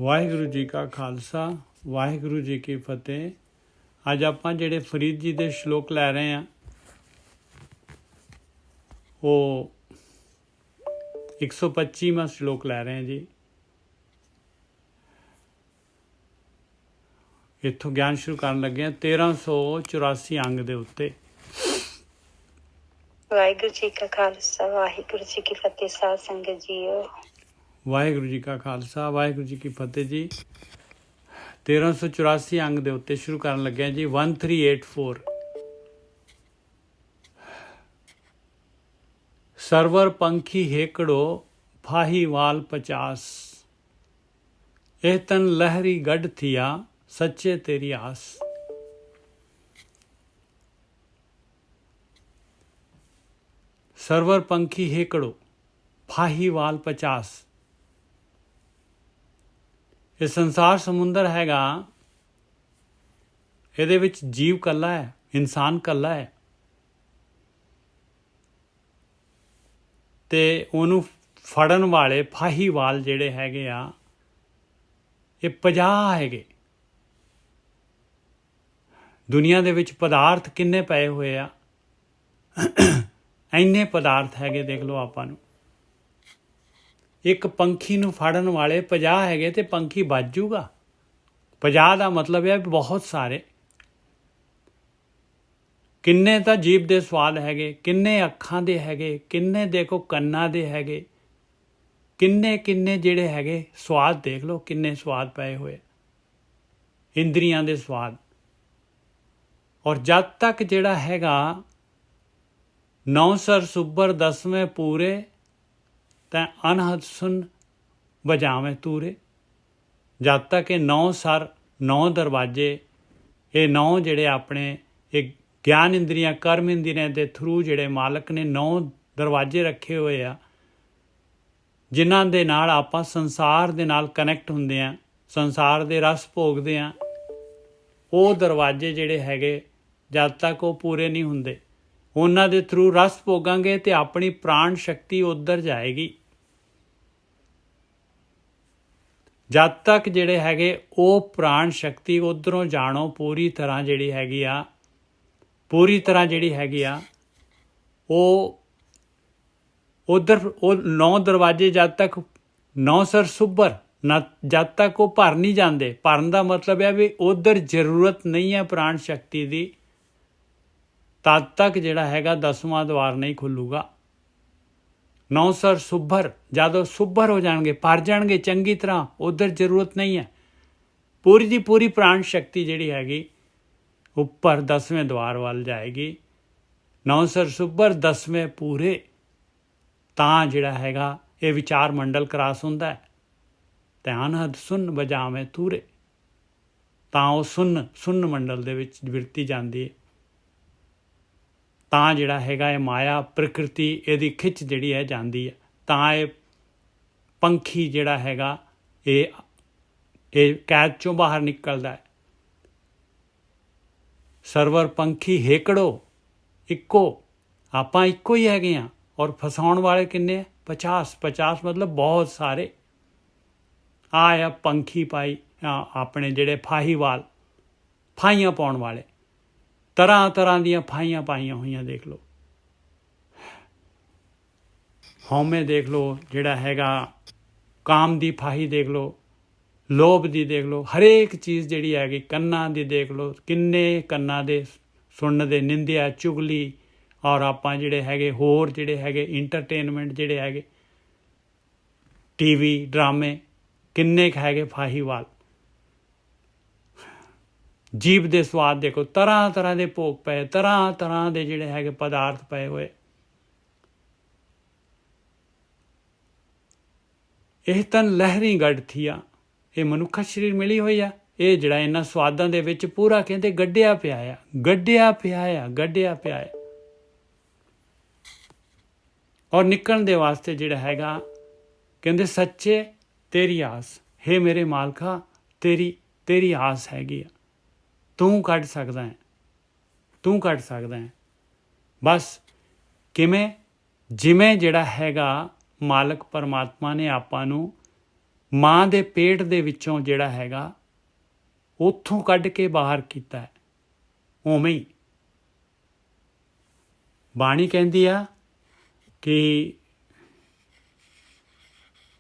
ਵਾਹਿਗੁਰੂ ਜੀ ਕਾ ਖਾਲਸਾ ਵਾਹਿਗੁਰੂ ਜੀ ਕੀ ਫਤਿਹ। ਅੱਜ ਆਪਾਂ ਜਿਹੜੇ ਫਰੀਦ ਜੀ ਦੇ ਸ਼ਲੋਕ ਲੈ ਰਹੇ ਹਾਂ ਉਹ 125ਵਾਂ ਸ਼ਲੋਕ ਲੈ ਰਹੇ ਹਾਂ ਜੀ। ਇੱਥੋਂ ਗਿਆਨ ਸ਼ੁਰੂ ਕਰਨ ਲੱਗੇ ਹਾਂ 1384 ਅੰਗ ਦੇ ਉੱਤੇ। ਵਾਹਿਗੁਰੂ ਜੀ ਕਾ ਖਾਲਸਾ ਵਾਹਿਗੁਰੂ ਜੀ ਕੀ ਫਤਿਹ। ਸਾਧ ਸੰਗਤ ਜੀਓ, ਵਾਹਿਗੁਰੂ ਜੀ ਕਾ ਖਾਲਸਾ ਵਾਹਿਗੁਰੂ ਜੀ ਕੀ ਫਤਿਹ ਜੀ। 1384 ਅੰਗ ਦੇ ਉੱਤੇ ਸ਼ੁਰੂ ਕਰਨ ਲੱਗਿਆ ਜੀ। 1384 ਸਰਵਰ ਪੰਖੀ ਹੇਕੜੋ ਫਾਹੀ ਵਾਲ 50 ਇਹ ਤਨ ਲਹਿਰੀ ਗੱਡ ਥੀਆ ਸੱਚੇ ਤੇਰੀ ਆਸ। ਸਰਵਰ ਪੰਖੀ ਹੇਕੜੋ ਫਾਹੀ ਵਾਲ 50 ਇਹ ਸੰਸਾਰ ਸਮੁੰਦਰ ਹੈਗਾ, ਇਹਦੇ ਵਿੱਚ ਜੀਵ ਕੱਲਾ ਹੈ, ਇਨਸਾਨ ਕੱਲਾ ਹੈ ਤੇ ਉਹਨੂੰ ਫੜਨ ਵਾਲੇ ਫਾਹੀਵਾਲ ਜਿਹੜੇ ਹੈਗੇ ਆ ਇਹ 50 ਹੈਗੇ। ਦੁਨੀਆ ਦੇ ਵਿੱਚ ਪਦਾਰਥ ਕਿੰਨੇ ਪਏ ਹੋਏ ਆ, ਇੰਨੇ ਪਦਾਰਥ ਹੈਗੇ। ਦੇਖ ਲਓ ਆਪਾਂ ਨੂੰ ਇੱਕ ਪੰਖੀ ਨੂੰ ਫੜਨ ਵਾਲੇ 50 ਹੈਗੇ ਤੇ ਪੰਖੀ ਬਚ ਜੂਗਾ। 50 ਦਾ ਮਤਲਬ ਹੈ ਬਹੁਤ ਸਾਰੇ। ਕਿੰਨੇ ਤਾਂ ਜੀਭ ਦੇ ਸਵਾਦ ਹੈਗੇ, ਕਿੰਨੇ ਅੱਖਾਂ ਦੇ ਹੈਗੇ, ਕਿੰਨੇ ਦੇਖੋ ਕੰਨਾਂ ਦੇ ਹੈਗੇ, ਕਿੰਨੇ ਕਿੰਨੇ ਜਿਹੜੇ ਹੈਗੇ ਸਵਾਦ। ਦੇਖ ਲਓ ਕਿੰਨੇ ਸਵਾਦ ਪਏ ਹੋਏ ਇੰਦਰੀਆਂ ਦੇ ਸਵਾਦ। ਔਰ ਜਦ ਤੱਕ ਜਿਹੜਾ ਹੈਗਾ 9 ਸਰ ਸੁਬਰ 10ਵੇਂ ਪੂਰੇ ਤਾਂ ਅਨਹਦ ਸੁਨ ਬਜਾਵੇਂ ਤੂਰੇ। ਜਦ ਤੱਕ ਇਹ 9 ਸਰ 9 ਦਰਵਾਜ਼ੇ, ਇਹ 9 ਜਿਹੜੇ ਆਪਣੇ ਇਹ ਗਿਆਨ ਇੰਦਰੀਆਂ ਕਰਮ ਇੰਦਰੀਆਂ ਦੇ ਥਰੂ ਜਿਹੜੇ ਮਾਲਕ ਨੇ 9 ਦਰਵਾਜ਼ੇ ਰੱਖੇ ਹੋਏ ਆ, ਜਿਨ੍ਹਾਂ ਦੇ ਨਾਲ ਆਪਾਂ ਸੰਸਾਰ ਦੇ ਨਾਲ ਕਨੈਕਟ ਹੁੰਦੇ ਹਾਂ, ਸੰਸਾਰ ਦੇ ਰਸ ਭੋਗਦੇ ਹਾਂ। ਉਹ ਦਰਵਾਜ਼ੇ ਜਿਹੜੇ ਹੈਗੇ ਜਦ ਤੱਕ ਉਹ ਪੂਰੇ ਨਹੀਂ ਹੁੰਦੇ, ਉਹਨਾਂ ਦੇ ਥਰੂ ਰਸ ਭੋਗਾਂਗੇ ਤੇ ਆਪਣੀ ਪ੍ਰਾਣ ਸ਼ਕਤੀ ਉੱਧਰ ਜਾਏਗੀ। ਜਦ ਤੱਕ ਜਿਹੜੇ ਹੈਗੇ ਉਹ ਪ੍ਰਾਣ ਸ਼ਕਤੀ ਉੱਧਰੋਂ ਜਾਣੋ ਪੂਰੀ ਤਰ੍ਹਾਂ ਜਿਹੜੀ ਹੈਗੀ ਆ, ਪੂਰੀ ਤਰ੍ਹਾਂ ਜਿਹੜੀ ਹੈਗੀ ਆ ਉਹ ਉੱਧਰ ਉਹ 9 ਦਰਵਾਜ਼ੇ ਜਦ ਤੱਕ 9 ਸਰ ਸੁਬਰ ਨਾ ਜਦ ਤੱਕ ਉਹ ਭਰ ਨਹੀਂ ਜਾਂਦੇ। ਭਰਨ ਦਾ ਮਤਲਬ ਹੈ ਵੀ ਉੱਧਰ ਜ਼ਰੂਰਤ ਨਹੀਂ ਹੈ ਪ੍ਰਾਣ ਸ਼ਕਤੀ ਦੀ, ਤਦ ਤੱਕ ਜਿਹੜਾ ਹੈਗਾ 10ਵਾਂ ਦਵਾਰ ਨਹੀਂ ਖੁੱਲੂਗਾ। 9 ਸਰ ਸੁਭਰ ਜਦੋਂ ਸੁਭਰ ਹੋ ਜਾਣਗੇ, ਭਰ ਜਾਣਗੇ ਚੰਗੀ ਤਰ੍ਹਾਂ, ਉੱਧਰ ਜ਼ਰੂਰਤ ਨਹੀਂ ਹੈ। ਪੂਰੀ ਦੀ ਪੂਰੀ ਪ੍ਰਾਣ ਸ਼ਕਤੀ ਜਿਹੜੀ ਹੈਗੀ ਉੱਪਰ 10ਵੇਂ ਦਵਾਰ ਵੱਲ ਜਾਏਗੀ। 9 ਸਰ ਸੁਭਰ 10ਵੇਂ ਪੂਰੇ ਤਾਂ ਜਿਹੜਾ ਹੈਗਾ ਇਹ ਵਿਚਾਰ ਮੰਡਲ ਕ੍ਰਾਸ ਹੁੰਦਾ ਹੈ। ਧਿਆਨ ਹੱਦ ਸੁਨ ਬਜਾਵੇਂ ਤੂਰੇ, ਤਾਂ ਉਹ ਸੁਨ ਮੰਡਲ ਦੇ ਵਿੱਚ ਵਿਰਤੀ ਜਾਂਦੀ ਹੈ। ਤਾਂ ਜਿਹੜਾ ਹੈਗਾ ਇਹ ਮਾਇਆ ਪ੍ਰਕਿਰਤੀ ਇਹਦੀ ਖਿੱਚ ਜਿਹੜੀ ਹੈ ਜਾਂਦੀ ਹੈ। ਤਾਂ ਇਹ ਪੰਖੀ ਜਿਹੜਾ ਹੈਗਾ ਇਹ ਕੈਦ ਚੋਂ ਬਾਹਰ ਨਿਕਲਦਾ ਹੈ। ਸਰਵਰ ਪੰਖੀ ਹੇਕੜੋ ਇੱਕੋ, ਆਪਾਂ ਇੱਕੋ ਹੀ ਹੈਗੇ ਹਾਂ। ਔਰ ਫਸਾਉਣ ਵਾਲੇ ਕਿੰਨੇ ਆ? 50 ਮਤਲਬ ਬਹੁਤ ਸਾਰੇ। ਆ ਪੰਖੀ ਪਾਈ ਆਪਣੇ ਜਿਹੜੇ ਫਾਹੀਵਾਲ, ਫਾਹੀਆਂ ਪਾਉਣ ਵਾਲੇ, ਤਰ੍ਹਾਂ ਤਰ੍ਹਾਂ ਦੀਆਂ ਫਾਹੀਆਂ ਪਾਈਆਂ ਹੋਈਆਂ। ਦੇਖ ਲਓ ਹਉਮੈ, ਦੇਖ ਲਓ ਜਿਹੜਾ ਹੈਗਾ ਕਾਮ ਦੀ ਫਾਹੀ, ਦੇਖ ਲਓ ਲੋਭ ਦੀ, ਦੇਖ ਲਓ ਹਰੇਕ ਚੀਜ਼ ਜਿਹੜੀ ਹੈਗੀ। ਕੰਨਾਂ ਦੀ ਦੇਖ ਲਓ ਕਿੰਨੇ ਕੰਨਾਂ ਦੇ ਸੁਣਨ ਦੇ, ਨਿੰਦਿਆ ਚੁਗਲੀ, ਔਰ ਆਪਾਂ ਜਿਹੜੇ ਹੈਗੇ ਹੋਰ ਜਿਹੜੇ ਹੈਗੇ ਇੰਟਰਟੇਨਮੈਂਟ ਜਿਹੜੇ ਹੈਗੇ TV ਡਰਾਮੇ, ਕਿੰਨੇ ਕੁ ਹੈਗੇ ਫਾਹੀਵਾਲ। ਜੀਭ ਦੇ ਸਵਾਦ ਦੇਖੋ, ਤਰ੍ਹਾਂ ਤਰ੍ਹਾਂ ਦੇ ਭੋਗ ਪਏ, ਤਰ੍ਹਾਂ ਤਰ੍ਹਾਂ ਦੇ ਜਿਹੜੇ ਹੈਗੇ ਪਦਾਰਥ ਪਏ ਹੋਏ। ਇਹ ਤਨ ਲਹਿਰੀ ਗੱਡ ਥੀਆ, ਇਹ ਮਨੁੱਖਾ ਸਰੀਰ ਮਿਲੀ ਹੋਈ ਆ। ਇਹ ਜਿਹੜਾ ਇਹਨਾਂ ਸਵਾਦਾਂ ਦੇ ਵਿੱਚ ਪੂਰਾ ਕਹਿੰਦੇ ਗੱਡਿਆ ਪਿਆ ਆ, ਗੱਡਿਆ ਪਿਆ ਆ, ਗੱਡਿਆ ਪਿਆ ਆ। ਔਰ ਨਿਕਲਣ ਦੇ ਵਾਸਤੇ ਜਿਹੜਾ ਹੈਗਾ ਕਹਿੰਦੇ ਸੱਚੇ ਤੇਰੀ ਆਸ। ਹੇ ਮੇਰੇ ਮਾਲਕਾ, ਤੇਰੀ ਆਸ ਹੈਗੀ ਆ, ਤੂੰ ਕੱਢ ਸਕਦਾ ਹੈ, ਤੂੰ ਕੱਢ ਸਕਦਾ ਹੈ। ਬਸ ਕਿਵੇਂ? ਜਿਵੇਂ ਜਿਹੜਾ ਹੈਗਾ ਮਾਲਕ ਪਰਮਾਤਮਾ ਨੇ ਆਪਾਂ ਨੂੰ ਮਾਂ ਦੇ ਪੇਟ ਦੇ ਵਿੱਚੋਂ ਜਿਹੜਾ ਹੈਗਾ ਉੱਥੋਂ ਕੱਢ ਕੇ ਬਾਹਰ ਕੀਤਾ ਹੈ। ਉਵੇਂ ਹੀ ਬਾਣੀ ਕਹਿੰਦੀ ਆ ਕਿ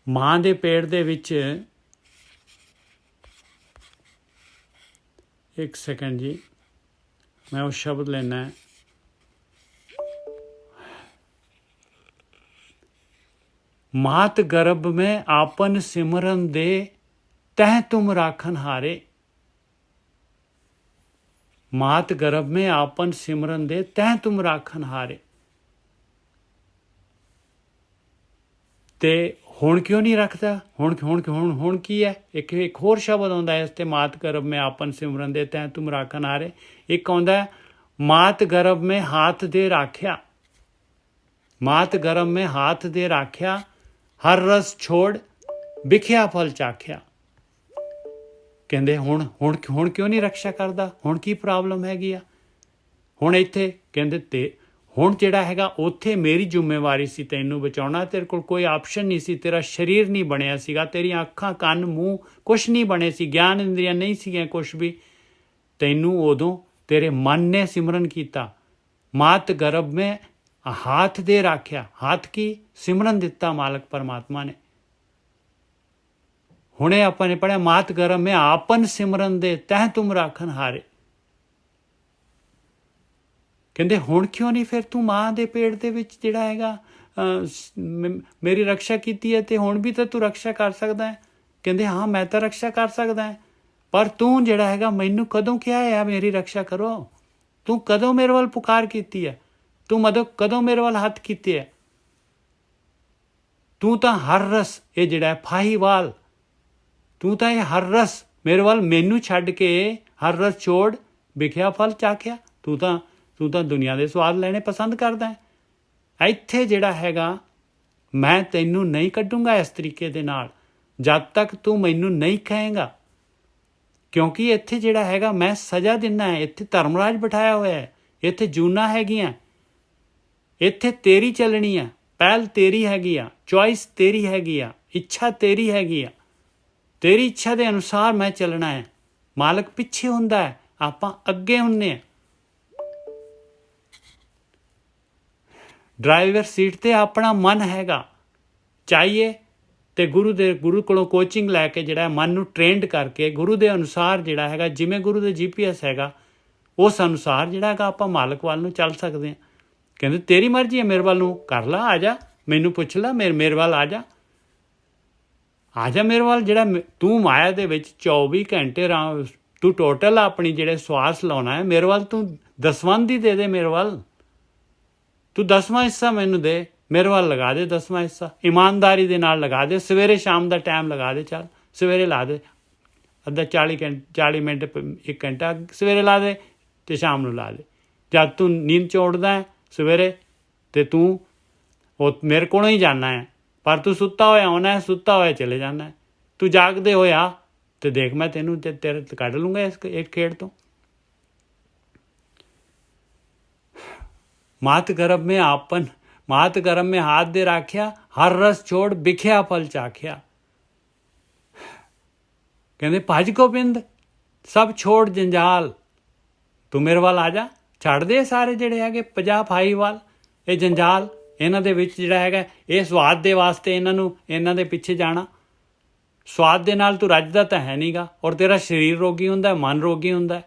ਮਾਂ ਦੇ ਪੇਟ ਦੇ ਵਿੱਚ, ਇੱਕ ਸੈਕਿੰਡ ਜੀ, मैं वो शब्द लेना है। मात गर्भ में आपन सिमरन दे तह तुम राखन हारे। मात गर्भ में आपन सिमरन दे तह तुम राखन हारे। ते हुण क्यों नहीं रखता? हुण हुण हुण हुण की है? एक होर शब्द आउंदा है इस ते, मात गर्भ में आपन सिमरन दे तह तुम राखन हारे। एक आउंदा है मात गर्भ में हाथ दे राख्या। मात गर्भ में हाथ दे राख्या, हर रस छोड़ बिखिया फल चाख्या। कहंदे हुण हुण हुण क्यों नहीं रक्षा करदा? हुण की प्रॉब्लम हैगी आ? हुण इत्थे कहंदे ते ਹੁਣ ਜਿਹੜਾ ਹੈਗਾ ਉੱਥੇ ਮੇਰੀ ਜ਼ਿੰਮੇਵਾਰੀ ਸੀ ਤੈਨੂੰ ਬਚਾਉਣਾ। ਤੇਰੇ ਕੋਲ ਕੋਈ ਆਪਸ਼ਨ ਨਹੀਂ ਸੀ, ਤੇਰਾ ਸਰੀਰ ਨਹੀਂ ਬਣਿਆ ਸੀਗਾ, ਤੇਰੀਆਂ ਅੱਖਾਂ ਕੰਨ ਮੂੰਹ ਕੁਛ ਨਹੀਂ ਬਣੇ ਸੀ, ਗਿਆਨ ਇੰਦਰੀਆਂ ਨਹੀਂ ਸੀਗੀਆਂ ਕੁਛ ਵੀ। ਤੈਨੂੰ ਉਦੋਂ ਤੇਰੇ ਮਨ ਨੇ ਸਿਮਰਨ ਕੀਤਾ। ਮਾਤ ਗਰਭ में हाथ दे राख्या। हाथ की सिमरन ਦਿੱਤਾ ਮਾਲਕ ਪਰਮਾਤਮਾ ਨੇ। ਹੁਣੇ ਆਪਾਂ ਨੇ ਪੜਿਆ ਮਾਤ ਗਰਭ में आपन सिमरन दे तह तुम राखन हारे। ਕਹਿੰਦੇ ਹੁਣ ਕਿਉਂ ਨਹੀਂ ਫਿਰ ਤੂੰ ਮਾਂ ਦੇ ਪੇਟ ਦੇ ਵਿੱਚ ਜਿਹੜਾ ਹੈਗਾ ਮੇਰੀ ਰੱਖਿਆ ਕੀਤੀ ਹੈ, ਤੇ ਹੁਣ ਵੀ ਤਾਂ ਤੂੰ ਰੱਖਿਆ ਕਰ ਸਕਦਾ ਹੈ। ਕਹਿੰਦੇ ਹਾਂ ਮੈਂ ਤਾਂ ਰੱਖਿਆ ਕਰ ਸਕਦਾ ਹੈ, ਪਰ ਤੂੰ ਜਿਹੜਾ ਹੈਗਾ ਮੈਨੂੰ ਕਦੋਂ ਕਿਹਾ ਹੈ ਮੇਰੀ ਰੱਖਿਆ ਕਰੋ? ਤੂੰ ਕਦੋਂ ਮੇਰੇ ਵੱਲ ਪੁਕਾਰ ਕੀਤੀ ਹੈ? ਤੂੰ ਕਦੋਂ ਮੇਰੇ ਵੱਲ ਹੱਥ ਕੀਤੇ ਹੈ? ਤੂੰ ਤਾਂ ਹਰ ਰਸ, ਇਹ ਜਿਹੜਾ ਫਾਹੀਵਾਲ, ਤੂੰ ਤਾਂ ਇਹ ਹਰ ਰਸ ਮੇਰੇ ਵੱਲ ਮੈਨੂੰ ਛੱਡ ਕੇ ਹਰ ਰਸ ਛੋੜ ਵਿਖਿਆ ਫਲ ਚਾਖਿਆ। ਤੂੰ ਤਾਂ ਦੁਨੀਆ ਦੇ ਸਵਾਦ ਲੈਣੇ ਪਸੰਦ ਕਰਦਾ ਹੈ। ਇੱਥੇ ਜਿਹੜਾ ਹੈਗਾ ਮੈਂ ਤੈਨੂੰ ਨਹੀਂ ਕੱਢੂੰਗਾ ਇਸ ਤਰੀਕੇ ਦੇ ਨਾਲ ਜਦ ਤੱਕ ਤੂੰ ਮੈਨੂੰ ਨਹੀਂ ਕਹੇਂਗਾ, ਕਿਉਂਕਿ ਇੱਥੇ ਜਿਹੜਾ ਹੈਗਾ ਮੈਂ ਸਜ਼ਾ ਦਿੰਦਾ ਹੈ। ਇੱਥੇ ਧਰਮਰਾਜ ਬਿਠਾਇਆ ਹੋਇਆ ਹੈ, ਇੱਥੇ ਜੂਨਾਂ ਹੈਗੀਆਂ, ਇੱਥੇ ਤੇਰੀ ਚੱਲਣੀ ਆ, ਪਹਿਲ ਤੇਰੀ ਹੈਗੀ ਆ, ਚੋਇਸ ਤੇਰੀ ਹੈਗੀ ਆ, ਇੱਛਾ ਤੇਰੀ ਹੈਗੀ ਆ। ਤੇਰੀ ਇੱਛਾ ਦੇ ਅਨੁਸਾਰ ਮੈਂ ਚੱਲਣਾ ਹੈ। ਮਾਲਕ ਪਿੱਛੇ ਹੁੰਦਾ ਹੈ, ਆਪਾਂ ਅੱਗੇ ਹੁੰਦੇ ਹਾਂ। ਡਰਾਈਵਰ ਸੀਟ ਤੇ ਆਪਣਾ ਮਨ ਹੈਗਾ। ਚਾਹੀਏ ਤੇ ਗੁਰੂ ਕੋਲੋਂ ਕੋਚਿੰਗ ਲੈ ਕੇ ਜਿਹੜਾ ਮਨ ਨੂੰ ਟ੍ਰੇਨਡ ਕਰਕੇ ਗੁਰੂ ਦੇ ਅਨੁਸਾਰ ਜਿਹੜਾ ਹੈਗਾ, ਜਿਵੇਂ ਗੁਰੂ ਦੇ GPS ਹੈਗਾ ਉਸ ਅਨੁਸਾਰ ਜਿਹੜਾ ਹੈਗਾ ਆਪਾਂ ਮਾਲਕ ਵੱਲ ਨੂੰ ਚੱਲ ਸਕਦੇ ਹਾਂ। ਕਹਿੰਦੇ ਤੇਰੀ ਮਰਜ਼ੀ ਹੈ, ਮੇਰੇ ਵੱਲ ਨੂੰ ਕਰ ਲਾ, ਆ ਜਾ, ਮੈਨੂੰ ਪੁੱਛ ਲਾ, ਮੇਰੇ ਵੱਲ ਆ ਜਾ ਮੇਰੇ ਵੱਲ। ਜਿਹੜਾ ਤੂੰ ਮਾਇਆ ਦੇ ਵਿੱਚ 24 ਘੰਟੇ ਤੂੰ ਟੋਟਲ ਆਪਣੀ ਜਿਹੜੇ ਸਵਾਸ ਲਾਉਣਾ ਹੈ, ਮੇਰੇ ਵੱਲ ਤੂੰ ਦਸਵੰਧ ਹੀ ਦੇ ਮੇਰੇ ਵੱਲ। ਤੂੰ 10ਵਾਂ ਹਿੱਸਾ ਮੈਨੂੰ ਦੇ, ਮੇਰੇ ਵੱਲ ਲਗਾ ਦੇ 10ਵਾਂ ਹਿੱਸਾ, ਇਮਾਨਦਾਰੀ ਦੇ ਨਾਲ ਲਗਾ ਦੇ। ਸਵੇਰੇ ਸ਼ਾਮ ਦਾ ਟਾਈਮ ਲਗਾ ਦੇ, ਚੱਲ ਸਵੇਰੇ ਲਾ ਦੇ ਅੱਧਾ 40 ਮਿੰਟ 1 ਘੰਟਾ ਸਵੇਰੇ ਲਾ ਦੇ ਅਤੇ ਸ਼ਾਮ ਨੂੰ ਲਾ ਦੇ। ਜਦ ਤੂੰ ਨੀਂਦ 'ਚ ਉੱਠਦਾ ਹੈ ਸਵੇਰੇ ਅਤੇ ਤੂੰ ਉਹ ਮੇਰੇ ਕੋਲੋਂ ਹੀ ਜਾਣਾ ਹੈ, ਪਰ ਤੂੰ ਸੁੱਤਾ ਹੋਇਆ ਆਉਣਾ ਹੈ, ਸੁੱਤਾ ਹੋਇਆ ਚਲੇ ਜਾਣਾ ਹੈ। ਤੂੰ ਜਾਗਦੇ ਹੋਇਆ ਅਤੇ ਦੇਖ ਮੈਂ ਤੈਨੂੰ ਤੇਰੇ ਕੱਢ ਲੂੰਗਾ ਇਸ ਖੇਡ ਤੋਂ। मात गर्भ में हाथ दे राख्या, हर रस छोड़ बिखिया फल चाख्या। कहते भज गोबिंद सब छोड़ जंजाल, तू मेरे वाल आ जा, छड़ दे सारे ਜਿਹੜੇ ਹੈਗੇ 50 ਫਾਹੀਵਾਲ ਇਹ ਜੰਜਾਲ। ਇਹਨਾਂ ਦੇ ਵਿੱਚ ਜਿਹੜਾ ਹੈਗਾ ਇਹ ਸਵਾਦ ਦੇ ਵਾਸਤੇ ਇਹਨਾਂ ਦੇ ਪਿੱਛੇ ਜਾਣਾ। ਸਵਾਦ ਦੇ ਨਾਲ ਤੂੰ ਰੱਜਦਾ ਤਾਂ ਹੈ ਨਹੀਂਗਾ, ਔਰ ਤੇਰਾ ਸਰੀਰ ਰੋਗੀ ਹੁੰਦਾ, ਮਨ ਰੋਗੀ ਹੁੰਦਾ।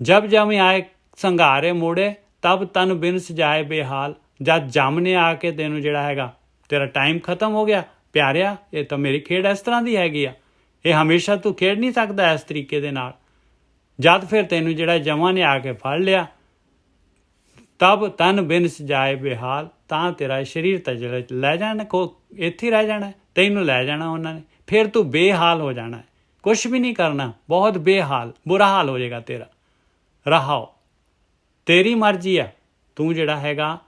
ਜਬ ਜਮ ਆਏ ਸੰਘਾਰੇ ਮੋੜੇ, ਤਬ ਤਨ ਬਿਨ ਸਜਾਏ ਬੇਹਾਲ। ਜਦ ਜਮ ਨੇ ਆ ਕੇ ਤੈਨੂੰ ਜਿਹੜਾ ਹੈਗਾ ਤੇਰਾ ਟਾਈਮ ਖਤਮ ਹੋ ਗਿਆ, ਪਿਆਰਿਆ ਇਹ ਤਾਂ ਮੇਰੀ ਖੇਡ ਇਸ ਤਰ੍ਹਾਂ ਦੀ ਹੈਗੀ ਆ, ਇਹ ਹਮੇਸ਼ਾ ਤੂੰ ਖੇਡ ਨਹੀਂ ਸਕਦਾ ਇਸ ਤਰੀਕੇ ਦੇ ਨਾਲ। ਜਦ ਫਿਰ ਤੈਨੂੰ ਜਿਹੜਾ ਜਮਾਂ ਨੇ ਆ ਕੇ ਫੜ ਲਿਆ, ਤਬ ਤਨ ਬਿਨ ਸਜਾਏ ਬੇਹਾਲ, ਤਾਂ ਤੇਰਾ ਸਰੀਰ ਤਾਂ ਜਿਹੜਾ ਲੈ ਜਾਣਾ, ਇੱਥੇ ਰਹਿ ਜਾਣਾ, ਤੈਨੂੰ ਲੈ ਜਾਣਾ ਉਹਨਾਂ ਨੇ। ਫਿਰ ਤੂੰ ਬੇਹਾਲ ਹੋ ਜਾਣਾ, ਕੁਛ ਵੀ ਨਹੀਂ ਕਰਨਾ, ਬਹੁਤ ਬੇਹਾਲ, ਬੁਰਾ ਹਾਲ ਹੋ ਜਾਏਗਾ ਤੇਰਾ। ਰਹਾਓ ਤੇਰੀ ਮਰਜ਼ੀ ਆ, ਤੂੰ ਜਿਹੜਾ ਹੈਗਾ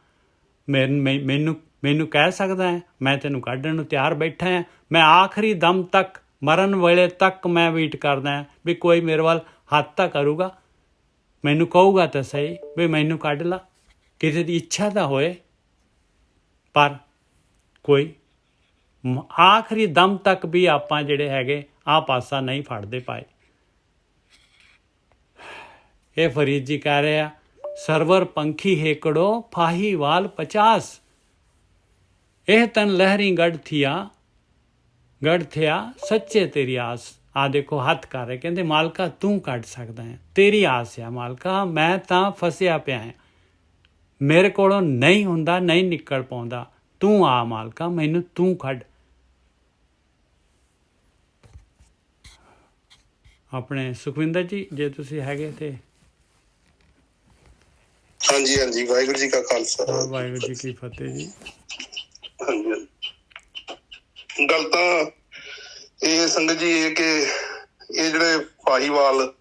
ਮੈਨੂੰ ਕਹਿ ਸਕਦਾ ਹੈ, ਮੈਂ ਤੈਨੂੰ ਕੱਢਣ ਨੂੰ ਤਿਆਰ ਬੈਠਾ ਹਾਂ। ਮੈਂ ਆਖਰੀ ਦਮ ਤੱਕ, ਮਰਨ ਵੇਲੇ ਤੱਕ ਮੈਂ ਵੇਟ ਕਰਦਾ ਹਾਂ ਵੀ ਕੋਈ ਮੇਰੇ ਵੱਲ ਹੱਥ ਤਾਂ ਕਰੂਗਾ, ਮੈਨੂੰ ਕਹੂਗਾ ਤਾਂ ਸਹੀ ਵੀ ਮੈਨੂੰ ਕੱਢ ਲਾ। ਕਿਸੇ ਦੀ ਇੱਛਾ ਤਾਂ ਹੋਏ, ਪਰ ਕੋਈ ਆਖਰੀ ਦਮ ਤੱਕ ਵੀ ਆਪਾਂ ਜਿਹੜੇ ਹੈਗੇ ਆਹ ਪਾਸਾ ਨਹੀਂ ਫੜਦੇ ਪਾਏ। ਇਹ ਫਰੀਦ ਜੀ ਕਹਿ ਰਹੇ ਆ, ਸਰਵਰ ਪੰਖੀ ਹੇਕੜੋ ਫਾਹੀਵਾਲ 50। ਇਹ ਤਨ ਲਹਿਰੀ ਗੜ ਥਿਆ ਸੱਚੇ ਤੇਰੀ ਆਸ। ਆ ਦੇਖੋ ਹੱਥ ਕਰ ਰਹੇ, ਕਹਿੰਦੇ ਮਾਲਕਾ ਤੂੰ ਕੱਢ ਸਕਦਾ ਹੈ, ਤੇਰੀ ਆਸ ਆ ਮਾਲਕਾ, ਮੈਂ ਤਾਂ ਫਸਿਆ ਪਿਆ ਹਾਂ, ਮੇਰੇ ਕੋਲੋਂ ਨਹੀਂ ਹੁੰਦਾ, ਨਹੀਂ ਨਿਕਲ ਪਾਉਂਦਾ, ਤੂੰ ਆ ਮਾਲਕਾ, ਮੈਨੂੰ ਤੂੰ ਕੱਢ। ਆਪਣੇ ਸੁਖਵਿੰਦਰ ਜੀ ਜੇ ਤੁਸੀਂ ਹੈਗੇ ਤੇ। ਹਾਂਜੀ ਹਾਂਜੀ, ਵਾਹਿਗੁਰੂ ਜੀ ਕਾ ਖਾਲਸਾ ਵਾਹਿਗੁਰੂ ਜੀ ਕੀ ਫਤਿਹ ਜੀ। ਹਾਂਜੀ, ਗੱਲ ਤਾਂ ਇਹ ਸੰਗਤ ਜੀ ਇਹ ਕਿ ਇਹ ਜਿਹੜੇ ਫਾਹੀਵਾਲ,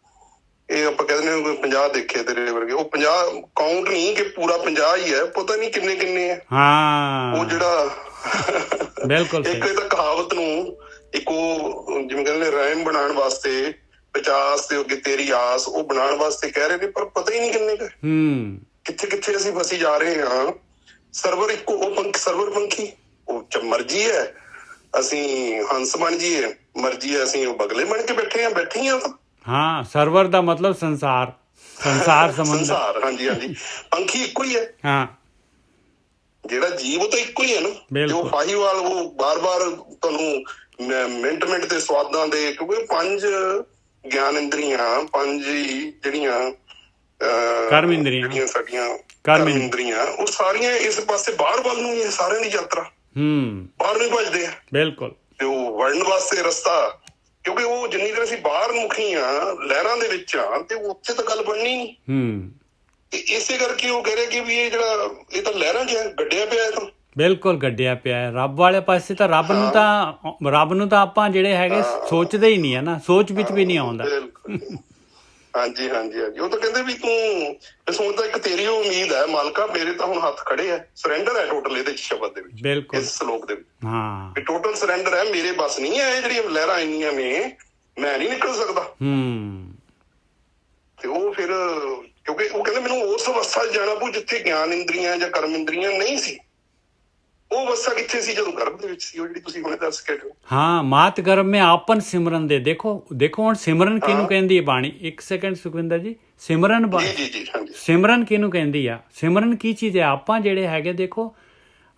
ਇਹ ਆਪਾਂ ਕਹਿੰਦੇ ਨੇ 50 ਦੇਖੇ ਤੇਰੇ ਵਰਗੇ, ਉਹ 50 ਕਾਊਂਟ ਨਹੀਂ ਕਿ ਪੂਰਾ 50 ਹੀ ਹੈ, ਪਤਾ ਨਹੀਂ ਕਿੰਨੇ ਕਿੰਨੇ ਹੈ। ਹਾਂ, ਉਹ ਜਿਹੜਾ ਬਿਲਕੁਲ ਇੱਕ ਇਹ ਤਾਂ ਕਹਾਵਤ ਨੂੰ ਇੱਕ ਉਹ ਜਿਵੇਂ ਕਹਿੰਦੇ ਨੇ ਰੈਮ ਬਣਾਉਣ ਵਾਸਤੇ 50 ਤੇ ਅੱਗੇ ਤੇਰੀ ਆਸ, ਉਹ ਬਣਾਉਣ ਵਾਸਤੇ ਕਹਿ ਰਹੇ ਨੇ, ਪਰ ਪਤਾ ਹੀ ਨਹੀਂ ਕਿੰਨੇ ਕੁ। ਕਿੱਥੇ ਕਿੱਥੇ ਅਸੀਂ ਫਸੀ ਜਾ ਰਹੇ ਹਾਂ। ਸਰਵਰ ਇੱਕੋ, ਉਹ ਸਰਵਰ ਪੰਖੀ, ਉਹ ਮਰਜੀ ਹੈ ਅਸੀਂ ਹੰਸ ਬਣ ਜਾਈਏ, ਮਰਜੀ ਹੈ ਅਸੀਂ ਉਹ ਬਗਲੇ ਬਣ ਕੇ ਬੈਠੇ ਹਾਂ ਤਾਂ। ਹਾਂ, ਸਰਵਰ ਦਾ ਮਤਲਬ ਸੰਸਾਰ ਸੰਸਾਰ। ਹਾਂਜੀ ਹਾਂਜੀ, ਪੰਖੀ ਇੱਕੋ ਹੀ ਹੈ। ਹਾਂ, ਜਿਹੜਾ ਜੀਵ ਉਹ ਤਾਂ ਇੱਕੋ ਹੀ ਹੈ ਨਾ। ਜੋ ਫਾਹੀਵਾਲ ਉਹ ਬਾਰ-ਬਾਰ ਤੁਹਾਨੂੰ ਮਿੰਟ ਤੇ ਸਵਾਦਾਂ ਦੇ, ਕਿਉਂਕਿ 5 ਗਿਆਨ ਇੰਦਰੀਆਂ, 5 ਜਿਹੜੀਆਂ ਕਰਮ ਇੰਦਰੀਆਂ, ਜਿਹੜੀਆਂ ਸਾਡੀਆਂ ਕਰਮ ਇੰਦਰੀਆਂ, ਉਹ ਸਾਰੀਆਂ ਇਸ ਪਾਸੇ ਬਾਹਰ ਵੱਲ ਨੂੰ ਹੀ ਸਾਰਿਆਂ ਦੀ ਯਾਤਰਾ ਬਾਹਰ ਨੂੰ ਭਜਦੇ ਆ। ਬਿਲਕੁਲ। ਤੇ ਉਹ ਵੜਨ ਵਾਸਤੇ ਰਸਤਾ, ਕਿਉਂਕਿ ਉਹ ਜਿੰਨੀ ਦੇਰ ਅਸੀਂ ਬਾਹਰ ਮੁਖੀ ਆ, ਲਹਿਰਾਂ ਦੇ ਵਿੱਚ ਆ, ਤੇ ਉੱਥੇ ਤਾਂ ਗੱਲ ਬਣਨੀ ਨਹੀਂ। ਤੇ ਇਸੇ ਕਰਕੇ ਉਹ ਕਹਿ ਰਹੇ ਕਿ ਵੀ ਇਹ ਜਿਹੜਾ ਇਹ ਤਾਂ ਲਹਿਰਾਂ 'ਚ ਗੱਡਿਆ ਪਿਆ, ਤਾਂ ਬਿਲਕੁਲ ਗੱਡਿਆ ਪਿਆ ਹੈ ਰੱਬ ਵਾਲੇ ਪਾਸੇ। ਤਾਂ ਰੱਬ ਨੂੰ ਤਾਂ ਆਪਾਂ ਜਿਹੜੇ ਹੈਗੇ ਸੋਚਦੇ ਹੀ ਨਹੀਂ ਹੈ ਨਾ, ਸੋਚ ਵਿੱਚ ਵੀ ਨਹੀਂ ਆਉਂਦਾ। ਹਾਂਜੀ ਹਾਂਜੀ ਹਾਂਜੀ, ਉਹ ਤਾਂ ਕਹਿੰਦੇ ਵੀ ਤੂੰ ਹੁਣ ਤਾਂ ਇੱਕ ਤੇਰੀ ਉਮੀਦ ਹੈ ਮਾਲਕਾ, ਮੇਰੇ ਤਾਂ ਹੁਣ ਹੱਥ ਖੜੇ ਹੈ, ਸਰੈਂਡਰ ਹੈ ਟੋਟਲ ਇਹਦੇ ਸ਼ਬਦ ਦੇ ਵਿੱਚ, ਬਿਲਕੁਲ ਇਸ ਸ਼ਲੋਕ ਦੇ ਵਿੱਚ। ਹਾਂ, ਟੋਟਲ ਸਰੈਂਡਰ ਹੈ, ਮੇਰੇ ਬਸ ਨਹੀਂ ਹੈ ਇਹ ਜਿਹੜੀਆਂ ਲਹਿਰਾਂ ਇੰਨੀਆਂ ਨੇ, ਮੈਂ ਨਹੀਂ ਨਿਕਲ ਸਕਦਾ। ਤੇ ਉਹ ਫਿਰ ਕਿਉਂਕਿ ਉਹ ਕਹਿੰਦੇ ਮੈਨੂੰ ਉਸ ਅਵਸਥਾ 'ਚ ਜਾਣਾ ਪਊ ਜਿੱਥੇ ਗਿਆਨ ਇੰਦਰੀਆਂ ਜਾਂ ਕਰਮ ਇੰਦਰੀਆਂ ਨਹੀਂ ਸੀ। ਉਹ ਅਵਸਥਾ ਕਿੱਥੇ ਸੀ? ਜਦੋਂ ਗਰਭ ਦੇ ਵਿੱਚ ਸੀ, ਉਹ ਜਿਹੜੀ ਤੁਸੀਂ ਹੁਣੇ ਦੱਸ ਕੇ ਹਟੇ। ਹਾਂ, ਮਾਤ ਗਰਭ ਮੇਂ ਆਪਨ ਸਿਮਰਨ ਦੇ। ਦੇਖੋ ਹੁਣ ਸਿਮਰਨ ਕਿਹਨੂੰ ਕਹਿੰਦੀ ਹੈ ਬਾਣੀ? ਇੱਕ ਸੈਕਿੰਡ ਸੁਖਵਿੰਦਰ ਜੀ, ਸਿਮਰਨ ਸਿਮਰਨ ਕਿਹਨੂੰ ਕਹਿੰਦੀ ਆ? ਸਿਮਰਨ ਕੀ ਚੀਜ਼ ਹੈ? ਆਪਾਂ ਜਿਹੜੇ ਹੈਗੇ, ਦੇਖੋ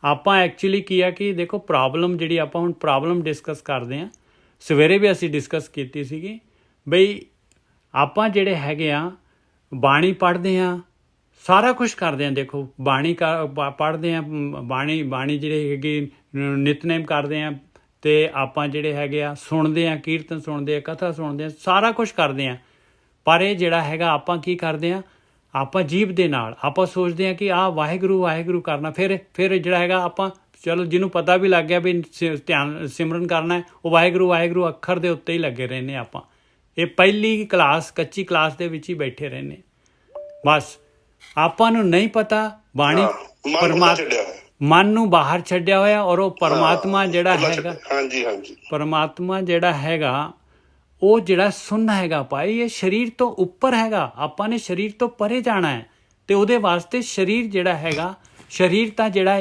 ਆਪਾਂ ਐਕਚੁਅਲੀ ਕੀ ਆ ਕਿ ਦੇਖੋ ਪ੍ਰੋਬਲਮ ਜਿਹੜੀ ਆਪਾਂ ਹੁਣ ਪ੍ਰੋਬਲਮ ਡਿਸਕਸ ਕਰਦੇ ਹਾਂ, ਸਵੇਰੇ ਵੀ ਅਸੀਂ ਡਿਸਕਸ ਕੀਤੀ ਸੀਗੀ ਬਈ ਆਪਾਂ ਜਿਹੜੇ ਹੈਗੇ ਆ ਬਾਣੀ ਪੜ੍ਹਦੇ ਹਾਂ, ਸਾਰਾ ਕੁਛ ਕਰਦੇ ਹਾਂ। ਦੇਖੋ ਬਾਣੀ ਪੜ੍ਹਦੇ ਹਾਂ, ਬਾਣੀ ਜਿਹੜੇ ਹੈਗੇ ਨਿਤਨੇਮ ਕਰਦੇ ਹਾਂ, ਅਤੇ ਆਪਾਂ ਜਿਹੜੇ ਹੈਗੇ ਆ ਸੁਣਦੇ ਹਾਂ, ਕੀਰਤਨ ਸੁਣਦੇ ਹਾਂ, ਕਥਾ ਸੁਣਦੇ ਹਾਂ, ਸਾਰਾ ਕੁਛ ਕਰਦੇ ਹਾਂ। ਪਰ ਇਹ ਜਿਹੜਾ ਹੈਗਾ ਆਪਾਂ ਕੀ ਕਰਦੇ ਹਾਂ, ਆਪਾਂ ਜੀਭ ਦੇ ਨਾਲ ਆਪਾਂ ਸੋਚਦੇ ਹਾਂ ਕਿ ਆਹ ਵਾਹਿਗੁਰੂ ਵਾਹਿਗੁਰੂ ਕਰਨਾ। ਫਿਰ ਜਿਹੜਾ ਹੈਗਾ ਆਪਾਂ ਚਲੋ ਜਿਹਨੂੰ ਪਤਾ ਵੀ ਲੱਗ ਗਿਆ ਵੀ ਧਿਆਨ ਸਿਮਰਨ ਕਰਨਾ, ਉਹ ਵਾਹਿਗੁਰੂ ਵਾਹਿਗੁਰੂ ਅੱਖਰ ਦੇ ਉੱਤੇ ਹੀ ਲੱਗੇ ਰਹਿੰਦੇ ਆਪਾਂ। ਇਹ ਪਹਿਲੀ ਕਲਾਸ, ਕੱਚੀ ਕਲਾਸ ਦੇ ਵਿੱਚ ਹੀ ਬੈਠੇ ਰਹਿੰਦੇ ਬਸ। ਆਪਾਂ ਨੂੰ ਨਹੀਂ ਪਤਾ ਬਾਣੀ ਮਨ ਨੂੰ ਬਾਹਰ ਛੱਡਿਆ ਹੋਇਆ, ਔਰ ਉਹ ਪਰਮਾਤਮਾ ਜਿਹੜਾ ਹੈਗਾ, ਪਰਮਾਤਮਾ ਜਿਹੜਾ ਹੈਗਾ ਉਹ ਜਿਹੜਾ ਸੁੰਨ ਹੈਗਾ ਭਾਈ, ਇਹ ਸਰੀਰ ਤੋਂ ਉੱਪਰ ਹੈਗਾ। ਆਪਾਂ ਨੇ ਸਰੀਰ ਤੋਂ ਪਰੇ ਜਾਣਾ ਹੈ, ਅਤੇ ਉਹਦੇ ਵਾਸਤੇ ਸਰੀਰ ਜਿਹੜਾ ਹੈਗਾ, ਸਰੀਰ ਤਾਂ ਜਿਹੜਾ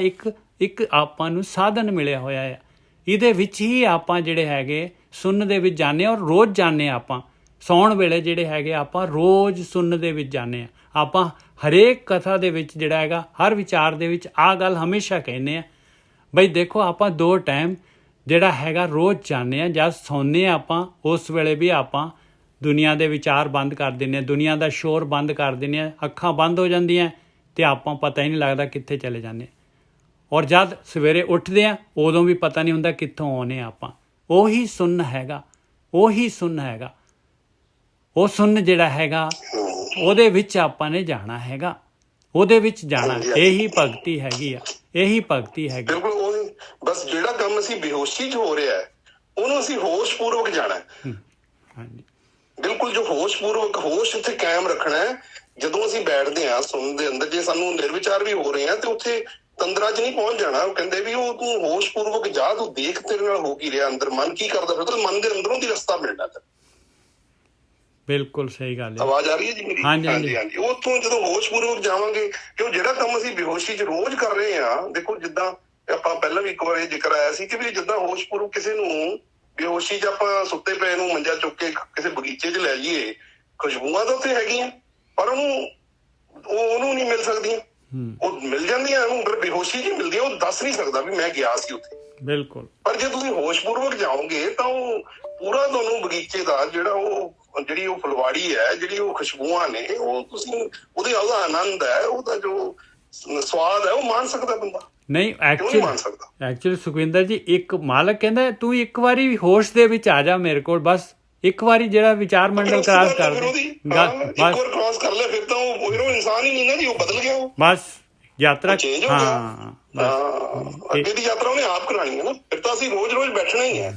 ਇੱਕ ਆਪਾਂ ਨੂੰ ਸਾਧਨ ਮਿਲਿਆ ਹੋਇਆ ਹੈ। ਇਹਦੇ ਵਿੱਚ ਹੀ ਆਪਾਂ ਜਿਹੜੇ ਹੈਗੇ ਸੁੰਨ ਦੇ ਵਿੱਚ ਜਾਂਦੇ ਹਾਂ, ਔਰ ਰੋਜ਼ ਜਾਂਦੇ ਹਾਂ। ਆਪਾਂ ਸੌਣ ਵੇਲੇ ਜਿਹੜੇ ਹੈਗੇ ਆਪਾਂ ਰੋਜ਼ ਸੁੰਨ ਦੇ ਵਿੱਚ ਜਾਂਦੇ ਹਾਂ। ਆਪਾਂ ਹਰੇਕ ਕਥਾ ਦੇ ਵਿੱਚ ਜਿਹੜਾ ਹੈਗਾ, ਹਰ ਵਿਚਾਰ ਦੇ ਵਿੱਚ ਆਹ ਗੱਲ ਹਮੇਸ਼ਾ ਕਹਿੰਦੇ ਹਾਂ ਬਈ ਦੇਖੋ ਆਪਾਂ 2 ਟਾਈਮ ਜਿਹੜਾ ਹੈਗਾ ਰੋਜ਼ ਜਾਂਦੇ ਹਾਂ। ਜਦ ਸੌਂਦੇ ਹਾਂ ਆਪਾਂ, ਉਸ ਵੇਲੇ ਵੀ ਆਪਾਂ ਦੁਨੀਆ ਦੇ ਵਿਚਾਰ ਬੰਦ ਕਰ ਦਿੰਦੇ ਹਾਂ, ਦੁਨੀਆ ਦਾ ਸ਼ੋਰ ਬੰਦ ਕਰ ਦਿੰਦੇ ਹਾਂ, ਅੱਖਾਂ ਬੰਦ ਹੋ ਜਾਂਦੀਆਂ ਅਤੇ ਆਪਾਂ ਪਤਾ ਹੀ ਨਹੀਂ ਲੱਗਦਾ ਕਿੱਥੇ ਚਲੇ ਜਾਂਦੇ। ਔਰ ਜਦ ਸਵੇਰੇ ਉੱਠਦੇ ਹਾਂ ਉਦੋਂ ਵੀ ਪਤਾ ਨਹੀਂ ਹੁੰਦਾ ਕਿੱਥੋਂ ਆਉਂਦੇ ਆਪਾਂ। ਉਹੀ ਸੁੰਨ ਹੈਗਾ, ਉਹੀ ਸੁੰਨ ਹੈਗਾ, ਉਹ ਸੁੰਨ ਜਿਹੜਾ ਹੈਗਾ ਉਹਦੇ ਵਿੱਚ ਆਪਾਂ ਨੇ ਜਾਣਾ ਹੈਗਾ, ਉਹਦੇ ਵਿੱਚ ਜਾਣਾ। ਇਹੀ ਭਗਤੀ ਹੈਗੀ ਆ, ਇਹੀ ਭਗਤੀ ਹੈਗੀ। ਬਿਲਕੁਲ ਉਹੀ, ਬਸ ਜਿਹੜਾ ਕੰਮ ਅਸੀਂ ਬੇਹੋਸ਼ੀ 'ਚ ਹੋ ਰਿਹਾ ਉਹਨੂੰ ਅਸੀਂ ਹੋਸ਼ ਪੂਰਵਕ ਜਾਣਾ। ਹਾਂਜੀ, ਬਿਲਕੁਲ ਜੋ ਹੋਸ਼ ਪੂਰਵਕ, ਹੋਸ਼ ਉੱਥੇ ਕਾਇਮ ਰੱਖਣਾ ਹੈ। ਜਦੋਂ ਅਸੀਂ ਬੈਠਦੇ ਹਾਂ ਸੁਣਨ ਦੇ ਅੰਦਰ, ਜੇ ਸਾਨੂੰ ਨਿਰਵਿਚਾਰ ਵੀ ਹੋ ਰਹੇ ਆ ਤੇ ਉੱਥੇ ਤੰਦਰਾ 'ਚ ਨਹੀਂ ਪਹੁੰਚ ਜਾਣਾ। ਉਹ ਕਹਿੰਦੇ ਵੀ ਉਹ ਤੂੰ ਹੋਸ਼ ਪੂਰਵਕ ਜਾ, ਤੂੰ ਦੇਖ ਤੇਰੇ ਨਾਲ ਹੋ ਕੀ ਰਿਹਾ, ਅੰਦਰ ਮਨ ਕੀ ਕਰਦਾ ਫਿਰ, ਮਨ ਦੇ ਅੰਦਰੋਂ ਦੀ ਰਸਤਾ ਮਿਲਣਾ। ਬਿਲਕੁਲ ਸਹੀ ਗੱਲ ਹੈ। ਆਵਾਜ਼ ਆ ਰਹੀ ਹੈ ਜੀ ਮੇਰੀ? ਹਾਂਜੀ ਹਾਂਜੀ। ਉੱਥੋਂ ਜਦੋਂ ਹੋਸ਼ ਪੂਰਵਕ ਜਾਵਾਂਗੇ, ਕਿ ਉਹ ਜਿਹੜਾ ਕੰਮ ਅਸੀਂ ਬੇਹੋਸ਼ੀ 'ਚ ਰੋਜ਼ ਕਰ ਰਹੇ ਹਾਂ, ਦੇਖੋ ਜਿੱਦਾਂ ਆਪਾਂ ਪਹਿਲਾਂ ਵੀ ਇੱਕ ਵਾਰ ਇਹ ਜ਼ਿਕਰ ਆਇਆ ਸੀ ਕਿ ਵੀ ਜਿੱਦਾਂ ਹੋਸ਼ਪੂਰਵ ਕਿਸੇ ਨੂੰ ਬੇਹੋਸ਼ੀ 'ਚ ਆਪਾਂ ਸੁੱਤੇ ਪਏ ਨੂੰ ਮੰਜਾ ਚੁੱਕ ਕੇ ਕਿਸੇ ਬਗੀਚੇ 'ਚ ਲੈ ਜਾਈਏ, ਖੁਸ਼ਬੂਆਂ ਤਾਂ ਉੱਥੇ ਹੈਗੀਆਂ ਪਰ ਉਹਨੂੰ ਨਹੀਂ ਮਿਲ ਸਕਦੀਆਂ। ਉਹ ਮਿਲ ਜਾਂਦੀਆਂ ਉਹਨੂੰ, ਪਰ ਬੇਹੋਸ਼ੀ 'ਚ ਮਿਲਦੀਆਂ। ਉਹ ਦੱਸ ਨਹੀਂ ਸਕਦਾ ਵੀ ਮੈਂ ਗਿਆ ਸੀ ਉੱਥੇ। ਬਿਲਕੁਲ। ਪਰ ਜੇ ਤੁਸੀਂ ਹੋਸ਼ਪੂਰਵਕ ਜਾਓਗੇ ਤਾਂ ਉਹ ਪੂਰਾ ਤੁਹਾਨੂੰ ਬਗੀਚੇ ਦਾ ਜਿਹੜੀ ਉਹ ਫੁਲਵਾੜੀ ਹੈ, ਜਿਹੜੀ ਉਹ ਖੁਸ਼ਬੂਆਂ ਨੇ, ਉਹ ਤੁਸੀਂ ਉਹਦਾ ਆਨੰਦ ਹੈ, ਉਹਦਾ ਜੋ ਸਵਾਦ ਹੈ ਉਹ ਮਾਣ ਸਕਦਾ ਬੰਦਾ। ਨਹੀਂ, ਐਕਚੁਅਲੀ ਸੁਖਵਿੰਦਰ ਜੀ, ਇੱਕ ਮਾਲਕ ਕਹਿੰਦਾ ਤੂੰ ਇੱਕ ਵਾਰੀ ਹੋਸ਼ ਦੇ ਵਿੱਚ ਆ ਜਾ ਮੇਰੇ ਕੋਲ, ਬਸ ਇੱਕ ਵਾਰੀ ਜਿਹੜਾ ਵਿਚਾਰ ਮੰਡਲ ਕ੍ਰਾਸ ਕਰ ਦੇ, ਕ੍ਰਾਸ ਕਰ ਲੈ, ਫਿਰ ਤਾਂ ਉਹ ਇਨਸਾਨ ਹੀ ਨਹੀਂ ਨਾ ਜੀ, ਉਹ ਬਦਲ ਗਿਆ, ਉਹ ਬਸ ਯਾਤਰਾ ਚੇਂਜ ਹੋ ਗਿਆ। ਅੱਗੇ ਦੀ ਯਾਤਰਾ ਉਹਨੇ ਆਪ ਕਰਾਣੀ ਹੈ ਨਾ, ਫਿਰ ਤਾਂ ਅਸੀਂ ਰੋਜ਼ ਬੈਠਣਾ ਹੀ ਹੈ।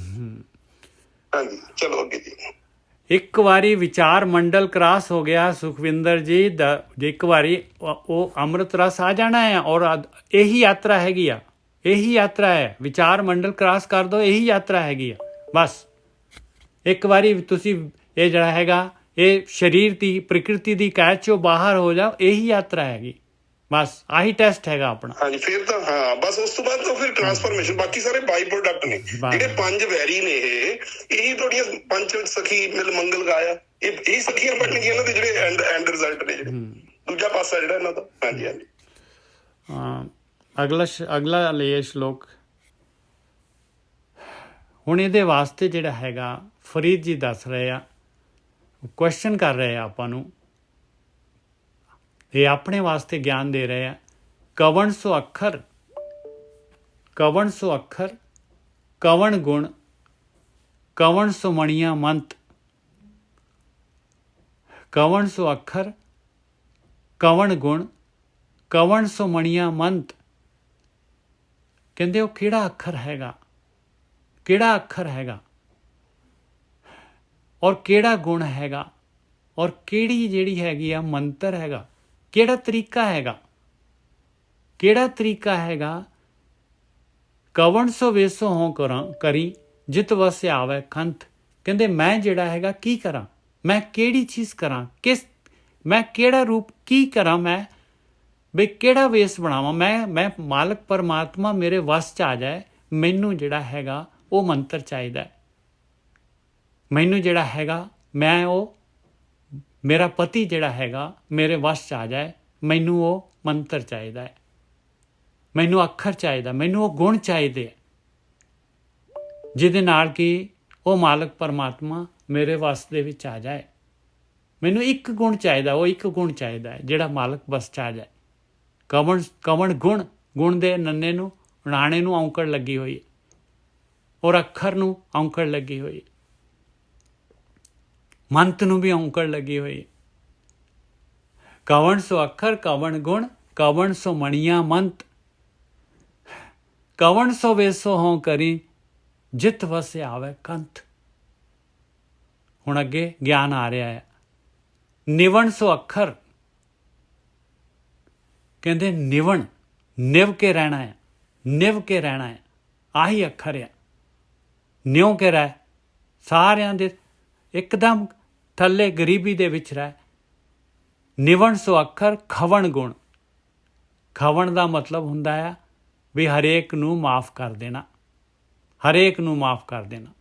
ਹਾਂਜੀ, ਚਲੋ ਅੱਗੇ ਜੀ। ਇੱਕ ਵਾਰੀ ਵਿਚਾਰ ਮੰਡਲ ਕ੍ਰਾਸ ਹੋ ਗਿਆ ਸੁਖਵਿੰਦਰ ਜੀ, ਇੱਕ ਵਾਰੀ ਉਹ ਅੰਮ੍ਰਿਤ ਰਸ ਆ ਜਾਣਾ ਹੈ। ਔਰ ਇਹੀ ਯਾਤਰਾ ਹੈਗੀ ਆ, ਇਹੀ ਯਾਤਰਾ ਹੈ, ਵਿਚਾਰ ਮੰਡਲ ਕ੍ਰਾਸ ਕਰ ਦੋ, ਇਹੀ ਯਾਤਰਾ ਹੈਗੀ ਆ। ਬਸ ਇੱਕ ਵਾਰੀ ਤੁਸੀਂ ਇਹ ਜਿਹੜਾ ਹੈਗਾ, ਇਹ ਸਰੀਰ ਦੀ ਪ੍ਰਕਿਰਤੀ ਦੀ ਕੈਦ ਚੋਂ ਬਾਹਰ ਹੋ ਜਾਓ, ਇਹੀ ਯਾਤਰਾ ਹੈਗੀ। ਬਸ ਆਹੀ ਟੈਸਟ ਹੈਗਾ ਆਪਣਾ। ਹਾਂਜੀ, ਫਿਰ ਤਾਂ ਹਾਂ, ਬਸ ਉਸ ਤੋਂ ਬਾਅਦ ਤਾਂ ਫਿਰ ਟ੍ਰਾਂਸਫਰਮੇਸ਼ਨ। ਬਾਕੀ ਸਾਰੇ ਬਾਈ ਪ੍ਰੋਡਕਟ ਨੇ, ਜਿਹੜੇ 5 ਵੈਰੀ ਨੇ, ਇਹੀ ਤੁਹਾਡੀਆਂ 5 ਸਖੀ ਮਿਲ ਮੰਗਲ ਗਾਇਆ, ਇਹ ਸਖੀਆਂ ਬਣਨਗੀਆਂ ਇਹਨਾਂ ਦੇ ਜਿਹੜੇ ਐਂਡ ਰਿਜ਼ਲਟ ਨੇ, ਜਿਹੜੇ ਦੂਜਾ ਪਾਸਾ ਜਿਹੜਾ ਇਹਨਾਂ ਦਾ। ਹਾਂਜੀ ਹਾਂਜੀ। ਅਗਲਾ ਲਈਏ ਸ਼ਲੋਕ। ਹੁਣ ਇਹਦੇ ਵਾਸਤੇ ਜਿਹੜਾ ਹੈਗਾ ਫਰੀਦ ਜੀ ਦੱਸ ਰਹੇ ਆ, ਕੁਐਸਚਨ ਕਰ ਰਹੇ ਆ ਆਪਾਂ ਨੂੰ, ਇਹ ਆਪਣੇ ਵਾਸਤੇ ਗਿਆਨ ਦੇ ਰਹੇ ਆ। ਕਵਣ ਸੋ ਅੱਖਰ, ਕਵਣ ਸੋ ਅੱਖਰ, ਕਵਣ ਗੁਣ, ਕਵਣ ਸੋ ਮਣੀਆਂ ਮੰਤ। ਕਵਣ ਸੋ ਅੱਖਰ, ਕਵਣ ਗੁਣ, ਕਵਣ ਸੋ ਮਣੀਆਂ ਮੰਤ। ਕਹਿੰਦੇ ਉਹ ਕਿਹੜਾ ਅੱਖਰ ਹੈਗਾ, ਕਿਹੜਾ ਅੱਖਰ ਹੈਗਾ, ਔਰ ਕਿਹੜਾ ਗੁਣ ਹੈਗਾ, ਔਰ ਕਿਹੜੀ ਜਿਹੜੀ ਹੈਗੀ ਆ ਮੰਤਰ ਹੈਗਾ, ਕਿਹੜਾ ਤਰੀਕਾ ਹੈਗਾ, ਕਿਹੜਾ ਤਰੀਕਾ ਹੈਗਾ। ਕਵਣ ਸੋ ਵੇਸੋ ਹੋਂ ਕਰੀ ਜਿਤ ਵਸ ਆਵੇ ਕੰਥ। ਕਹਿੰਦੇ ਮੈਂ ਜਿਹੜਾ ਹੈਗਾ ਕੀ ਕਰਾਂ, ਮੈਂ ਕਿਹੜੀ ਚੀਜ਼ ਕਰਾਂ, ਮੈਂ ਕਿਹੜਾ ਰੂਪ ਕੀ ਕਰਾਂ, ਮੈਂ ਬਈ ਕਿਹੜਾ ਵੇਸ ਬਣਾਵਾਂ, ਮੈਂ ਮਾਲਕ ਪਰਮਾਤਮਾ ਮੇਰੇ ਵਸ 'ਚ ਆ ਜਾਏ। ਮੈਨੂੰ ਜਿਹੜਾ ਹੈਗਾ ਉਹ ਮੰਤਰ ਚਾਹੀਦਾ, ਮੈਨੂੰ ਜਿਹੜਾ ਹੈਗਾ ਮੈਂ ਉਹ ਮੇਰਾ ਪਤੀ ਜਿਹੜਾ ਹੈਗਾ ਮੇਰੇ ਵਸ 'ਚ ਆ ਜਾਏ, ਮੈਨੂੰ ਉਹ ਮੰਤਰ ਚਾਹੀਦਾ ਹੈ, ਮੈਨੂੰ ਅੱਖਰ ਚਾਹੀਦਾ, ਮੈਨੂੰ ਉਹ ਗੁਣ ਚਾਹੀਦੇ ਹੈ, ਜਿਹਦੇ ਨਾਲ ਕਿ ਉਹ ਮਾਲਕ ਪਰਮਾਤਮਾ ਮੇਰੇ ਵਸ ਦੇ ਵਿੱਚ ਆ ਜਾਏ। ਮੈਨੂੰ ਇੱਕ ਗੁਣ ਚਾਹੀਦਾ, ਉਹ ਇੱਕ ਗੁਣ ਚਾਹੀਦਾ ਹੈ ਜਿਹੜਾ ਮਾਲਕ ਵਸ 'ਚ ਆ ਜਾਏ। ਕਵਣ ਗੁਣ, ਗੁਣ ਦੇ ਨੰਨੇ ਨੂੰ ਨਾਣੇ ਨੂੰ ਔਂਕੜ ਲੱਗੀ ਹੋਈ ਹੈ, ਔਰ ਅੱਖਰ ਨੂੰ ਔਂਕੜ ਲੱਗੀ ਹੋਈ ਹੈ, ਮੰਤ ਨੂੰ ਵੀ ਔਂਕੜ ਲੱਗੀ ਹੋਈ। ਕਵਣ ਸੋ ਅੱਖਰ, ਕਵਣ ਗੁਣ, ਕਵਣ ਸੋ ਮਣੀਆਂ ਮੰਤ। ਕਵਣ ਸੋ ਵੇਸੋ ਹੋਂ ਕਰੀ ਜਿਤ ਵਸ ਆਵੇ ਕੰਥ। ਹੁਣ ਅੱਗੇ ਗਿਆਨ ਆ ਰਿਹਾ ਹੈ। ਨਿਵਣ ਸੋ ਅੱਖਰ, ਕਹਿੰਦੇ ਨਿਵਣ, ਨਿਵ ਕੇ ਰਹਿਣਾ ਹੈ, ਨਿਵ ਕੇ ਰਹਿਣਾ ਹੈ, ਆਹੀ ਅੱਖਰ ਆ। ਨਿਉ ਕੇ ਰਹਿ, ਸਾਰਿਆਂ ਦੇ ਇੱਕਦਮ ਥੱਲੇ ਗਰੀਬੀ ਦੇ ਵਿੱਚ ਰਹਿ। ਨਿਵਣ ਸੋ ਅੱਖਰ, ਖਵਣ ਗੁਣ। ਖਵਣ ਦਾ ਮਤਲਬ ਹੁੰਦਾ ਹੈ ਵੀ ਹਰੇਕ ਨੂੰ ਮਾਫ ਕਰ ਦੇਣਾ, ਹਰੇਕ ਨੂੰ ਮਾਫ ਕਰ ਦੇਣਾ।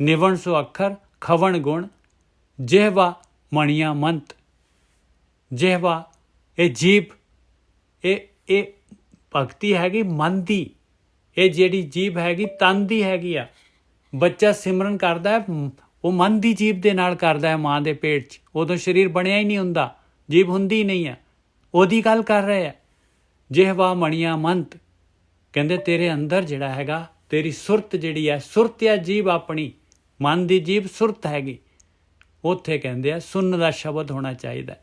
ਨਿਵਣ ਸੋ ਅੱਖਰ, ਖਵਣ ਗੁਣ, ਜਿਹਵਾ ਮਣੀਆਂ ਮੰਤ। ਜਿਹਵਾ ਇਹ ਜੀਭ, ਇਹ ਭਗਤੀ ਹੈਗੀ ਮਨ ਦੀ। ਇਹ ਜਿਹੜੀ ਜੀਭ ਹੈਗੀ ਤਨ ਦੀ ਹੈਗੀ ਆ। ਬੱਚਾ ਸਿਮਰਨ ਕਰਦਾ ਹੈ, ਉਹ ਮਨ ਦੀ ਜੀਭ ਦੇ ਨਾਲ ਕਰਦਾ ਹੈ ਮਾਂ ਦੇ ਪੇਟ 'ਚ। ਉਦੋਂ ਸਰੀਰ ਬਣਿਆ ਹੀ ਨਹੀਂ ਹੁੰਦਾ, ਜੀਭ ਹੁੰਦੀ ਨਹੀਂ ਹੈ, ਉਹਦੀ ਗੱਲ ਕਰ ਰਹੇ ਆ। ਜਿਹਵਾ ਮਣੀਆਂ ਮੰਤ, ਕਹਿੰਦੇ ਤੇਰੇ ਅੰਦਰ ਜਿਹੜਾ ਹੈਗਾ, ਤੇਰੀ ਸੁਰਤ ਜਿਹੜੀ ਹੈ, ਸੁਰਤ ਹੈ ਜੀਭ ਆਪਣੀ, ਮਨ ਦੀ ਜੀਭ ਸੁਰਤ ਹੈਗੀ। ਉੱਥੇ ਕਹਿੰਦੇ ਆ ਸੁਣਨ ਦਾ ਸ਼ਬਦ ਹੋਣਾ ਚਾਹੀਦਾ।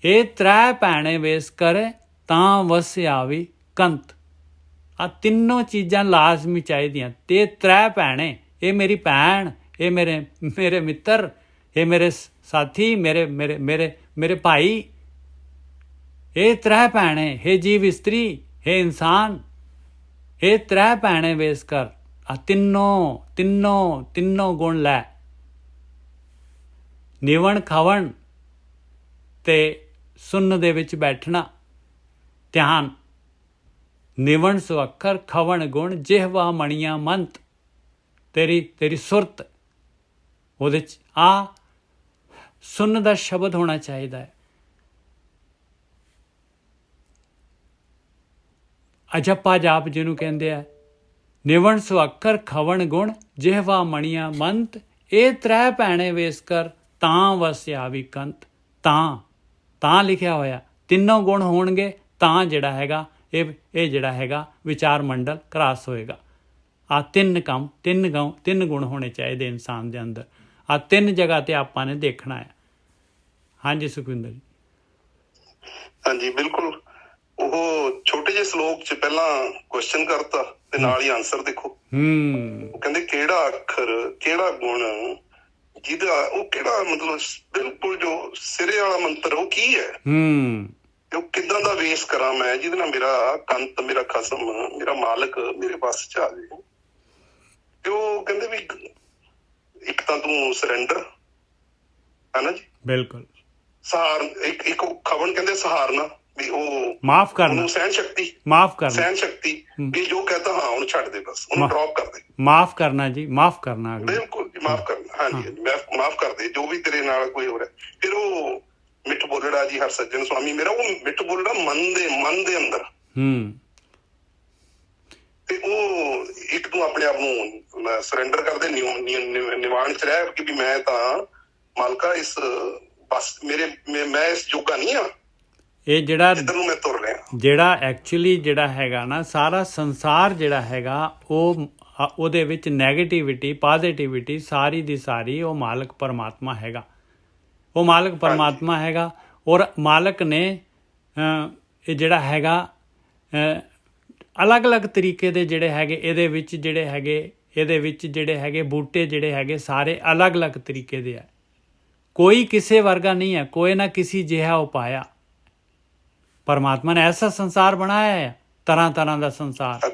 ਇਹ ਤ੍ਰੈ ਭੈਣੇ ਵੇਸ ਕਰੇ ਤਾਂ ਵਸ ਆਵੀ ਕੰਤ। ਆ ਤਿੰਨੋਂ ਚੀਜ਼ਾਂ ਲਾਜ਼ਮੀ ਚਾਹੀਦੀਆਂ। ਤੇ ਤ੍ਰੈ ਭੈਣੇ, ਇਹ ਮੇਰੀ ਭੈਣ, ਇਹ ਮੇਰੇ ਮਿੱਤਰ, ਇਹ ਮੇਰੇ ਸਾਥੀ, ਮੇਰੇ ਭਾਈ। ਇਹ ਤ੍ਰੈ ਭੈਣੇ, ਹੇ ਜੀਵ ਇਸਤਰੀ, ਹੇ ਇਨਸਾਨ, ਇਹ ਤ੍ਰੈ ਭੈਣੇ ਵੇਸ ਕਰ। ਆ ਤਿੰਨੋਂ ਗੁਣ ਲੈ। ਨਿਵਣ, ਖਵਣ ਤੇ ਸੁਣਨ ਦੇ ਵਿੱਚ ਬੈਠਣਾ, ਧਿਆਨ। ਨਿਵਣ ਸੋ ਅੱਖਰ ਖਵਣ ਗੁਣ ਜਿਹਵਾ ਮਣੀਆਂ ਮੰਤ। ਤੇਰੀ ਸੁਰਤ ਉਹਦੇ 'ਚ ਆ ਸੁਣਨ ਦਾ ਸ਼ਬਦ ਹੋਣਾ ਚਾਹੀਦਾ ਹੈ। ਅਜੱਪਾ ਜਾਪ ਜਿਹਨੂੰ ਕਹਿੰਦੇ ਆ। ਨਿਵਣ ਸੋ ਅੱਖਰ ਖਵਣ ਗੁਣ ਜਿਹਵਾ ਮਣੀਆਂ ਮੰਤ। ਇਹ ਤ੍ਰੈ ਭੈਣੇ ਵੇਸ ਕਰ ਤਾਂ ਵਸਿਆ ਵੀ ਕੰਤ। ਤਾਂ ਲਿਖਿਆ ਹੋਇਆ ਤਿੰਨੋਂ ਗੁਣ ਹੋਣਗੇ ਤਾਂ ਜਿਹੜਾ ਹੈਗਾ ਇਹ ਜਿਹੜਾ ਹੈਗਾ ਵਿਚਾਰ ਮੰਡਲ ਕ੍ਰਾਸ ਹੋਏਗਾ। ਆ ਤਿੰਨ ਗੁਣ ਹੋਣੇ ਚਾਹੀਦੇ ਇਨਸਾਨ ਦੇ ਅੰਦਰ। ਆ ਤਿੰਨ ਜਗ੍ਹਾ ਤੇ ਆਪਾਂ ਨੇ ਦੇਖਣਾ ਹੈ। ਹਾਂਜੀ ਸੁਖਵਿੰਦਰ ਜੀ। ਹਾਂਜੀ ਬਿਲਕੁਲ। ਉਹ ਛੋਟੇ ਜਿਹੇ ਸਲੋਕ 'ਚ ਪਹਿਲਾਂ ਕੁਐਸਚਨ ਕਰਤਾ ਤੇ ਨਾਲ ਹੀ ਆਨਸਰ ਦੇਖੋ। ਉਹ ਕਹਿੰਦੇ ਕਿਹੜਾ ਅੱਖਰ ਕਿਹੜਾ ਗੁਣ ਜਿਹਦਾ ਉਹ ਕਿਹੜਾ ਮਤਲਬ ਬਿਲਕੁਲ ਜੋ ਸਿਰੇ ਵਾਲਾ ਮੰਤਰ ਉਹ ਕੀ ਹੈ। ਉਹ ਕਿੱਦਾਂ ਦਾ ਵੇਸ ਕਰਾਂ ਮੈਂ ਜਿਹਦੇ ਨਾਲ ਮੇਰਾ ਕੰਤ ਮੇਰਾ ਖਸਮ ਮੇਰਾ ਮਾਲਕ ਮੇਰੇ ਵੱਸ 'ਚ ਆ ਜਾਏ। ਤੇ ਉਹ ਕਹਿੰਦੇ ਵੀ ਇੱਕ ਤਾਂ ਤੂੰ ਸਰੈਂਡਰ ਹੈ ਨਾ ਜੀ। ਬਿਲਕੁਲ। ਸਹਾਰ ਇੱਕ ਖਵਣ ਕਹਿੰਦੇ ਸਹਾਰਨਾ ਵੀ ਉਹ ਮਾਫ ਕਰਨਾ ਸਹਿਣ ਸ਼ਕਤੀ ਵੀ ਜੋ ਕਹਤਾ ਹਾਂ ਉਹਨੂੰ ਛੱਡ ਦੇ ਬਸ ਉਹਨੂੰ ਡ੍ਰੌਪ ਕਰ ਦੇ। ਮਾਫ ਕਰਨਾ ਜੀ ਮਾਫ ਕਰਨਾ। ਬਿਲਕੁਲ ਜੀ ਮਾਫ ਕਰਨਾ। ਹਾਂਜੀ ਮਾਫ ਕਰ ਦੇ ਜੋ ਵੀ ਤੇਰੇ ਨਾਲ ਕੋਈ ਹੋ ਰਿਹਾ। ਫਿਰ ਉਹ ਮਿੱਠ ਬੋਲੜਾ ਜੀ ਹਰ ਸੱਜਣ ਸੁਆਮੀ ਮੇਰਾ ਉਹ ਮਿੱਠ ਬੋਲੜਾ ਮਨ ਦੇ ਅੰਦਰ। ਤੇ ਉਹ ਇੱਕ ਤੂੰ ਆਪਣੇ ਆਪ ਨੂੰ ਸਰੈਂਡਰ ਕਰਦੇ ਨਿਵਾਣ ਚ ਰਹਿ ਕਿ ਵੀ ਮੈਂ ਤਾਂ ਮਾਲਕਾ ਇਸ ਬਸ ਮੈਂ ਇਸ ਜੋਗਾ ਨਹੀਂ ਆ। ਇਹ ਜਿਹੜਾ ਐਕਚੁਅਲੀ ਜਿਹੜਾ ਹੈਗਾ ਨਾ ਸਾਰਾ ਸੰਸਾਰ ਜਿਹੜਾ ਹੈਗਾ ਉਹਦੇ ਵਿੱਚ ਨੈਗੇਟਿਵਿਟੀ ਪੋਜ਼ਿਟਿਵਿਟੀ ਸਾਰੀ ਦੀ ਸਾਰੀ ਉਹ ਮਾਲਕ ਪਰਮਾਤਮਾ ਹੈਗਾ। ਉਹ ਮਾਲਕ ਪਰਮਾਤਮਾ ਹੈਗਾ। ਔਰ ਮਾਲਕ ਨੇ ਇਹ ਜਿਹੜਾ ਹੈਗਾ ਅਲੱਗ-ਅਲੱਗ ਤਰੀਕੇ ਦੇ ਜਿਹੜੇ ਹੈਗੇ ਇਹਦੇ ਵਿੱਚ ਜਿਹੜੇ ਹੈਗੇ ਬੂਟੇ ਜਿਹੜੇ ਹੈਗੇ ਸਾਰੇ ਅਲੱਗ-ਅਲੱਗ ਤਰੀਕੇ ਦੇ ਹੈ। ਕੋਈ ਕਿਸੇ ਵਰਗਾ ਨਹੀਂ ਹੈ। ਕੋਈ ਨਾ ਕਿਸੇ ਜਿਹਾ ਉਪਾਇਆ। परमात्मा ने ऐसा संसार बनाया है तरह ਦਾ ਸੰਸਾਰ।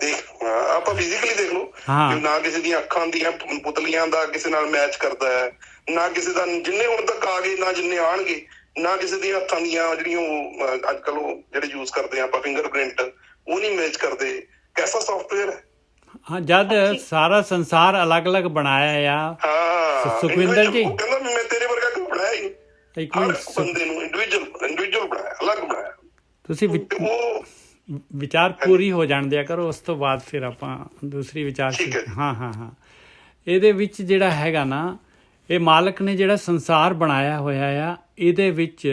ਆਪਾਂ ਫਿਜ਼ੀਕਲੀ ਦੇਖ ਲਓ ਨਾ ਕਿਸੇ ਦੀਆਂ ਅੱਖਾਂ ਦੀਆਂ ਪੁਤਲੀਆਂ ਦਾ ਕਿਸੇ ਨਾਲ ਮੈਚ ਕਰਦਾ ਹੈ ਨਾ ਕਿਸੇ ਦਾ ਜਿੰਨੇ ਹੁਣ ਤੱਕ ਆ ਗਏ ਨਾ ਜਿੰਨੇ ਆਣਗੇ ਨਾ ਕਿਸੇ ਦੀਆਂ ਹੱਥਾਂ ਦੀਆਂ ਜਿਹੜੀਆਂ ਅੱਜ ਕੱਲ ਉਹ ਜਿਹੜੇ ਯੂਜ਼ ਕਰਦੇ ਆ ਆਪਾਂ ਫਿੰਗਰਪ੍ਰਿੰਟ ਉਹ ਨਹੀਂ ਮੈਚ ਕਰਦੇ। ਕੈਸਾ ਸੌਫਟਵੇਅਰ ਹੈ। ਹਾਂ ਜਦ ਸਾਰਾ ਸੰਸਾਰ ਅਲੱਗ-ਅਲੱਗ ਬਣਾਇਆ ਆ ਸੁਖਵਿੰਦਰ ਜੀ। ਕਹਿੰਦਾ ਮੈਂ ਤੇਰੇ ਵਰਗਾ ਕਿਉਂ ਬਣਾਇਆ ਹੀ ਇੱਕ ਬੰਦੇ ਨੂੰ ਇੰਡੀਵਿਜੂਅਲ ਬਣਾਇਆ ਅਲੱਗ ਬਣਾਇਆ। ਤੁਸੀਂ ਵਿਚਾਰ ਪੂਰੀ ਹੋ ਜਾਣ ਦਿਆ ਕਰੋ ਉਸ ਤੋਂ ਬਾਅਦ ਫਿਰ ਆਪਾਂ ਦੂਸਰੀ ਵਿਚਾਰ ਹਾਂ ਇਹਦੇ ਵਿੱਚ ਜਿਹੜਾ ਹੈਗਾ ਨਾ ਇਹ ਮਾਲਕ ਨੇ ਜਿਹੜਾ ਸੰਸਾਰ ਬਣਾਇਆ ਹੋਇਆ ਆ ਇਹਦੇ ਵਿੱਚ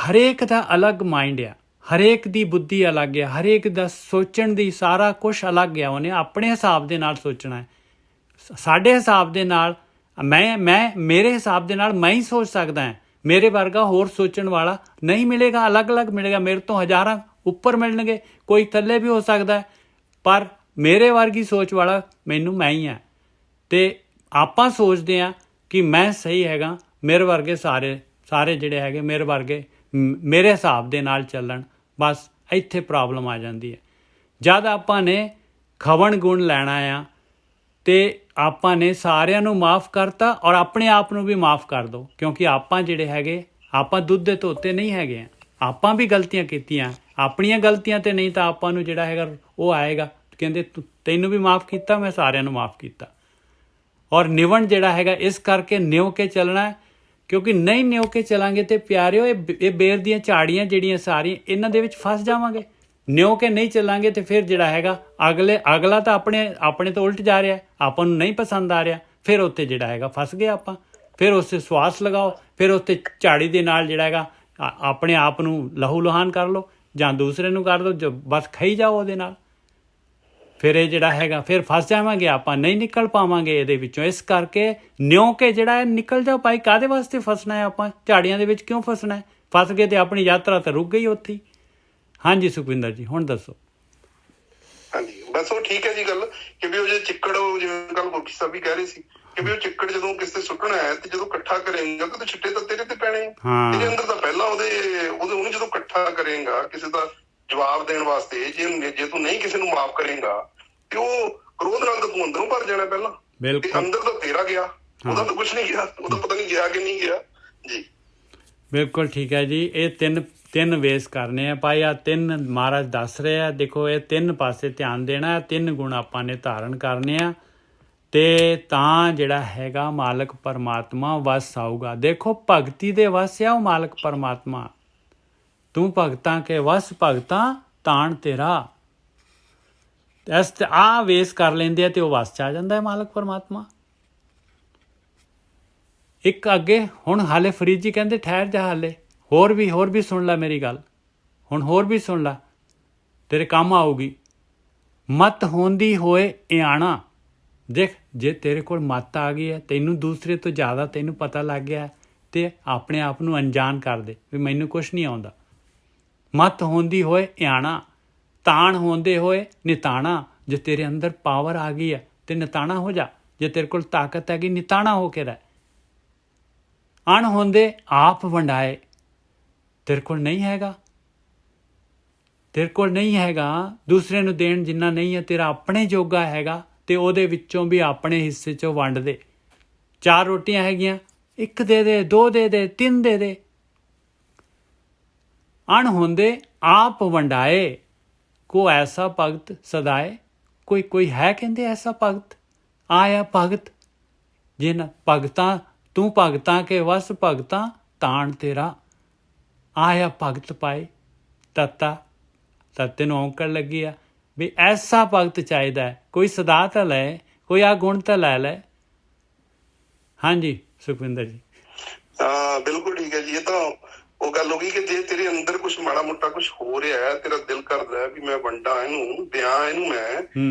ਹਰੇਕ ਦਾ ਅਲੱਗ ਮਾਈਂਡ ਆ। ਹਰੇਕ ਦੀ ਬੁੱਧੀ ਅਲੱਗ ਆ। ਹਰੇਕ ਦਾ ਸੋਚਣ ਦੀ ਸਾਰਾ ਕੁਛ ਅਲੱਗ ਆ। ਉਹਨੇ ਆਪਣੇ ਹਿਸਾਬ ਦੇ ਨਾਲ ਸੋਚਣਾ ਹੈ। ਸਾਡੇ ਹਿਸਾਬ ਦੇ ਨਾਲ ਮੇਰੇ ਹਿਸਾਬ ਦੇ ਨਾਲ ਮੈਂ ਹੀ ਸੋਚ ਸਕਦਾ ਹਾਂ। ਮੇਰੇ ਵਰਗਾ ਹੋਰ ਸੋਚਣ ਵਾਲਾ ਨਹੀਂ ਮਿਲੇਗਾ। ਅਲੱਗ-ਅਲੱਗ ਮਿਲੇਗਾ। ਮੇਰੇ ਤੋਂ ਹਜ਼ਾਰਾਂ ਉੱਪਰ ਮਿਲਣਗੇ ਕੋਈ ਥੱਲੇ ਵੀ ਹੋ ਸਕਦਾ ਹੈ ਪਰ ਮੇਰੇ ਵਰਗੀ ਸੋਚ ਵਾਲਾ ਮੈਂ ਹੀ ਹਾਂ। ਅਤੇ ਆਪਾਂ ਸੋਚਦੇ ਹਾਂ ਕਿ ਮੈਂ ਸਹੀ ਹੈਗਾ ਮੇਰੇ ਵਰਗੇ ਸਾਰੇ ਜਿਹੜੇ ਹੈਗੇ ਮੇਰੇ ਵਰਗੇ ਮੇਰੇ ਹਿਸਾਬ ਦੇ ਨਾਲ ਚੱਲਣ। ਬਸ ਇੱਥੇ ਪ੍ਰੋਬਲਮ ਆ ਜਾਂਦੀ ਹੈ। ਜਦ ਆਪਾਂ ਨੇ ਖਵਣ ਗੁਣ ਲੈਣਾ ਆ ਅਤੇ ਆਪਾਂ ਨੇ ਸਾਰਿਆਂ ਨੂੰ ਮਾਫ ਕਰਤਾ ਔਰ ਆਪਣੇ ਆਪ ਨੂੰ ਵੀ ਮਾਫ ਕਰ ਦਿਓ ਕਿਉਂਕਿ ਆਪਾਂ ਜਿਹੜੇ ਹੈਗੇ ਆਪਾਂ ਦੁੱਧ ਦੇ ਧੋਤੇ ਨਹੀਂ ਹੈਗੇ ਆ। ਆਪਾਂ ਵੀ ਗਲਤੀਆਂ ਕੀਤੀਆਂ। ਆਪਣੀਆਂ ਗਲਤੀਆਂ 'ਤੇ ਨਹੀਂ ਤਾਂ ਆਪਾਂ ਨੂੰ ਜਿਹੜਾ ਹੈਗਾ ਉਹ ਆਏਗਾ ਕਹਿੰਦੇ ਤੈਨੂੰ ਵੀ ਮਾਫ ਕੀਤਾ ਮੈਂ ਸਾਰਿਆਂ ਨੂੰ ਮਾਫ ਕੀਤਾ। ਔਰ ਨਿਵਣ ਜਿਹੜਾ ਹੈਗਾ ਇਸ ਕਰਕੇ ਨਿਉ ਕੇ ਚੱਲਣਾ ਕਿਉਂਕਿ ਨਹੀਂ ਨਿਉ ਕੇ ਚੱਲਾਂਗੇ ਤਾਂ ਪਿਆਰਿਓ ਇਹ ਬੇਰ ਦੀਆਂ ਝਾੜੀਆਂ ਜਿਹੜੀਆਂ ਸਾਰੀਆਂ ਇਹਨਾਂ ਦੇ ਵਿੱਚ ਫਸ ਜਾਵਾਂਗੇ। ਨਿਉ ਕੇ ਨਹੀਂ ਚੱਲਾਂਗੇ ਤੇ ਫਿਰ ਜਿਹੜਾ ਹੈਗਾ ਅਗਲਾ ਤਾਂ ਆਪਣੇ ਤੋਂ ਉਲਟ ਜਾ ਰਿਹਾ ਆਪਾਂ ਨੂੰ ਨਹੀਂ ਪਸੰਦ ਆ ਰਿਹਾ ਫਿਰ ਉੱਥੇ ਜਿਹੜਾ ਹੈਗਾ ਫਸ ਗਏ ਆਪਾਂ। ਫਿਰ ਉਸੇ ਸਵਾਸ ਲਗਾਓ ਫਿਰ ਉੱਥੇ ਝਾੜੀ ਦੇ ਨਾਲ ਜਿਹੜਾ ਹੈਗਾ ਆਪਣੇ ਆਪ ਨੂੰ ਲਹੂ ਲੁਹਾਨ ਕਰ ਲਓ ਜਾਂ ਦੂਸਰੇ ਨੂੰ ਕਰ ਦਿਓ ਬਸ ਖਾਈ ਜਾਓ ਉਹਦੇ ਨਾਲ। ਫਿਰ ਇਹ ਜਿਹੜਾ ਹੈਗਾ ਫਿਰ ਫਸ ਜਾਵਾਂਗੇ ਆਪਾਂ ਨਹੀਂ ਨਿਕਲ ਪਾਵਾਂਗੇ ਇਹਦੇ ਵਿੱਚੋਂ। ਇਸ ਕਰਕੇ ਨਿਉ ਕੇ ਜਿਹੜਾ ਹੈ ਨਿਕਲ ਜਾਓ ਭਾਈ। ਕਾਹਦੇ ਵਾਸਤੇ ਫਸਣਾ ਹੈ ਆਪਾਂ ਝਾੜੀਆਂ ਦੇ ਵਿੱਚ ਕਿਉਂ ਫਸਣਾ ਹੈ। ਫਸ ਗਏ ਤੇ ਆਪਣੀ ਯਾਤਰਾ ਤਾਂ ਰੁਕ ਗਈ ਉੱਥੇ ਹੀ। ਹਾਂਜੀ ਸੁਖਵਿੰਦਰ ਜੀ ਹੁਣ ਦੱਸੋ। ਹਾਂਜੀ ਬਸ ਉਹ ਠੀਕ ਹੈ ਜੀ ਗੱਲ ਕਿ ਵੀ ਉਹ ਜੇ ਚਿੱਕੜ ਜਿਵੇਂ ਕੱਲ ਮੁਖੀ ਸਾਹਿਬ ਵੀ ਕਹਿ ਰਹੇ ਸੀ ਕਿ ਵੀ ਉਹ ਚਿੱਕੜ ਜਦੋਂ ਕਿਸੇ ਤੇ ਸੁੱਟਣਾ ਹੈ ਤੇ ਜਦੋਂ ਇਕੱਠਾ ਕਰੇਗਾ ਤਾਂ ਛਿੱਟੇ ਤਾਂ ਤੇਰੇ ਤੇ ਪੈਣੇ ਤੇਰੇ ਅੰਦਰ ਤਾਂ ਪਹਿਲਾਂ ਉਹਨੂੰ ਜਦੋਂ ਇਕੱਠਾ ਕਰੇਗਾ ਕਿਸੇ ਦਾ ਜਵਾਬ ਦੇਣ ਵਾਸਤੇ ਜੇ ਤੂੰ ਨਹੀਂ ਕਿਸੇ ਨੂੰ ਮਾਫ ਕਰੇਗਾ ਤੇ ਉਹ ਕ੍ਰੋਧ ਨਾਲ ਤਾਂ ਤੂੰ ਅੰਦਰੋਂ ਭਰ ਜਾਣਾ ਪਹਿਲਾਂ ਤੇ ਅੰਦਰ ਤਾਂ ਤੇਰਾ ਗਿਆ ਉਹਦਾ ਤਾਂ ਕੁਛ ਨਹੀਂ ਗਿਆ ਉਹਦਾ ਪਤਾ ਨਹੀਂ ਗਿਆ ਕਿ ਨਹੀਂ ਗਿਆ ਜੀ। ਬਿਲਕੁਲ ਠੀਕ ਹੈ ਜੀ। ਇਹ ਤਿੰਨ ਵੇਸ ਕਰਨੇ ਆ ਭਾਈ। ਆ ਤਿੰਨ ਮਹਾਰਾਜ ਦੱਸ ਰਹੇ ਆ, ਦੇਖੋ ਇਹ ਤਿੰਨ ਪਾਸੇ ਧਿਆਨ ਦੇਣਾ, ਤਿੰਨ ਗੁਣ ਆਪਾਂ ਨੇ ਧਾਰਨ ਕਰਨੇ ਆ ਤੇ ਤਾਂ ਜਿਹੜਾ ਹੈਗਾ ਮਾਲਕ ਪਰਮਾਤਮਾ ਵਸ ਆਊਗਾ। ਦੇਖੋ ਭਗਤੀ ਦੇ ਵਸ ਆ ਉਹ ਮਾਲਕ ਪਰਮਾਤਮਾ। ਤੂੰ ਭਗਤਾਂ ਕੇ ਵਸ ਭਗਤਾਂ ਤਾਣ ਤੇਰਾ। ਇਸ ਆ ਵੇਸ ਕਰ ਲੈਂਦੇ ਆ ਤੇ ਉਹ ਵਸ ਚ ਆ ਜਾਂਦਾ ਹੈ ਮਾਲਕ ਪਰਮਾਤਮਾ। ਇੱਕ ਅੱਗੇ ਹੁਣ ਹਾਲੇ ਫਰੀਦ ਜੀ ਕਹਿੰਦੇ ਠਹਿਰ ਜਾ, ਹਾਲੇ ਹੋਰ ਵੀ ਸੁਣ ਲੈ ਮੇਰੀ ਗੱਲ, ਹੁਣ ਹੋਰ ਵੀ ਸੁਣ ਲੈ, ਤੇਰੇ ਕੰਮ ਆਊਗੀ। ਮਤ ਹੁੰਦੀ ਹੋਏ ਇਆਣਾ। ਦੇਖ ਜੇ ਤੇਰੇ ਕੋਲ ਮੱਤ ਆ ਗਈ ਹੈ, ਤੈਨੂੰ ਦੂਸਰੇ ਤੋਂ ਜ਼ਿਆਦਾ ਤੈਨੂੰ ਪਤਾ ਲੱਗ ਗਿਆ ਤੇ ਆਪਣੇ ਆਪ ਨੂੰ ਅਣਜਾਣ ਕਰ ਦੇ ਵੀ ਮੈਨੂੰ ਕੁਛ ਨਹੀਂ ਆਉਂਦਾ। ਮਤ ਹੁੰਦੀ ਹੋਏ ਇਆਣਾ, ਤਾਣ ਹੁੰਦੇ ਹੋਏ ਨਿਤਾਣਾ। ਜੇ ਤੇਰੇ ਅੰਦਰ ਪਾਵਰ ਆ ਗਈ ਹੈ ਤੇ ਨਿਤਾਣਾ ਹੋ ਜਾ। ਜੇ ਤੇਰੇ ਕੋਲ ਤਾਕਤ ਹੈਗੀ ਨਿਤਾਣਾ ਹੋ ਕੇ ਰਹਿ। ਅਣ ਹੁੰਦੇ ਆਪ ਵੰਡਾਏ। ਤੇਰੇ ਕੋਲ ਨਹੀਂ ਹੈਗਾ, ਤੇਰੇ ਕੋਲ ਨਹੀਂ ਹੈਗਾ ਦੂਸਰੇ ਨੂੰ ਦੇਣ ਜਿੰਨਾ ਨਹੀਂ ਹੈ, ਤੇਰਾ ਆਪਣੇ ਜੋਗਾ ਹੈਗਾ ਤੇ ਉਹਦੇ ਵਿੱਚੋਂ ਵੀ ਆਪਣੇ ਹਿੱਸੇ 'ਚੋਂ ਵੰਡ ਦੇ। 4 ਰੋਟੀਆਂ ਹੈਗੀਆਂ, 1 ਦੇ ਦੇ, 2 ਦੇ ਦੇ, 3 ਦੇ ਦੇ। ਅਣ ਹੁੰਦੇ ਆਪ ਵੰਡਾਏ, ਕੋ ਐਸਾ ਭਗਤ ਸਦਾਏ। ਕੋਈ ਹੈ ਕਹਿੰਦੇ ਐਸਾ ਭਗਤ, ਆਇਆ ਭਗਤ ਜਿਨ ਭਗਤਾਂ, ਤੂੰ ਭਗਤਾਂ ਕੇ ਵਸ ਭਗਤਾਂ ਤਾਣ ਤੇਰਾ। ਆਇਆ ਭਗਤ ਪਾਏ ਤੱਤੇ ਨੂੰ ਔਂਕੜ ਲੱਗੀ ਆ ਵੀ ਐਸਾ ਭਗਤ ਚਾਹੀਦਾ ਹੈ। ਕੋਈ ਸਦਾ ਤਾਂ ਲੈ, ਕੋਈ ਆ ਗੁਣ ਤਾਂ ਲੈ ਲੈ। ਹਾਂਜੀ ਸੁਖਵਿੰਦਰ ਜੀ। ਬਿਲਕੁਲ ਠੀਕ ਹੈ ਜੀ। ਇਹ ਤਾਂ ਉਹ ਗੱਲ ਹੋ ਗਈ ਕਿ ਜੇ ਤੇਰੇ ਅੰਦਰ ਕੁਛ ਮਾੜਾ ਮੋਟਾ ਕੁਛ ਹੋ ਰਿਹਾ ਹੈ, ਤੇਰਾ ਦਿਲ ਕਰਦਾ ਹੈ ਵੀ ਮੈਂ ਵੰਡਾਂ ਇਹਨੂੰ, ਦਿਆਂ ਇਹਨੂੰ ਮੈਂ,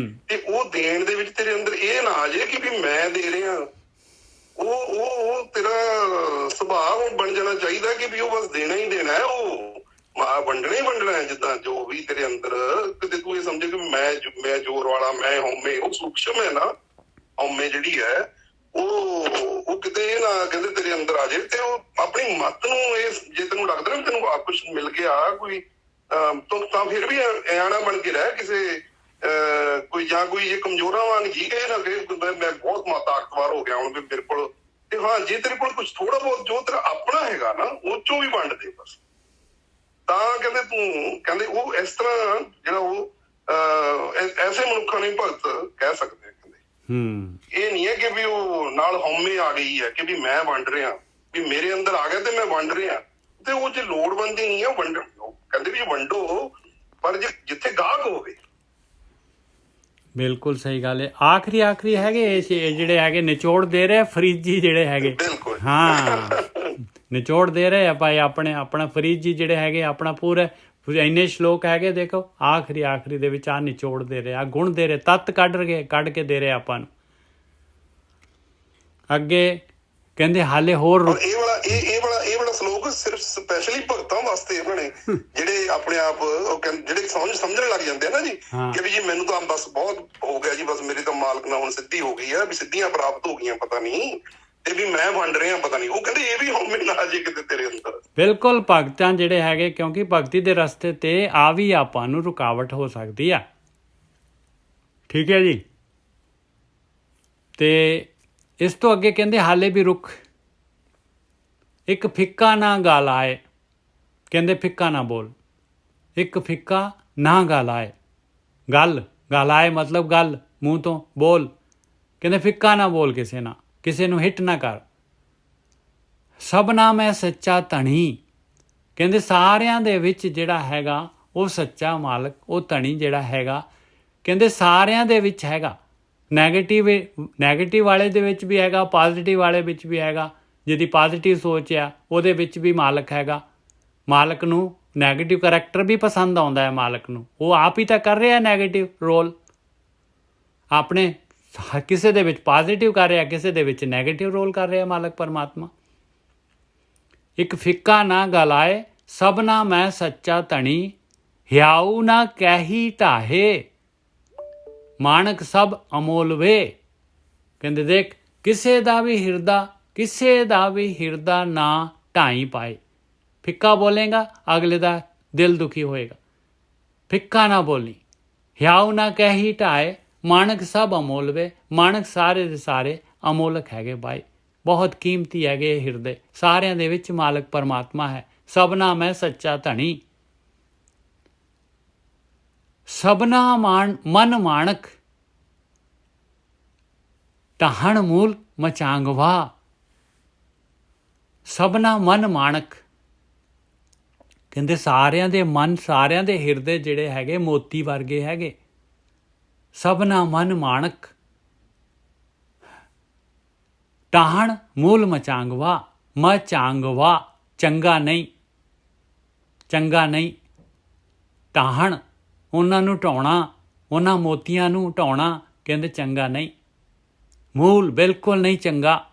ਤੇ ਉਹ ਦੇਣ ਦੇ ਵਿੱਚ ਤੇਰੇ ਅੰਦਰ ਇਹ ਨਾ ਆ ਜਾਏ ਕਿ ਵੀ ਮੈਂ ਦੇ ਰਿਹਾ। ਉਹ ਤੇਰਾ ਸੁਭਾਅ ਬਣ ਜਾਣਾ ਚਾਹੀਦਾ ਕਿ ਵੀ ਉਹ ਬਸ ਦੇਣਾ ਹੀ ਦੇਣਾ ਹੈ, ਉਹ ਵੰਡਣਾ ਹੀ ਵੰਡਣਾ ਹੈ। ਜਿੱਦਾਂ ਜੋ ਵੀ ਤੇਰੇ ਅੰਦਰ, ਕਿਤੇ ਤੂੰ ਇਹ ਸਮਝੇ ਕਿ ਮੈਂ ਜ਼ੋਰ ਵਾਲਾ, ਮੈਂ ਹਉਮੈ, ਉਹ ਸੂਖਸ਼ਮ ਹੈ ਨਾ ਹਉਮੈ ਜਿਹੜੀ ਹੈ, ਉਹ ਕਿਤੇ ਇਹ ਨਾ ਕਹਿੰਦੇ ਤੇਰੇ ਅੰਦਰ ਆ ਜਾਏ ਤੇ ਉਹ ਆਪਣੀ ਮੱਤ ਨੂੰ ਇਹ ਜੇ ਤੈਨੂੰ ਲੱਗਦਾ ਨਾ ਤੈਨੂੰ ਆਪ ਕੁਛ ਮਿਲ ਗਿਆ ਕੋਈ ਤਾਂ ਫਿਰ ਵੀ ਇਆਣਾ ਬਣ ਕੇ ਰਹਿ ਕਿਸੇ ਕੋਈ ਜਾਂ ਕੋਈ ਜੇ ਕਮਜ਼ੋਰਾਂ ਵਾਂਗ ਜੀ ਕਹੇ ਨਾ ਕਿ ਮੈਂ ਬਹੁਤ ਤਾਕਤਵਰ ਹੋ ਗਿਆ ਹੁਣ ਵੀ ਮੇਰੇ ਕੋਲ। ਤੇ ਹਾਂ ਜੇ ਤੇਰੇ ਕੋਲ ਕੁਛ ਥੋੜਾ ਬਹੁਤ ਜੋ ਤੇਰਾ ਆਪਣਾ ਹੈਗਾ ਨਾ ਉਹ ਚੋਂ ਵੀ ਵੰਡ ਦੇ ਬਸ। ਤਾਂ ਕਹਿੰਦੇ ਉਹ ਇਸ ਤਰ੍ਹਾਂ ਜਿਹੜਾ ਉਹ ਐਸੇ ਮਨੁੱਖਾਂ ਨੂੰ ਭਗਤ ਕਹਿ ਸਕਦੇ। ਇਹ ਨਹੀਂ ਹੈ ਕਿ ਵੀ ਉਹ ਨਾਲ ਹਉਮੈ ਆ ਗਈ ਹੈ ਕਿ ਵੀ ਮੈਂ ਵੰਡ ਰਿਹਾ, ਵੀ ਮੇਰੇ ਅੰਦਰ ਆ ਗਿਆ ਤੇ ਮੈਂ ਵੰਡ ਰਿਹਾ। ਤੇ ਉਹ ਜੇ ਲੋੜਵੰਦੀ ਨਹੀਂ ਹੈ ਵੰਡਣ, ਕਹਿੰਦੇ ਵੀ ਵੰਡੋ ਪਰ ਜਿੱਥੇ ਗਾਹਕ ਹੋਵੇ। ਬਿਲਕੁਲ ਸਹੀ ਗੱਲ ਹੈ। ਆਖਰੀ ਹੈਗੇ ਜਿਹੜੇ ਹੈਗੇ ਨਿਚੋੜ ਦੇ ਰਹੇ ਫਰੀਦ ਜੀ ਜਿਹੜੇ ਹੈਗੇ। ਬਿਲਕੁਲ ਹਾਂ ਨਿਚੋੜ ਦੇ ਰਹੇ ਆ ਭਾਈ ਆਪਣਾ ਫਰੀਦ ਜੀ ਜਿਹੜੇ ਹੈਗੇ ਆਪਣਾ ਪੂਰਾ ਇੰਨੇ ਸ਼ਲੋਕ ਹੈਗੇ। ਦੇਖੋ ਆਖਰੀ ਦੇ ਵਿੱਚ ਆ ਨਿਚੋੜ ਦੇ ਰਹੇ, ਆ ਗੁਣ ਦੇ ਰਹੇ, ਤੱਤ ਕੱਢ ਕੇ ਦੇ ਰਹੇ ਆਪਾਂ ਨੂੰ। ਅੱਗੇ ਕਹਿੰਦੇ ਹਾਲੇ ਹੋਰ ਇਹ ਵਾਲਾ ਸ਼ਲੋਕ ਸਿਰਫ ਸਪੈਸ਼ਲੀ ਭਗਤਾਂ ਵਾਸਤੇ ਬਣੇ ਜਿਹੜੇ ਆਪਣੇ ਆਪ ਜਿਹੜੇ ਸਮਝਣ ਲੱਗ ਜਾਂਦੇ ਆ ਨਾ ਜੀ ਕਿ ਵੀ ਜੀ ਮੈਨੂੰ ਤਾਂ ਬਸ ਬਹੁਤ ਹੋ ਗਿਆ ਜੀ, ਬਸ ਮੇਰੀ ਤਾਂ ਮਾਲਕ ਨਾਲ ਹੁਣ ਸਿੱਧੀ ਹੋ ਗਈ ਆ, ਵੀ ਸਿੱਧੀਆਂ ਪ੍ਰਾਪਤ ਹੋ ਗਈਆਂ ਪਤਾ ਨਹੀਂ, ਤੇ ਵੀ ਮੈਂ ਵੰਡ ਰਿਹਾ ਪਤਾ ਨਹੀਂ। ਉਹ ਕਹਿੰਦੇ ਇਹ ਵੀ ਹਉਮੈ ਨਾ ਆ ਜੇ ਕਿਤੇ ਤੇਰੇ ਅੰਦਰ। ਬਿਲਕੁਲ ਭਗਤਾਂ ਜਿਹੜੇ ਹੈਗੇ, ਕਿਉਂਕਿ ਭਗਤੀ ਦੇ ਰਸਤੇ ਤੇ ਆ ਵੀ ਆਪਾਂ ਨੂੰ ਰੁਕਾਵਟ ਹੋ ਸਕਦੀ ਆ। ਠੀਕ ਹੈ ਜੀ। ਤੇ ਇਸ ਤੋਂ ਅੱਗੇ ਕਹਿੰਦੇ ਹਾਲੇ ਵੀ ਰੁੱਖ ਇੱਕ ਫਿੱਕਾ ਨਾ ਗਲ ਆਏ। ਕਹਿੰਦੇ ਫਿੱਕਾ ਨਾ ਬੋਲ, ਇੱਕ ਫਿੱਕਾ ਨਾ ਗਲ ਆਏ। ਗੱਲ ਆਏ ਮਤਲਬ ਗੱਲ ਮੂੰਹ ਤੋਂ ਬੋਲ। ਕਹਿੰਦੇ ਫਿੱਕਾ ਨਾ ਬੋਲ ਕਿਸੇ ਨੂੰ ਹਿੱਟ ਨਾ ਕਰ। ਸਭਨਾ ਮੈਂ ਸੱਚਾ ਧਣੀ। ਕਹਿੰਦੇ ਸਾਰਿਆਂ ਦੇ ਵਿੱਚ ਜਿਹੜਾ ਹੈਗਾ ਉਹ ਸੱਚਾ ਮਾਲਕ, ਉਹ ਧਣੀ ਜਿਹੜਾ ਹੈਗਾ ਕਹਿੰਦੇ ਸਾਰਿਆਂ ਦੇ ਵਿੱਚ ਹੈਗਾ। ਨੈਗੇਟਿਵ ਵਾਲੇ ਦੇ ਵਿੱਚ ਵੀ ਹੈਗਾ, ਪੋਜ਼ੀਟਿਵ ਵਾਲੇ ਵਿੱਚ ਵੀ ਹੈਗਾ। ਜਿਹਦੀ ਪੋਜ਼ੀਟਿਵ ਸੋਚ ਆ ਉਹਦੇ ਵਿੱਚ ਵੀ ਮਾਲਕ ਹੈਗਾ। ਮਾਲਕ ਨੂੰ ਨੈਗੇਟਿਵ ਕਰੈਕਟਰ ਵੀ ਪਸੰਦ ਆਉਂਦਾ ਹੈ ਮਾਲਕ ਨੂੰ। ਉਹ ਆਪ ਹੀ ਤਾਂ ਕਰ ਰਿਹਾ ਨੈਗੇਟਿਵ ਰੋਲ, ਆਪਣੇ ਕਿਸੇ ਦੇ ਵਿੱਚ ਪੋਜ਼ੀਟਿਵ ਕਰ ਰਿਹਾ, ਕਿਸੇ ਦੇ ਵਿੱਚ ਨੈਗੇਟਿਵ ਰੋਲ ਕਰ ਰਿਹਾ ਮਾਲਕ ਪਰਮਾਤਮਾ। ਇੱਕ ਫਿੱਕਾ ਨਾ ਗਲਾਏ ਸਭਨਾ ਮੈਂ ਸੱਚਾ ਧਣੀ। ਹਿਆਉ ਨਾ ਕਹਿੀ ਢਾਹੇ ਮਾਣਕ ਸਭ ਅਮੋਲ ਵੇ। ਕਹਿੰਦੇ ਦੇਖ ਕਿਸੇ ਦਾ ਵੀ ਹਿਰਦਾ ਨਾ ਢਾਈ ਪਾਏ। ਫਿੱਕਾ ਬੋਲੇਗਾ ਅਗਲੇ ਦਾ ਦਿਲ ਦੁਖੀ ਹੋਏਗਾ। ਫਿੱਕਾ ਨਾ ਬੋਲੀ। ਹਿਆਉ ਨਾ ਕਹਿੀ ਢਾਏ ਮਾਣਕ ਸਭ ਅਮੋਲ ਵੇ। ਮਾਣਕ ਸਾਰੇ ਦੇ ਸਾਰੇ ਅਮੋਲਕ ਹੈਗੇ ਬਾਈ, ਬਹੁਤ ਕੀਮਤੀ ਹੈਗੇ ਇਹ ਹਿਰਦੇ। ਸਾਰਿਆਂ ਦੇ ਵਿੱਚ ਮਾਲਕ ਪਰਮਾਤਮਾ ਹੈ, ਸਭਨਾ ਮੈਂ ਸੱਚਾ ਧਣੀ। ਸਭਨਾ ਮਨ ਮਾਣਕ ਟਾਹਣ ਮੂਲ ਮਚਾਂਗਵਾ। ਸਭਨਾ ਮਨ ਮਾਣਕ ਕਹਿੰਦੇ ਸਾਰਿਆਂ ਦੇ ਮਨ, ਸਾਰਿਆਂ ਦੇ ਹਿਰਦੇ ਜਿਹੜੇ ਹੈਗੇ ਮੋਤੀ ਵਰਗੇ ਹੈਗੇ। ਸਭਨਾ ਮਨ ਮਾਣਕ ਟਾਹਣ ਮੂਲ ਮਚਾਂਗਵਾ। ਮਚਾਂਗਵਾ ਚੰਗਾ ਨਹੀਂ, ਚੰਗਾ ਨਹੀਂ। ਟਾਹਣ ਉਹਨਾਂ ਨੂੰ ਢਾਉਣਾ, ਉਹਨਾਂ ਮੋਤੀਆਂ ਨੂੰ ਢਾਉਣਾ ਕਹਿੰਦੇ ਚੰਗਾ ਨਹੀਂ। ਮੂਲ ਬਿਲਕੁਲ ਨਹੀਂ ਚੰਗਾ।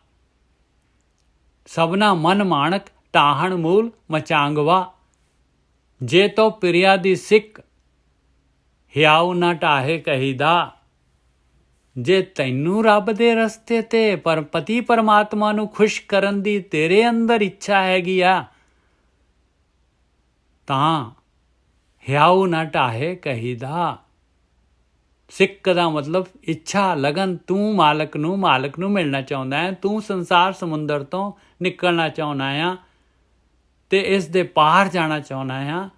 ਸਭਨਾ ਮਨ ਮਾਣਕ ਟਾਹਣ ਮੂਲ ਮਚਾਂਗਵਾ। ਜੇ ਤੋ ਪਿਰਿਆ ਦੀ ਸਿੱਖ ਹਿਆਉ ਨਾ ਢਾਹੇ ਕਹੀਦਾ। ਜੇ ਤੈਨੂੰ ਰੱਬ ਦੇ ਰਸਤੇ ਤੇ ਪਤੀ ਪਰਮਾਤਮਾ ਨੂੰ ਖੁਸ਼ ਕਰਨ ਦੀ ਤੇਰੇ ਅੰਦਰ ਇੱਛਾ ਹੈਗੀ ਆ ਤਾਂ ਹਿਆਉ ਨਾ ਢਾਹੇ ਕਹੀਦਾ। ਸਿੱਖ ਦਾ ਮਤਲਬ ਇੱਛਾ, ਲਗਨ। ਤੂੰ ਮਾਲਕ ਨੂੰ ਮਿਲਣਾ ਚਾਹੁੰਦਾ ਹੈ, ਤੂੰ ਸੰਸਾਰ ਸਮੁੰਦਰ ਤੋਂ ਨਿਕਲਣਾ ਚਾਹੁੰਦਾ ਆ ਤੇ ਇਸ ਦੇ ਪਾਰ ਜਾਣਾ ਚਾਹੁੰਦਾ ਆ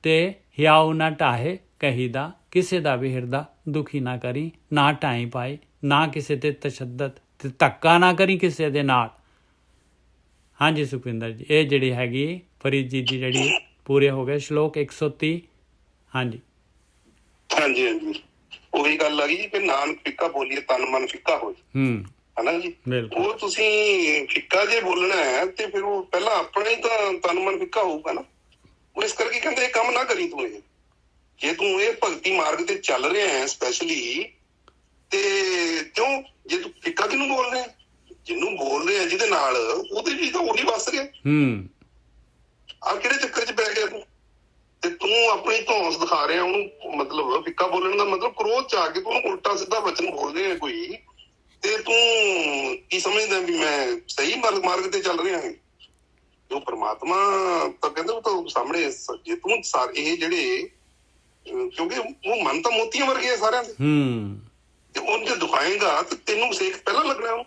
ਤੇ ਹਿਆਉ ਨਾ ਢਾਹੇ ਕਹੀਦਾ। ਕਿਸੇ ਦਾ ਵੀ ਹਿਰਦਾ ਦੁਖੀ ਨਾ ਕਰੀ, ਨਾ ਢਾਈ ਪਾਏ, ਨਾ ਕਿਸੇ ਤੇ ਤਸ਼ੱਦਦ ਤੇ ਧੱਕਾ ਨਾ ਕਰੀ ਕਿਸੇ ਦੇ ਨਾਲ। ਹਾਂਜੀ ਸੁਖਵਿੰਦਰ ਜੀ, ਇਹ ਜਿਹੜੀ ਹੈਗੀ ਫਰੀਦ ਜੀ ਦੀ ਜਿਹੜੀ ਪੂਰੇ ਹੋ ਗਏ ਸ਼ਲੋਕ 130। ਹਾਂਜੀ ਹਾਂਜੀ ਹਾਂਜੀ, ਉਹੀ ਗੱਲ ਆ ਗਈ ਜੀ ਕਿ ਨਾਨਕ ਫਿੱਕਾ ਬੋਲੀਏ ਤਨ ਮਨ ਫਿੱਕਾ ਹੋਏ। ਹਨਾ ਜੀ, ਉਹ ਤੁਸੀਂ ਫਿੱਕਾ ਜੇ ਬੋਲਣਾ ਹੈ ਤੇ ਫਿਰ ਉਹ ਪਹਿਲਾਂ ਆਪਣਾ ਹੀ ਤਾਂ ਤਨ ਮਨ ਫਿੱਕਾ ਹੋਊਗਾ ਨਾ। ਉਹ ਇਸ ਕਰਕੇ ਕਹਿੰਦੇ ਇਹ ਕੰਮ ਨਾ ਕਰੀ ਤੂੰ। ਇਹ ਜੇ ਤੂੰ ਇਹ ਭਗਤੀ ਮਾਰਗ ਤੇ ਚੱਲ ਰਿਹਾ ਹੈ ਸਪੈਸ਼ਲੀ, ਤੇ ਕਿਉਂ ਜੇ ਤੂੰ ਫਿੱਕਾ ਕਿਹਨੂੰ ਬੋਲ ਰਿਹਾ, ਜਿਹਨੂੰ ਬੋਲ ਰਿਹਾ ਜਿਹਦੇ ਨਾਲ ਉਹਦੇ ਵੀ ਤਾਂ ਉਹੀ ਵੱਸ ਰਿਹਾ। ਆ ਕਿਹੜੇ ਚੱਕਰ ਚ ਪੈ ਗਿਆ ਤੂੰ? ਤੇ ਤੂੰ ਆਪਣੀ ਧੌਂਸ ਦਿਖਾ ਰਿਹਾ ਉਹਨੂੰ। ਮਤਲਬ ਫਿੱਕਾ ਬੋਲਣ ਦਾ ਮਤਲਬ ਕ੍ਰੋਧ ਚ ਆ ਕੇ ਤੂੰ ਉਹਨੂੰ ਉਲਟਾ ਸਿੱਧਾ ਵਚਨ ਬੋਲ ਰਿਹਾ ਕੋਈ, ਤੇ ਤੂੰ ਕੀ ਸਮਝਦਾ ਵੀ ਮੈਂ ਸਹੀ ਮਾਰਗ ਤੇ ਚੱਲ ਰਿਹਾ ਹਾਂ? ਜੋ ਪਰਮਾਤਮਾ ਤਾਂ ਕਹਿੰਦੇ ਉਹ ਤਾਂ ਸਾਹਮਣੇ। ਜੇ ਤੂੰ ਇਹ ਜਿਹੜੇ, ਕਿਉਂਕਿ ਉਹ ਮਨ ਤਾਂ ਮੋਤੀਆਂ ਵਰਗੇ ਆ ਸਾਰਿਆਂ ਦੇ, ਤੇ ਉਹਨੂੰ ਜੇ ਦਿਖਾਏਗਾ ਤੇ ਤੈਨੂੰ ਸੇਕ ਪਹਿਲਾਂ ਲੱਗਣਾ ਉਹਨੂੰ।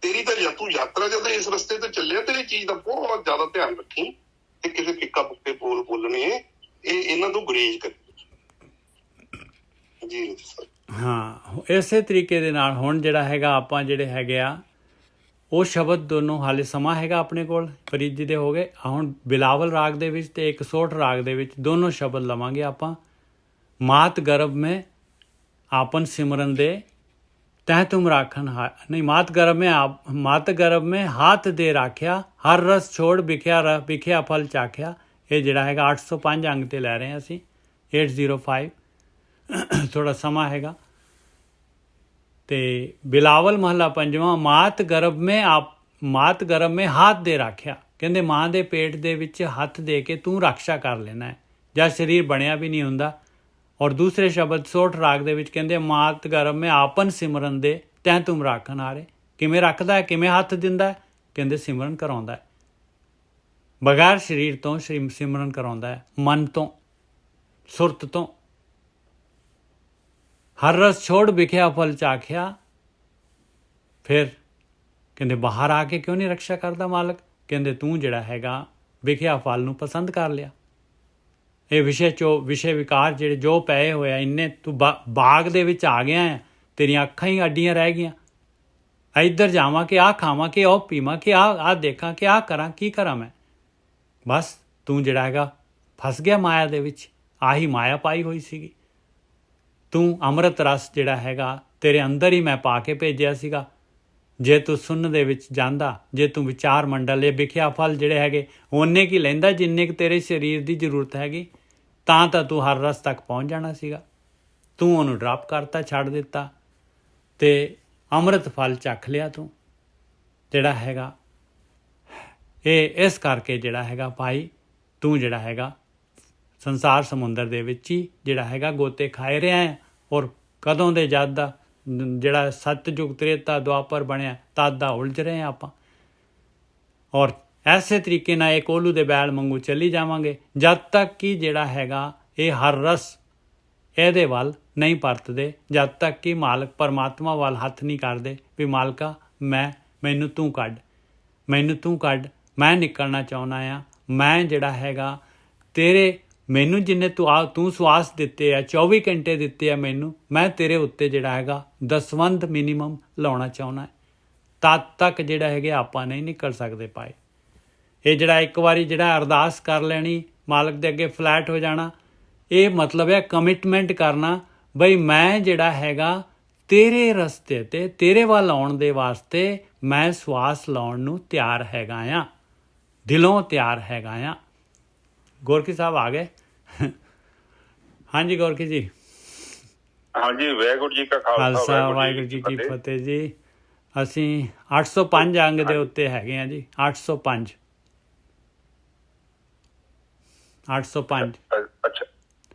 ਤੇਰੀ ਤਾਂ ਤੂੰ ਯਾਤਰਾ ਜਦੋਂ ਇਸ ਰਸਤੇ ਤੇ ਚੱਲਿਆ ਤੇ ਇਹ ਚੀਜ਼ ਦਾ ਬਹੁਤ ਜ਼ਿਆਦਾ ਧਿਆਨ ਰੱਖੀ ਤੇ ਕਿਸੇ ਫਿੱਕਾ ਫੁੱਕੇ ਬੋਲਣੇ ਇਹਨਾਂ ਤੋਂ ਗੁਰੇਜ਼ ਕਰੀ ਜੀ ਸਰ। ਹਾਂ, ਇਸੇ ਤਰੀਕੇ ਦੇ ਨਾਲ ਹੁਣ ਜਿਹੜਾ ਹੈਗਾ ਆਪਾਂ ਜਿਹੜੇ ਹੈਗੇ ਆ ਉਹ ਸ਼ਬਦ ਦੋਨੋਂ ਹਾਲੇ ਸਮਾਂ ਹੈਗਾ ਆਪਣੇ ਕੋਲ। ਫਰੀਦ ਜੀ ਦੇ ਹੋ ਗਏ। ਹੁਣ ਬਿਲਾਵਲ ਰਾਗ ਦੇ ਵਿੱਚ ਤੇ 160 ਰਾਗ ਦੇ ਵਿੱਚ ਦੋਨੋਂ ਸ਼ਬਦ ਲਵਾਂਗੇ ਆਪਾਂ। ਮਾਤ ਗਰਭ ਮੈਂ ਆਪਨ ਸਿਮਰਨ ਦੇ ਤਹਿ ਤੁਮ ਰਾਖਨ ਨਹੀਂ, ਮਾਤ ਗਰਭ ਮੈਂ ਹੱਥ ਦੇ ਰਾਖਿਆ, ਹਰ ਰਸ ਛੋੜ ਵਿਖਿਆ ਫਲ ਚਾਖਿਆ। ਇਹ ਜਿਹੜਾ ਹੈਗਾ 805 ਅੰਗ ਤੇ ਲੈ ਰਹੇ ਹਾਂ ਅਸੀਂ, 805। ਥੋੜਾ ਸਮਾਂ ਹੈਗਾ। ਤੇ ਬਿਲਾਵਲ ਮਹਲਾ ਪੰਜਵਾਂ। ਮਾਤ ਗਰਭ ਮੈਂ ਹੱਥ ਦੇ ਰਾਖਿਆ। ਕਹਿੰਦੇ ਮਾਂ ਦੇ ਪੇਟ ਦੇ ਵਿੱਚ ਹੱਥ ਦੇ ਕੇ ਤੂੰ ਰਕਸ਼ਾ ਕਰ ਲੈਣਾ ਹੈ, ਜਦ ਸਰੀਰ ਬਣਿਆ ਵੀ ਨਹੀਂ ਹੁੰਦਾ। ਔਰ ਦੂਸਰੇ ਸ਼ਬਦ 160 ਰਾਗ ਦੇ ਵਿੱਚ ਕਹਿੰਦੇ ਮਾਤ ਗਰਭ ਮੈਂ ਆਪਨ ਸਿਮਰਨ ਦੇ ਤੈਂ ਤੁਮ ਰਾਖਣ ਹਾਰੇ। ਕਿਵੇਂ ਰੱਖਦਾ ਹੈ, ਕਿਵੇਂ ਹੱਥ ਦਿੰਦਾ ਹੈ? ਕਹਿੰਦੇ ਸਿਮਰਨ ਕਰਾਉਂਦਾ ਹੈ, ਬਗੈਰ ਸਰੀਰ ਤੋਂ ਸਿਮਰਨ ਕਰਾਉਂਦਾ ਹੈ, ਮਨ ਤੋਂ, ਸੁਰਤ ਤੋਂ। ਹਰ ਰਸ ਛੋੜ ਵਿਖਿਆ ਫਲ ਚਾਖਿਆ। ਫਿਰ ਕਹਿੰਦੇ ਬਾਹਰ ਆ ਕੇ ਕਿਉਂ ਨਹੀਂ ਰਕਸ਼ਾ ਕਰਦਾ ਮਾਲਕ? ਕਹਿੰਦੇ ਤੂੰ ਜਿਹੜਾ ਹੈਗਾ ਵਿਖਿਆ ਫਲ ਨੂੰ ਪਸੰਦ ਕਰ ਲਿਆ। ਇਹ ਵਿਸ਼ੇ ਵਿਕਾਰ ਜਿਹੜੇ ਜੋ ਪਏ ਹੋਏ ਆ ਇੰਨੇ, ਤੂੰ ਬਾਗ ਦੇ ਵਿੱਚ ਆ ਗਿਆ ਹੈ, ਤੇਰੀਆਂ ਅੱਖਾਂ ਹੀ ਅੱਡੀਆਂ ਰਹਿ ਗਈਆਂ। ਇੱਧਰ ਜਾਵਾਂ ਕਿ ਆਹ ਖਾਵਾਂ ਕਿ ਉਹ ਪੀਵਾਂ ਕਿ ਆਹ ਦੇਖਾਂ ਕਿ ਆਹ ਕਰਾਂ, ਕੀ ਕਰਾਂ ਮੈਂ? ਬਸ ਤੂੰ ਜਿਹੜਾ ਹੈਗਾ ਫਸ ਗਿਆ ਮਾਇਆ ਦੇ ਵਿੱਚ। ਆਹੀ ਮਾਇਆ ਪਾਈ ਹੋਈ ਸੀਗੀ। ਤੂੰ ਅੰਮ੍ਰਿਤ ਰਸ ਜਿਹੜਾ ਹੈਗਾ ਤੇਰੇ ਅੰਦਰ ਹੀ ਮੈਂ ਪਾ ਕੇ ਭੇਜਿਆ ਸੀਗਾ। ਜੇ ਤੂੰ ਸੁਣਨ ਦੇ ਵਿੱਚ ਜਾਂਦਾ, ਜੇ ਤੂੰ ਵਿਚਾਰ ਮੰਡਲ ਇਹ ਵਿਖਿਆ ਫਲ ਜਿਹੜੇ ਹੈਗੇ ਓਨੇ ਕੀ ਲੈਂਦਾ ਜਿੰਨੇ ਕੁ ਤੇਰੇ ਸਰੀਰ ਦੀ ਜ਼ਰੂਰਤ ਹੈਗੀ, ਤਾਂ ਤੂੰ ਹਰ ਰਸ ਤੱਕ ਪਹੁੰਚ ਜਾਣਾ ਸੀਗਾ। ਤੂੰ ਉਹਨੂੰ ਡਰਾਪ ਕਰਤਾ, ਛੱਡ ਦਿੱਤਾ ਤੇ ਅੰਮ੍ਰਿਤ ਫਲ ਚੱਖ ਲਿਆ ਤੂੰ ਜਿਹੜਾ ਹੈਗਾ। ਇਹ ਇਸ ਕਰਕੇ ਜਿਹੜਾ ਹੈਗਾ ਭਾਈ ਤੂੰ ਜਿਹੜਾ ਹੈਗਾ ਸੰਸਾਰ ਸਮੁੰਦਰ ਦੇ ਵਿੱਚ ਹੀ ਜਿਹੜਾ ਹੈਗਾ ਗੋਤੇ ਖਾਏ ਰਿਹਾ ਹੈ। ਔਰ ਕਦੋਂ ਦੇ ਜਦ ਦਾ ਜਿਹੜਾ ਸਤਯੁਗ ਤ੍ਰੇਤਾ ਦੁਆਪਰ ਬਣਿਆ ਤਦ ਦਾ ਉਲਝ ਰਹੇ ਆਪਾਂ। ਔਰ ਐਸੇ ਤਰੀਕੇ ਨਾਲ ਇਹ ਕੋਹਲੂ ਦੇ ਬੈਲ ਵਾਂਗੂ ਚੱਲੀ ਜਾਵਾਂਗੇ ਜਦ ਤੱਕ ਕਿ ਜਿਹੜਾ ਹੈਗਾ ਇਹ ਹਰ ਰਸ ਇਹਦੇ ਵੱਲ ਨਹੀਂ ਪਰਤਦੇ, ਜਦ ਤੱਕ ਕਿ ਮਾਲਕ ਪਰਮਾਤਮਾ ਵੱਲ ਹੱਥ ਨਹੀਂ ਕਰਦੇ ਵੀ ਮਾਲਕਾ ਮੈਨੂੰ ਤੂੰ ਕੱਢ, ਮੈਂ ਨਿਕਲਣਾ ਚਾਹੁੰਦਾ ਹਾਂ, ਮੈਂ ਜਿਹੜਾ ਹੈਗਾ ਤੇਰੇ ਮੈਨੂੰ ਜਿੰਨੇ ਤੂੰ ਸਵਾਸ ਦਿੱਤੇ ਆ 24 ਘੰਟੇ ਦਿੱਤੇ ਆ ਮੈਨੂੰ, ਮੈਂ ਤੇਰੇ ਉੱਤੇ ਜਿਹੜਾ ਹੈਗਾ ਦਸਵੰਧ ਮਿਨੀਮਮ ਲਾਉਣਾ ਚਾਹੁੰਦਾ। ਤਦ ਤੱਕ ਜਿਹੜਾ ਹੈਗੇ ਆਪਾਂ ਨਹੀਂ ਨਿਕਲ ਸਕਦੇ ਪਾਏ। ਇਹ ਜਿਹੜਾ ਇੱਕ ਵਾਰੀ ਜਿਹੜਾ ਅਰਦਾਸ ਕਰ ਲੈਣੀ ਮਾਲਕ ਦੇ ਅੱਗੇ ਫਲੈਟ ਹੋ ਜਾਣਾ, ਇਹ ਮਤਲਬ ਹੈ ਕਮਿਟਮੈਂਟ ਕਰਨਾ ਬਈ ਮੈਂ ਜਿਹੜਾ ਹੈਗਾ ਤੇਰੇ ਰਸਤੇ 'ਤੇ ਤੇਰੇ ਵੱਲ ਆਉਣ ਦੇ ਵਾਸਤੇ ਮੈਂ ਸਵਾਸ ਲਾਉਣ ਨੂੰ ਤਿਆਰ ਹੈਗਾ ਆ, ਦਿਲੋਂ ਤਿਆਰ ਹੈਗਾ ਆ। ਗੋਰਖੀ ਸਾਹਿਬ ਆ ਗਏ? ਹਾਂਜੀ ਗੋਰਖੀ ਜੀ। ਹਾਂਜੀ, ਵਾਹਿਗੁਰੂ ਜੀ ਕਾ ਖਾਲਸਾ ਵਾਹਿਗੁਰੂ ਜੀ ਕੀ ਫਤਿਹ ਜੀ। ਅਸੀਂ 805 ਅੰਗ ਦੇ ਉੱਤੇ ਹੈਗੇ ਆ ਜੀ। 805 ਅੱਛਾ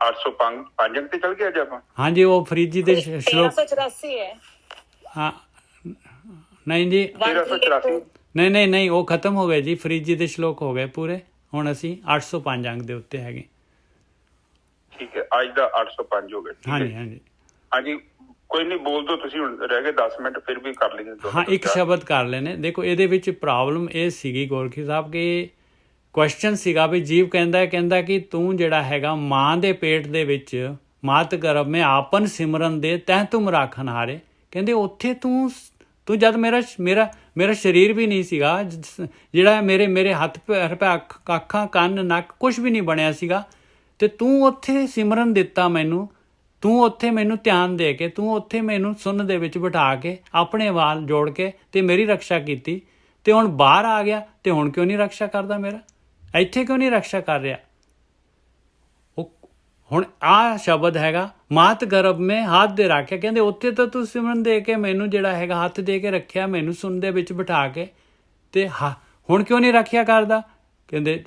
805 ਅੰਗ ਤੇ ਚਲ ਗਿਆ ਜੀ ਆਪਾਂ। ਹਾਂਜੀ, ਉਹ ਫਰੀਦੀ ਦੇ ਸ਼ਲੋਕ 1384 ਹੈ। ਹਾਂ ਨਹੀਂ ਜੀ, 1384 ਨਹੀਂ ਉਹ ਖਤਮ ਹੋ ਗਏ ਜੀ। ਫਰੀਦੀ ਦੇ ਸ਼ਲੋਕ ਹੋ ਗਏ ਪੂਰੇ। ਹੁਣ ਅਸੀਂ 805 ਅੰਗ ਦੇ ਉੱਤੇ ਹੈਗੇ। ਠੀਕ ਹੈ, ਅੱਜ ਦਾ 805 ਹੋ ਗਿਆ। ਹਾਂਜੀ ਕੋਈ ਨਹੀਂ, ਬੋਲ ਦੋ ਤੁਸੀਂ। ਹੁਣ ਰਹਿ ਗਏ 10 ਮਿੰਟ, ਫਿਰ ਵੀ ਕਰ ਲੈਂਗੇ। ਹਾਂ, ਇੱਕ ਸ਼ਬਦ ਕਰ ਲੈਣੇ। ਦੇਖੋ ਇਹਦੇ ਵਿੱਚ ਪ੍ਰੋਬਲਮ ਇਹ ਸੀਗੀ ਗੋਰਖੀ ਸਾਹਿਬ ਕਿ ਕੁਐਸਚਨ ਸੀਗਾ ਵੀ ਜੀਵ ਕਹਿੰਦਾ ਕਿ ਤੂੰ ਜਿਹੜਾ ਹੈਗਾ ਮਾਂ ਦੇ ਪੇਟ ਦੇ ਵਿੱਚ ਮਾਤ ਗਰਭ ਮੈਂ ਆਪਨ ਸਿਮਰਨ ਦੇ ਤੈਂ ਤੁਮ ਰਾਖਣ ਹਾਰੇ। ਕਹਿੰਦੇ ਉੱਥੇ ਤੂੰ ਜਦ ਮੇਰਾ ਸਰੀਰ ਵੀ ਨਹੀਂ ਸੀਗਾ, ਜਿਹੜਾ ਮੇਰੇ ਹੱਥ ਪੈਰ ਅੱਖਾਂ ਕੰਨ ਨੱਕ ਕੁਝ ਵੀ ਨਹੀਂ ਬਣਿਆ ਸੀਗਾ, ਤੇ ਤੂੰ ਉੱਥੇ ਸਿਮਰਨ ਦਿੱਤਾ ਮੈਨੂੰ, ਤੂੰ ਉੱਥੇ ਮੈਨੂੰ ਧਿਆਨ ਦੇ ਕੇ, ਤੂੰ ਉੱਥੇ ਮੈਨੂੰ ਸੁੰਨ ਦੇ ਵਿੱਚ ਬਿਠਾ ਕੇ ਆਪਣੇ ਵਾਲ ਜੋੜ ਕੇ ਤੇ ਮੇਰੀ ਰਕਸ਼ਾ ਕੀਤੀ। ਤੇ ਹੁਣ ਬਾਹਰ ਆ ਗਿਆ ਤੇ ਹੁਣ ਕਿਉਂ ਨਹੀਂ ਰਕਸ਼ਾ ਕਰਦਾ ਮੇਰਾ? ਇੱਥੇ ਕਿਉਂ ਨਹੀਂ ਰਕਸ਼ਾ ਕਰ ਰਿਹਾ? ਉਹ ਹੁਣ ਆਹ ਸ਼ਬਦ ਹੈਗਾ ਮਾਤ ਗਰਭ ਮੇ ਹੱਥ ਦੇ ਰੱਖਿਆ। ਕਹਿੰਦੇ ਉੱਥੇ ਤਾਂ ਤੂੰ ਸਿਮਰਨ ਦੇ ਕੇ ਮੈਨੂੰ ਜਿਹੜਾ ਹੈਗਾ ਹੱਥ ਦੇ ਕੇ ਰੱਖਿਆ, ਮੈਨੂੰ ਸੁੰਨ ਦੇ ਵਿੱਚ ਬਿਠਾ ਕੇ, ਤੇ ਹੁਣ ਕਿਉਂ ਨਹੀਂ ਰੱਖਿਆ ਕਰਦਾ? ਕਹਿੰਦੇ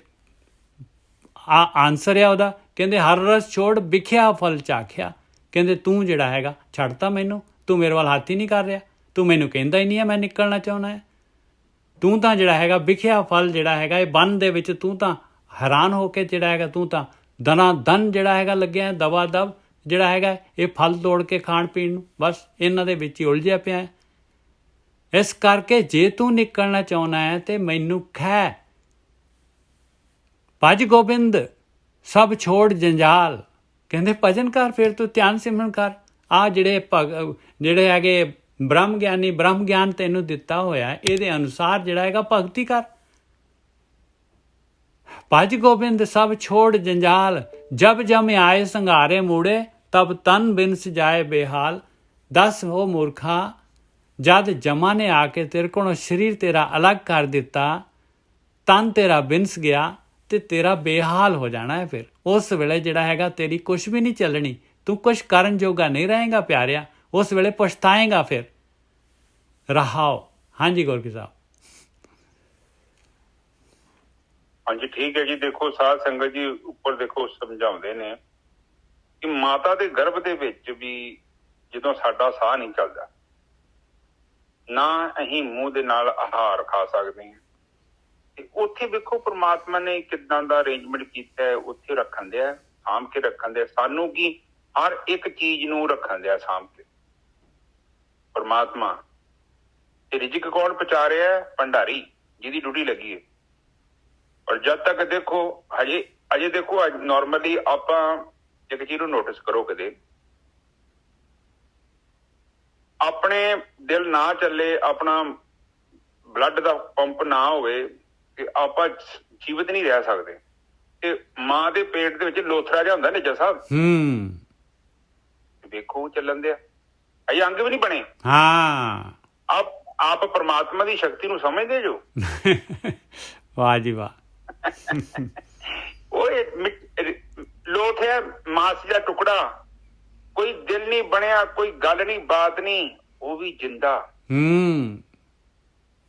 ਆਨਸਰ ਆ ਉਹਦਾ, ਕਹਿੰਦੇ ਹਰ ਰਸ ਛੋੜ ਵਿਖਿਆ ਫਲ ਚਾਖਿਆ। ਕਹਿੰਦੇ ਤੂੰ ਜਿਹੜਾ ਹੈਗਾ ਛੱਡਤਾ ਮੈਨੂੰ, ਤੂੰ ਮੇਰੇ ਵੱਲ ਹੱਥ ਹੀ ਨਹੀਂ ਕਰ ਰਿਹਾ, ਤੂੰ ਮੈਨੂੰ ਕਹਿੰਦਾ ਹੀ ਨਹੀਂ ਹੈ ਮੈਂ ਨਿਕਲਣਾ ਚਾਹੁੰਦਾ ਹੈ। ਤੂੰ ਤਾਂ ਜਿਹੜਾ ਹੈਗਾ ਵਿਖਿਆ ਫਲ ਜਿਹੜਾ ਹੈਗਾ ਇਹ ਬੰਨ ਦੇ ਵਿੱਚ ਤੂੰ ਤਾਂ ਹੈਰਾਨ ਹੋ ਕੇ ਜਿਹੜਾ ਹੈਗਾ ਤੂੰ ਤਾਂ ਦਨਾ ਦਨ ਜਿਹੜਾ ਹੈਗਾ ਲੱਗਿਆ ਦਵਾ ਦਵ ਜਿਹੜਾ ਹੈਗਾ ਇਹ ਫਲ ਤੋੜ ਕੇ ਖਾਣ ਪੀਣ ਨੂੰ, ਬਸ ਇਹਨਾਂ ਦੇ ਵਿੱਚ ਹੀ ਉਲਝਿਆ ਪਿਆ। ਇਸ ਕਰਕੇ ਜੇ ਤੂੰ ਨਿਕਲਣਾ ਚਾਹੁੰਦਾ ਹੈ ਤੇ ਮੈਨੂੰ ਕਹਿ, ਭਜ ਗੋਬਿੰਦ ਸਭ ਛੋੜ ਜੰਜਾਲ। ਕਹਿੰਦੇ ਭਜਨ ਕਰ, ਫਿਰ ਤੂੰ ਧਿਆਨ ਸਿਮਰਨ ਕਰ। ਆ ਜਿਹੜੇ ਹੈਗੇ ਬ੍ਰਹਮ ਗਿਆਨੀ ਬ੍ਰਹਮ ਗਿਆਨ ਤੈਨੂੰ ਦਿੱਤਾ ਹੋਇਆ, ਇਹਦੇ ਅਨੁਸਾਰ ਜਿਹੜਾ ਹੈਗਾ ਭਗਤੀ ਕਰ। ਭਜ ਗੋਬਿੰਦ ਸਭ ਛੋੜ ਜੰਜਾਲ, ਜਬ ਜਮ ਆਏ ਸੰਘਾਰੇ ਮੂੜੇ, ਤਬ ਤਨ ਬਿਨ ਸਜਾਏ ਬੇਹਾਲ। ਦੱਸ ਉਹ ਮੂਰਖਾ, ਜਦ ਜਮਾ ਨੇ ਆ ਕੇ ਤੇਰੇ ਕੋਲੋਂ ਸਰੀਰ ਤੇਰਾ ਅਲੱਗ ਕਰ ਦਿੱਤਾ, ਤਨ ਤੇਰਾ ਬਿਨਸ ਗਿਆ ਤੇ ਤੇਰਾ ਬੇਹਾਲ ਹੋ ਜਾਣਾ ਹੈ। ਫਿਰ ਉਸ ਵੇਲੇ ਜਿਹੜਾ ਹੈਗਾ ਤੇਰੀ ਕੁਛ ਵੀ ਨਹੀਂ ਚੱਲਣੀ, ਤੂੰ ਕੁਛ ਕਰਨ ਜੋਗਾ ਨਹੀਂ ਰਹੇਗਾ ਪਿਆਰਿਆ। ਉਸ ਵੇਲੇ ਪਛਤਾਏਗਾ ਫਿਰ। ਰਹਾਓ। ਹਾਂਜੀ ਗੋਰਖੀ ਸਾਹਿਬ। ਹਾਂਜੀ ਠੀਕ ਹੈ ਜੀ। ਦੇਖੋ ਸਾਧ ਸੰਗਤ ਜੀ ਉੱਪਰ ਦੇਖੋ ਸਮਝਾਉਂਦੇ ਨੇ ਕਿ ਮਾਤਾ ਦੇ ਗਰਭ ਦੇ ਵਿੱਚ ਵੀ ਜਦੋਂ ਸਾਡਾ ਸਾਹ ਨਹੀਂ ਚੱਲਦਾ, ਨਾ ਅਸੀਂ ਮੂੰਹ ਦੇ ਨਾਲ ਆਹਾਰ ਖਾ ਸਕਦੇ ਹਾਂ, ਤੇ ਉੱਥੇ ਵੇਖੋ ਪ੍ਰਮਾਤਮਾ ਨੇ ਕਿੱਦਾਂ ਦਾ ਅਰੇਂਜਮੈਂਟ ਕੀਤਾ ਹੈ। ਉੱਥੇ ਰੱਖਣ ਦਿਆ, ਸਾਂਭ ਕੇ ਰੱਖਣ ਦਿਆ। ਸਾਨੂੰ ਕੀ ਹਰ ਇੱਕ ਚੀਜ਼ ਨੂੰ ਰੱਖਣ ਦਿਆ ਸਾਂਭ ਕੇ ਪਰਮਾਤਮਾ। ਤੇ ਰਿਜ਼ਕ ਕੌਣ ਪਹੁੰਚਾ ਰਿਹਾ ਹੈ? ਭੰਡਾਰੀ, ਜਿਹਦੀ ਡਿਊਟੀ ਲੱਗੀ ਹੈ। ਔਰ ਜਦ ਤੱਕ ਦੇਖੋ ਅਜੇ ਦੇਖੋ ਨੋਰਮਲੀ ਆਪਾਂ ਇੱਕ ਚੀਜ਼ ਨੂੰ ਨੋਟਿਸ ਕਰੋ, ਕਦੇ ਆਪਣੇ ਦਿਲ ਨਾ ਚੱਲੇ, ਆਪਣਾ ਬਲੱਡ ਦਾ ਪੰਪ ਨਾ ਹੋਵੇ, ਕਿ ਆਪਾਂ ਜੀਵਤ ਨਹੀਂ ਰਹਿ ਸਕਦੇ। ਤੇ ਮਾਂ ਦੇ ਪੇਟ ਦੇ ਵਿੱਚ ਲੋਥਰਾ ਜਿਹਾ ਹੁੰਦਾ ਨਿੱਜਾ ਸਾਹਿਬ, ਵੇਖੋ ਚੱਲਣ ਦਿਆ, ਅਜੇ ਅੰਗ ਵੀ ਨਹੀਂ ਬਣੇ। ਹਾਂ, ਆਪ ਪਰਮਾਤਮਾ ਦੀ ਸ਼ਕਤੀ ਨੂੰ ਸਮਝਦੇ ਜੋ? ਵਾਹ ਜੀ ਵਾਹ। ਉਹ ਲੋਥ ਹੈ, ਮਾਸ ਦਾ ਟੁਕੜਾ, ਕੋਈ ਦਿਲ ਨਹੀਂ ਬਣਿਆ, ਕੋਈ ਗੱਲ ਨਹੀਂ, ਬਾਤ ਨਹੀਂ, ਉਹ ਵੀ ਜਿੰਦਾ।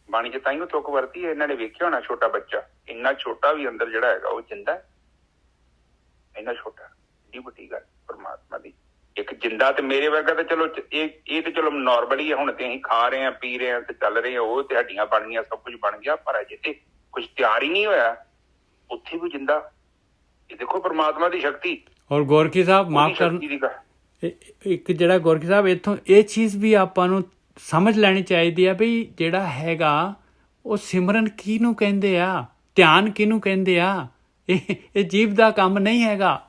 ਬਾਣੀ ਚ ਤਾਂ ਹੀ ਤੁਕ ਵਰਤੀ ਹੈ। ਇਹਨਾਂ ਨੇ ਵੇਖਿਆ ਹੋਣਾ ਛੋਟਾ ਬੱਚਾ, ਇੰਨਾ ਛੋਟਾ ਵੀ ਅੰਦਰ ਜਿਹੜਾ ਹੈਗਾ ਉਹ ਜਿੰਦਾ ਹੈ। ਇੰਨਾ ਛੋਟਾ, ਏਡੀ ਵੱਡੀ ਗੱਲ ਪਰਮਾਤਮਾ ਦੀ ਇੱਕ ਜਿੰਦਾ। ਤੇ ਮੇਰੇ ਵਰਗਾ ਤਾਂ ਚਲੋ ਇਹ ਤੇ ਚਲੋ ਨੋਰਮਲੀ ਹੈ, ਹੁਣ ਤੇ ਅਸੀਂ ਖਾ ਰਹੇ ਹਾਂ, ਪੀ ਰਹੇ ਹਾਂ ਤੇ ਚੱਲ ਰਹੇ ਹਾਂ, ਉਹ ਤੇ ਹੱਡੀਆਂ ਬਣ ਗਈਆਂ, ਸਭ ਕੁਝ ਬਣ ਗਿਆ, ਪਰ ਅਜੇ ਤੇ ਕੁਝ ਤਿਆਰ ਹੀ ਨਹੀਂ ਹੋਇਆ, ਉੱਥੇ ਵੀ ਜਿੰਦਾ। ਇਹ ਦੇਖੋ ਪਰਮਾਤਮਾ ਦੀ ਸ਼ਕਤੀ। ਔਰ ਗੋਰਖੀ ਸਾਹਿਬ ਮਾਫ ਕਰਨ, ਇੱਕ ਜਿਹੜਾ ਗੋਰਖੀ ਸਾਹਿਬ ਇੱਥੋਂ ਇਹ ਚੀਜ਼ ਵੀ ਆਪਾਂ ਨੂੰ ਸਮਝ ਲੈਣੀ ਚਾਹੀਦੀ ਆ ਵੀ ਜਿਹੜਾ ਹੈਗਾ ਉਹ ਸਿਮਰਨ ਕਿਹਨੂੰ ਕਹਿੰਦੇ ਆ, ਧਿਆਨ ਕਿਹਨੂੰ ਕਹਿੰਦੇ ਆ? ਇਹ ਜੀਵ ਦਾ ਕੰਮ ਨਹੀਂ ਹੈਗਾ,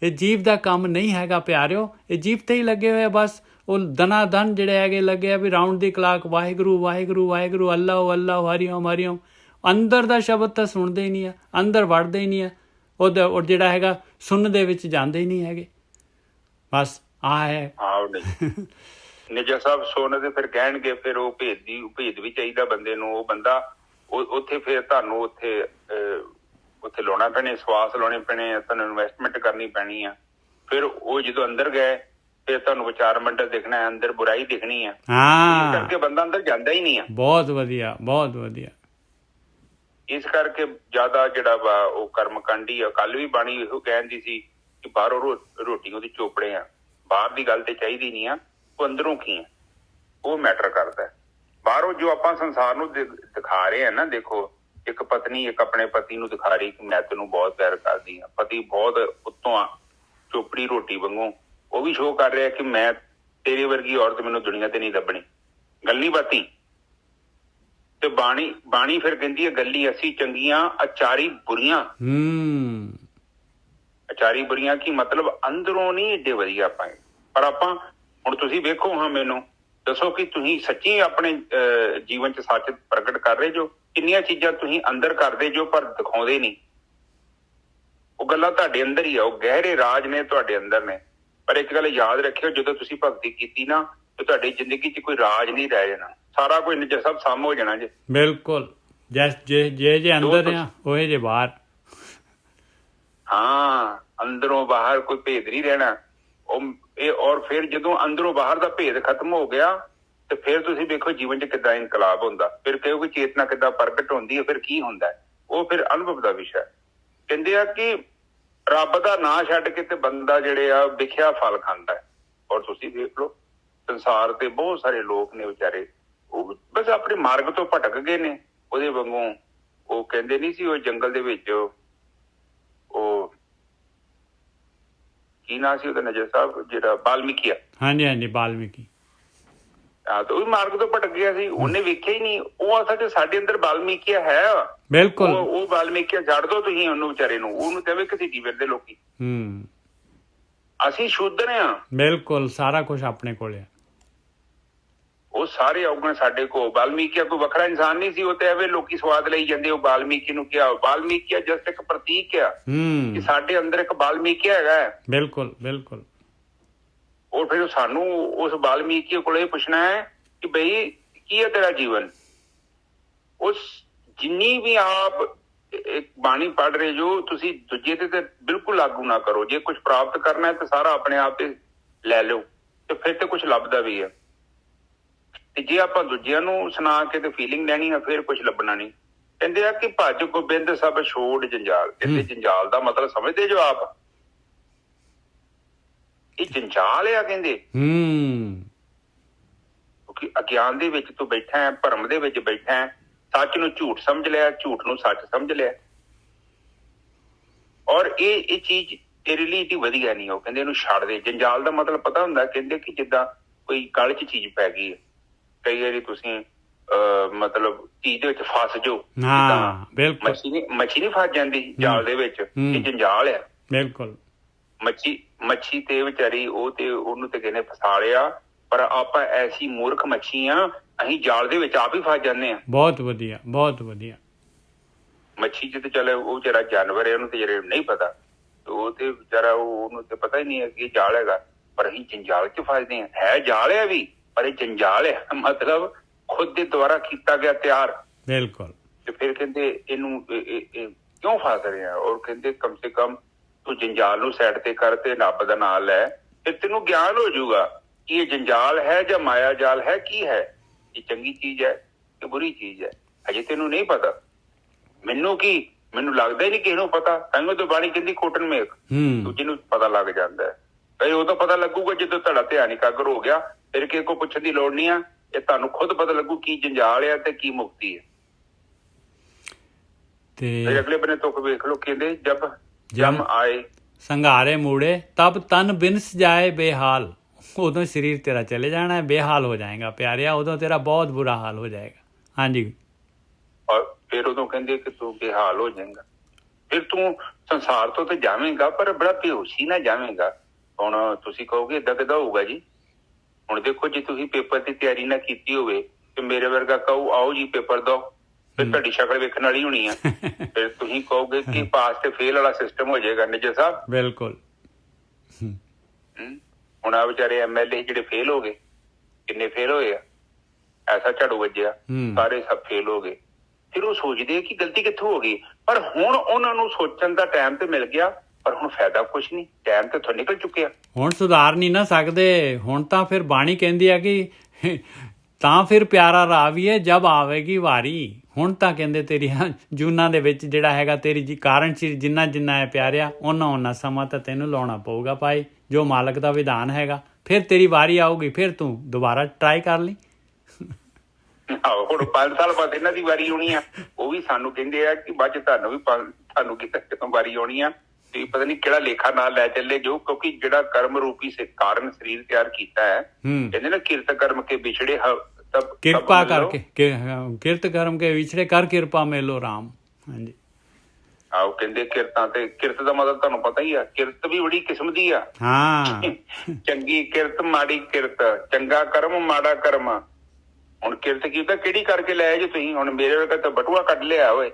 ਇਹ ਜੀਵ ਦਾ ਕੰਮ ਨਹੀਂ ਹੈਗਾ ਪਿਆਰਿਓ। ਇਹ ਜੀਵ ਤੇ ਹੀ ਲੱਗੇ ਹੋਏ ਆ ਬਸ। ਉਹ ਦਨਾ ਦਨ ਜਿਹੜੇ ਹੈਗੇ ਲੱਗੇ ਆ ਵੀ ਰਾਊਂਡ ਦੀ ਕਲਾਕ ਵਾਹਿਗੁਰੂ ਵਾਹਿਗੁਰੂ ਵਾਹਿਗੁਰੂ, ਅੱਲਾਹੁ ਅੱਲਾਹੁ, ਹਰੀ ਓਮ ਹਰੀ ਓਮ। ਅੰਦਰ ਦਾ ਸ਼ਬਦ ਤਾਂ ਸੁਣਦੇ ਹੀ ਨਹੀਂ ਆ, ਅੰਦਰ ਵੜਦੇ ਹੀ ਨਹੀਂ ਆ। ਉਹ ਜਿਹੜਾ ਹੈਗਾ ਸੁਣਨ ਦੇ ਵਿੱਚ ਜਾਂਦੇ ਹੀ ਨਹੀਂ ਹੈਗੇ। ਬਸ ਆ ਹੈ। ਨਿਜਾ ਸਾਹਿਬ ਸੁਣ ਤੇ ਫਿਰ ਕਹਿਣਗੇ, ਫਿਰ ਉਹ ਭੇਦ ਵੀ ਚਾਹੀਦਾ ਬੰਦੇ ਨੂੰ। ਉਹ ਬੰਦਾ ਉੱਥੇ ਫਿਰ ਤੁਹਾਨੂੰ ਉੱਥੇ ਲਾਉਣਾ ਪੈਣੇ, ਸਵਾਸ ਲਾਉਣੇ ਪੈਣੇ ਆ, ਤੁਹਾਨੂੰ ਇਨਵੈਸਟਮੈਂਟ ਕਰਨੀ ਪੈਣੀ ਆ। ਫਿਰ ਉਹ ਜਦੋਂ ਅੰਦਰ ਗਏ ਫਿਰ ਤੁਹਾਨੂੰ ਵਿਚਾਰ ਮੰਡਲ ਦਿਖਣਾ, ਅੰਦਰ ਬੁਰਾਈ ਦਿਖਣੀ ਆ। ਇਸ ਕਰਕੇ ਬੰਦਾ ਅੰਦਰ ਜਾਂਦਾ ਹੀ ਨਹੀਂ ਆ। ਬਹੁਤ ਵਧੀਆ, ਬਹੁਤ ਵਧੀਆ। ਇਸ ਕਰਕੇ ਜ਼ਿਆਦਾ ਜਿਹੜਾ ਵਾ ਉਹ ਕਰਮਕਾਂਡੀ ਆ। ਕੱਲ ਵੀ ਬਾਣੀ ਇਹੋ ਕਹਿੰਦੀ ਸੀ ਕਿ ਬਾਹਰੋਂ ਰੋਟੀ ਉਹਦੀ ਚੋਪੜੇ ਆ, ਬਾਹਰ ਦੀ ਗੱਲ ਤੇ ਚਾਹੀਦੀ ਨਹੀਂ ਆ, ਉਹ ਅੰਦਰੋਂ ਕੀ ਆ ਉਹ ਮੈਟਰ ਕਰਦਾ। ਬਾਹਰੋਂ ਜੋ ਆਪਾਂ ਸੰਸਾਰ ਨੂੰ ਦਿਖਾ ਰਹੇ ਆ ਨਾ, ਦੇਖੋ ਇੱਕ ਪਤਨੀ ਇੱਕ ਆਪਣੇ ਪਤੀ ਨੂੰ ਦਿਖਾ ਰਹੀ ਕਿ ਮੈਂ ਤੈਨੂੰ ਬਹੁਤ ਪਿਆਰ ਕਰਦੀ ਹਾਂ, ਪਤੀ ਬਹੁਤ ਉੱਤੋਂ ਆ ਚੋਪੜੀ ਰੋਟੀ ਵਾਂਗੂ ਉਹ ਵੀ ਸ਼ੋਅ ਕਰ ਰਿਹਾ ਕਿ ਮੈਂ ਤੇਰੇ ਵਰਗੀ ਔਰਤ ਮੈਨੂੰ ਦੁਨੀਆ ਤੇ ਨਹੀਂ ਲੱਭਣੀ। ਗੱਲੀ ਬਾਤੀ ਤੇ ਬਾਣੀ ਫਿਰ ਕਹਿੰਦੀ ਹੈ ਗੱਲੀ ਅਸੀਂ ਚੰਗੀਆਂ ਅਚਾਰੀ ਬੁਰੀਆਂ। ਅਚਾਰੀ ਬੁਰੀਆਂ ਕੀ ਮਤਲਬ? ਅੰਦਰੋਂ ਨਹੀਂ ਏਡੇ ਵਧੀਆ ਆਪਾਂ, ਪਰ ਆਪਾਂ ਹੁਣ ਤੁਸੀਂ ਵੇਖੋ ਹਾਂ, ਮੈਨੂੰ ਦੱਸੋ ਕਿ ਤੁਸੀਂ ਸੱਚੀ ਆਪਣੇ ਜੀਵਨ 'ਚ ਸੱਚ ਪ੍ਰਗਟ ਕਰ ਰਹੇ ਜੋ? ਕਿੰਨੀਆਂ ਚੀਜ਼ਾਂ ਤੁਸੀਂ ਅੰਦਰ ਕਰਦੇ ਜੋ ਪਰ ਦਿਖਾਉਂਦੇ ਨਹੀਂ। ਉਹ ਗੱਲਾਂ ਤੁਹਾਡੇ ਅੰਦਰ ਹੀ ਆ, ਉਹ ਗਹਿਰੇ ਰਾਜ ਨੇ ਤੁਹਾਡੇ ਅੰਦਰ ਨੇ। ਪਰ ਇੱਕ ਗੱਲ ਯਾਦ ਰੱਖਿਓ, ਜਦੋਂ ਤੁਸੀਂ ਭਗਤੀ ਕੀਤੀ ਨਾ ਤੇ ਤੁਹਾਡੀ ਜ਼ਿੰਦਗੀ 'ਚ ਕੋਈ ਰਾਜ ਨਹੀਂ ਰਹਿ ਜਾਣਾ, ਸਾਰਾ ਕੁਝ ਨਿੱਜਰ ਸਭ ਸਾਹਮ ਹੋ ਜਾਣਾ ਜੇ। ਬਿਲਕੁਲ, ਜੇ ਅੰਦਰ ਆ ਉਹ ਜੇ ਬਾਹਰ। ਹਾਂ, ਅੰਦਰੋਂ ਬਾਹਰ ਕੋਈ ਭੇਦ ਨਹੀਂ ਰਹਿਣਾ। ਔਰ ਫਿਰ ਜਦੋਂ ਅੰਦਰੋਂ ਬਾਹਰ ਦਾ ਭੇਦ ਖਤਮ ਹੋ ਗਿਆ ਤੇ ਫਿਰ ਤੁਸੀਂ ਵੇਖੋ ਜੀਵਨ 'ਚ ਕਿੱਦਾਂ ਇਨਕਲਾਬ ਹੁੰਦਾ। ਫਿਰ ਕਹੋਗੇ ਚੇਤਨਾ ਕਿੱਦਾਂ ਪ੍ਰਗਟ ਹੁੰਦੀ ਹੈ, ਫਿਰ ਕੀ ਹੁੰਦਾ? ਉਹ ਫਿਰ ਅਨੁਭਵ ਦਾ ਵਿਸ਼ਾ। ਕਹਿੰਦੇ ਆ ਕਿ ਰੱਬ ਦਾ ਨਾਂ ਛੱਡ ਕੇ ਤੇ ਬੰਦਾ ਜਿਹੜੇ ਆ ਵਿਖਿਆ ਫਲ ਖਾਂਦਾ ਹੈ। ਔਰ ਤੁਸੀਂ ਵੇਖ ਲਓ ਸੰਸਾਰ ਤੇ ਬਹੁਤ ਸਾਰੇ ਲੋਕ ਨੇ ਵਿਚਾਰੇ, ਉਹ ਬਸ ਆਪਣੇ ਮਾਰਗ ਤੋਂ ਭਟਕ ਗਏ ਨੇ। ਉਹਦੇ ਵਾਂਗੂ ਉਹ ਕਹਿੰਦੇ ਨਹੀਂ ਸੀ, ਉਹ ਜੰਗਲ ਦੇ ਵਿੱਚ ਉਹ ਕੀ ਨਾਂ ਸੀ ਉਹਦਾ ਨਜ਼ਰ ਸਾਹਿਬ, ਜਿਹੜਾ ਬਾਲਮੀਕੀ ਆ। ਹਾਂਜੀ, ਬਾਲਮੀਕੀ। ਤਾਂ ਉਹ ਵੀ ਮਾਰਗ ਤੋਂ ਭਟਕ ਗਿਆ ਸੀ, ਉਹਨੇ ਵੇਖਿਆ ਹੀ ਨਹੀਂ। ਉਹ ਅਸਲ 'ਚ ਸਾਡੇ ਅੰਦਰ ਬਾਲਮੀਕੀ ਹੈ। ਬਿਲਕੁਲ, ਉਹ ਬਾਲਮੀਕੀ ਛੱਡ ਦੋ ਤੁਸੀਂ ਉਹਨੂੰ, ਵਿਚਾਰੇ ਨੂੰ, ਉਹਨੂੰ ਤੇ ਘਸੀਟੀ ਫਿਰਦੇ ਲੋਕੀ। ਅਸੀਂ ਸ਼ੂਦਰ ਆ। ਬਿਲਕੁਲ, ਸਾਰਾ ਕੁਝ ਆਪਣੇ ਕੋਲ ਆ। ਉਹ ਸਾਰੇ ਔਗਣ ਸਾਡੇ ਕੋਲ। ਬਾਲਮੀਕੀ ਕੋਈ ਵੱਖਰਾ ਇਨਸਾਨ ਨਹੀਂ ਸੀ, ਉਹ ਤੇ ਐਵੇਂ ਲੋਕੀ ਸਵਾਦ ਲਈ ਜਾਂਦੇ। ਉਹ ਬਾਲਮੀਕੀ ਨੂੰ ਕਿਹਾ, ਬਾਲਮੀਕੀ ਜਸਟ ਇੱਕ ਪ੍ਰਤੀਕ ਆ ਕਿ ਸਾਡੇ ਅੰਦਰ ਇੱਕ ਬਾਲਮੀਕੀ ਹੈਗਾ। ਬਿਲਕੁਲ ਬਿਲਕੁਲ। ਔਰ ਫਿਰ ਸਾਨੂੰ ਉਸ ਬਾਲਮੀਕੀ ਕੋਲ ਇਹ ਪੁੱਛਣਾ ਹੈ ਕਿ ਬਈ ਕੀ ਹੈ ਤੇਰਾ ਜੀਵਨ? ਉਸ ਜਿੰਨੀ ਵੀ ਆਪ ਬਾਣੀ ਪੜ੍ਹ ਰਹੇ ਜੋ, ਤੁਸੀਂ ਦੂਜੇ ਤੇ ਬਿਲਕੁਲ ਲਾਗੂ ਨਾ ਕਰੋ। ਜੇ ਕੁਝ ਪ੍ਰਾਪਤ ਕਰਨਾ ਹੈ ਤਾਂ ਸਾਰਾ ਆਪਣੇ ਆਪ ਤੇ ਲੈ ਲਓ, ਤੇ ਫਿਰ ਤੇ ਕੁਝ ਲੱਭਦਾ ਵੀ ਹੈ। ਤੇ ਜੇ ਆਪਾਂ ਦੂਜਿਆਂ ਨੂੰ ਸੁਣਾ ਕੇ ਤੇ ਫੀਲਿੰਗ ਲੈਣੀ ਆ, ਫਿਰ ਕੁਝ ਲੱਭਣਾ ਨਹੀਂ। ਕਹਿੰਦੇ ਆ ਕਿ ਭੱਜ ਗੋਬਿੰਦ ਸਭ ਛੋੜ ਜੰਜਾਲ। ਇੱਥੇ ਜੰਜਾਲ ਦਾ ਮਤਲਬ ਸਮਝਦੇ ਜੋ ਆਪ? ਇਹ ਜੰਜਾਲ ਆ ਕਹਿੰਦੇ, ਕਿਉਂਕਿ ਅਗਿਆਨ ਦੇ ਵਿੱਚ ਤੂੰ ਬੈਠਾ ਹੈ, ਭਰਮ ਦੇ ਵਿੱਚ ਬੈਠਾ ਹੈ, ਸੱਚ ਨੂੰ ਝੂਠ ਸਮਝ ਲਿਆ, ਝੂਠ ਨੂੰ ਸੱਚ ਸਮਝ ਲਿਆ। ਔਰ ਇਹ ਚੀਜ਼ ਤੇਰੇ ਲਈ ਏਡੀ ਵਧੀਆ ਨਹੀਂ। ਉਹ ਕਹਿੰਦੇ ਇਹਨੂੰ ਛੱਡ ਦੇ। ਜੰਜਾਲ ਦਾ ਮਤਲਬ ਪਤਾ ਹੁੰਦਾ, ਕਹਿੰਦੇ ਕਿ ਜਿੱਦਾਂ ਕੋਈ ਗਲ 'ਚ ਚੀਜ਼ ਪੈ ਗਈ ਹੈ। ਕਈ ਵਾਰੀ ਤੁਸੀਂ ਮਤਲਬ ਚੀਜ਼ ਦੇ ਵਿੱਚ ਫਸ ਜਾਓ, ਮੱਛੀ ਨਹੀਂ ਫਸ ਜਾਂਦੀ ਜਾਲ ਦੇ ਵਿੱਚ, ਇਹ ਜੰਜਾਲ ਆ। ਬਿਲਕੁਲ, ਮੱਛੀ ਤੇ ਵਿਚਾਰੀ ਉਹ ਤੇ ਉਹਨੂੰ ਤੇ ਕਹਿੰਦੇ ਫਸਾ ਲਿਆ, ਪਰ ਆਪਾਂ ਐਸੀ ਮੂਰਖ ਮੱਛੀ ਆ, ਅਸੀਂ ਜਾਲ ਦੇ ਵਿੱਚ ਆਪ ਹੀ ਫਸ ਜਾਂਦੇ ਆ। ਬਹੁਤ ਵਧੀਆ, ਬਹੁਤ ਵਧੀਆ। ਮੱਛੀ ਚ ਤੇ ਚੱਲ ਉਹ ਵਿਚਾਰਾ ਜਾਨਵਰ ਹੈ, ਉਹਨੂੰ ਤੇ ਜਿਹੜੇ ਨਹੀਂ ਪਤਾ, ਉਹ ਤੇ ਵਿਚਾਰਾ ਉਹਨੂੰ ਤੇ ਪਤਾ ਹੀ ਨਹੀਂ ਹੈ ਕਿ ਇਹ ਜਾਲ ਹੈਗਾ, ਪਰ ਅਸੀਂ ਜੰਜਾਲ ਚ ਫਸਦੇ ਆ। ਹੈ ਜਾਲ ਹੈ ਵੀ, ਪਰ ਇਹ ਜੰਜਾਲ ਹੈ, ਮਤਲਬ ਖੁਦ ਦੇ ਦੁਆਰਾ ਕੀਤਾ ਗਿਆ ਤਿਆਰ। ਬਿਲਕੁਲ। ਤੇ ਫਿਰ ਕਹਿੰਦੇ ਇਹਨੂੰ ਕਿਉਂ ਫਸ ਰਹੇ ਆ? ਔਰ ਕਹਿੰਦੇ ਕਮ ਸੇ ਕਮ ਤੂੰ ਜੰਜਾਲ ਨੂੰ ਸਾਈਡ ਤੇ ਕਰ ਤੇ ਰੱਬ ਦਾ ਨਾਮ ਲੈ, ਤੇ ਤੈਨੂੰ ਗਿਆਨ ਹੋ ਜਾਊਗਾ ਕਿ ਇਹ ਜੰਜਾਲ ਹੈ ਜਾਂ ਮਾਇਆ ਜਾਲ ਹੈ, ਕੀ ਹੈ, ਇਹ ਚੰਗੀ ਚੀਜ਼ ਹੈ ਕਿ ਬੁਰੀ ਚੀਜ਼ ਹੈ। ਅਜੇ ਤੈਨੂੰ ਨਹੀਂ ਪਤਾ। ਮੈਨੂੰ ਕੀ, ਮੈਨੂੰ ਲੱਗਦਾ ਹੀ ਨਹੀਂ ਕਿਸੇ ਨੂੰ ਪਤਾ। ਕਹਿੰਦੇ ਤਾਂ ਬਾਣੀ ਕਹਿੰਦੀ ਕੋਟਨ ਮੇਕ, ਦੂਜੇ ਨੂੰ ਪਤਾ ਲੱਗ ਜਾਂਦਾ ਹੈ। ਕਈ ਉਦੋਂ ਪਤਾ ਲੱਗੂਗਾ ਜਦੋਂ ਤੁਹਾਡਾ ਧਿਆਨ ਇਕਾਗਰ ਹੋ ਗਿਆ, ਫਿਰ ਕਿਸੇ ਕੋਲ ਪੁੱਛਣ ਦੀ ਲੋੜ ਨਹੀਂ ਆ। ਇਹ ਤੁਹਾਨੂੰ ਖੁਦ ਪਤਾ ਲੱਗੂ ਕੀ ਜੰਜਾਲ ਹੈ ਤੇ ਕੀ ਮੁਕਤੀ ਹੈ। ਤੇ ਅਗਲੇ ਬੰਨੇ ਤੁਕ ਵੇਖ ਲੋ, ਕਹਿੰਦੇ ਜਬ ਜਮ ਆਏ ਸੰਘਾਰੇ ਮੂੜੇ ਤਬ ਤਨ ਬਿਨਸ ਜਾਏ ਬੇਹਾਲ। ਉਦੋਂ ਸਰੀਰ ਤੇਰਾ ਚਲੇ ਜਾਣਾ ਹੈ, ਬੇਹਾਲ ਹੋ ਜਾਏਗਾ ਪਿਆਰਿਆ, ਉਦੋਂ ਤੇਰਾ ਬਹੁਤ ਬੁਰਾ ਹਾਲ ਹੋ ਜਾਏਗਾ। ਹਾਂਜੀ। ਫਿਰ ਉਦੋਂ ਕਹਿੰਦੇ ਕਿ ਤੂੰ ਬੇਹਾਲ ਹੋ ਜਾਏਗਾ, ਫਿਰ ਤੂੰ ਸੰਸਾਰ ਤੋਂ ਤੇ ਜਾਵੇਂਗਾ ਪਰ ਬੜਾ ਬੇਹੋਸ਼ੀ ਨਾ ਜਾਵੇਂਗਾ। ਹੁਣ ਤੁਸੀਂ ਕਹੋਗੇ ਏਦਾਂ ਕਿੱਦਾਂ ਹੋਊਗਾ ਜੀ? ਹੁਣ ਦੇਖੋ, ਜੇ ਤੁਸੀਂ ਪੇਪਰ ਦੀ ਤਿਆਰੀ ਨਾ ਕੀਤੀ ਹੋਵੇ ਤੇ ਮੇਰੇ ਵਰਗਾ ਕਹੂ ਆਓ ਜੀ ਪੇਪਰ ਦੋ, ਫਿਰ ਤੁਹਾਡੀ ਸ਼ਕਲ ਵੇਖਣ ਵਾਲੀ ਹੋਣੀ ਆ। ਫਿਰ ਤੁਸੀਂ ਕਹੋਗੇ ਕਿ ਪਾਸ ਤੇ ਫੇਲ ਵਾਲਾ ਸਿਸਟਮ ਹੋ ਜਾਏਗਾ। ਨਿਜਰ ਸਾਹਿਬ ਬਿਲਕੁਲ। ਹੁਣ ਆ ਵਿਚਾਰੇ MLA ਜਿਹੜੇ ਫੇਲ ਹੋ ਗਏ, ਕਿੰਨੇ ਫੇਲ ਹੋਏ ਆ? ਐਸਾ ਝਾੜੂ ਵੱਜਿਆ, ਸਾਰੇ ਸਭ ਫੇਲ ਹੋ ਗਏ। ਫਿਰ ਉਹ ਸੋਚਦੇ ਕਿ ਗਲਤੀ ਕਿੱਥੋਂ ਹੋ ਗਈ, ਪਰ ਹੁਣ ਉਹਨਾਂ ਨੂੰ ਸੋਚਣ ਦਾ ਟਾਈਮ ਤੇ ਮਿਲ ਗਿਆ, ਪਰ ਹੁਣ ਫਾਇਦਾ ਕੁਛ ਨਹੀਂ, ਟਾਈਮ ਤੇ ਉੱਥੋਂ ਨਿਕਲ ਚੁੱਕਿਆ। ਹੁਣ ਸੁਧਾਰ ਨਹੀਂ ਨਾ ਸਕਦੇ। ਹੁਣ ਤਾਂ ਫਿਰ ਬਾਣੀ ਕਹਿੰਦੀ ਆ ਕਿ ਤਾਂ ਫਿਰ ਪਿਆਰਾ ਰਾਵੀਏ ਜਬ ਆਵੇਗੀ ਵਾਰੀ। ਹੁਣ ਤਾਂ ਕਹਿੰਦੇ ਤੇਰੀਆਂ ਜੂਨਾਂ ਦੇ ਵਿੱਚ ਜਿਹੜਾ ਹੈਗਾ ਤੇਰੀ ਜੀ ਕਾਰਨ ਸੀ, ਜਿੰਨਾ ਜਿੰਨਾ ਹੈ ਪਿਆਰਿਆ ਓਨਾ ਸਮਾਂ ਤਾਂ ਤੈਨੂੰ ਲਾਉਣਾ ਪਊਗਾ ਭਾਈ, ਜੋ ਮਾਲਕ ਦਾ ਵਿਧਾਨ ਹੈਗਾ। ਫਿਰ ਤੇਰੀ ਵਾਰੀ ਆਊਗੀ, ਫਿਰ ਤੂੰ ਦੁਬਾਰਾ ਟਰਾਈ ਕਰ ਲਈ। ਆਹੋ, ਹੁਣ 5 ਸਾਲ ਬਾਅਦ ਇਹਨਾਂ ਦੀ ਵਾਰੀ ਆਉਣੀ ਆ। ਉਹ ਵੀ ਸਾਨੂੰ ਕਹਿੰਦੇ ਆ ਕਿ ਬਾਅਦ ਚ ਤੁਹਾਨੂੰ ਵੀ ਤੁਹਾਨੂੰ ਕਿਤੋਂ ਵਾਰੀ ਆਉਣੀ ਆ, ਤੇ ਪਤਾ ਨਹੀਂ ਕਿਹੜਾ ਲੇਖਾ ਨਾਲ ਲੈ ਚੱਲੇ ਜੋ, ਕਿਉਂਕਿ ਜਿਹੜਾ ਕਰਮ ਰੂਪੀ ਕਾਰਨ ਸਰੀਰ ਤਿਆਰ ਕੀਤਾ ਹੈ, ਕਹਿੰਦੇ ਨਾ ਕਿਰਤ ਕਰਮ ਕੇ ਵਿਛੜੇ ਕਿਰਪਾ ਕਰਕੇ, ਕਿਰਤ ਕਰਮ ਕੇ ਵਿਛੜੇ ਕਰ ਕਿਰਪਾ ਮੇਲੋ ਰਾਮ। ਹਾਂਜੀ, ਆਹੋ ਕਹਿੰਦੇ ਕਿਰਤਾਂ ਤੇ, ਕਿਰਤ ਦਾ ਮਤਲਬ ਤੁਹਾਨੂੰ ਪਤਾ ਹੀ ਆ, ਕਿਰਤ ਵੀ ਬੜੀ ਕਿਸਮ ਦੀ ਆ। ਚੰਗੀ ਕਿਰਤ, ਮਾੜੀ ਕਿਰਤ, ਚੰਗਾ ਕਰਮ, ਮਾੜਾ ਕਰਮ। ਹੁਣ ਕਿਰਤ ਕੀਤਾ ਕਿਹੜੀ ਕਰਕੇ ਲੈ ਜੇ ਤੁਸੀਂ? ਹੁਣ ਮੇਰੇ ਵਰਗਾ ਤਾਂ ਬਟੂਆ ਕੱਢ ਲਿਆ ਹੋਏ,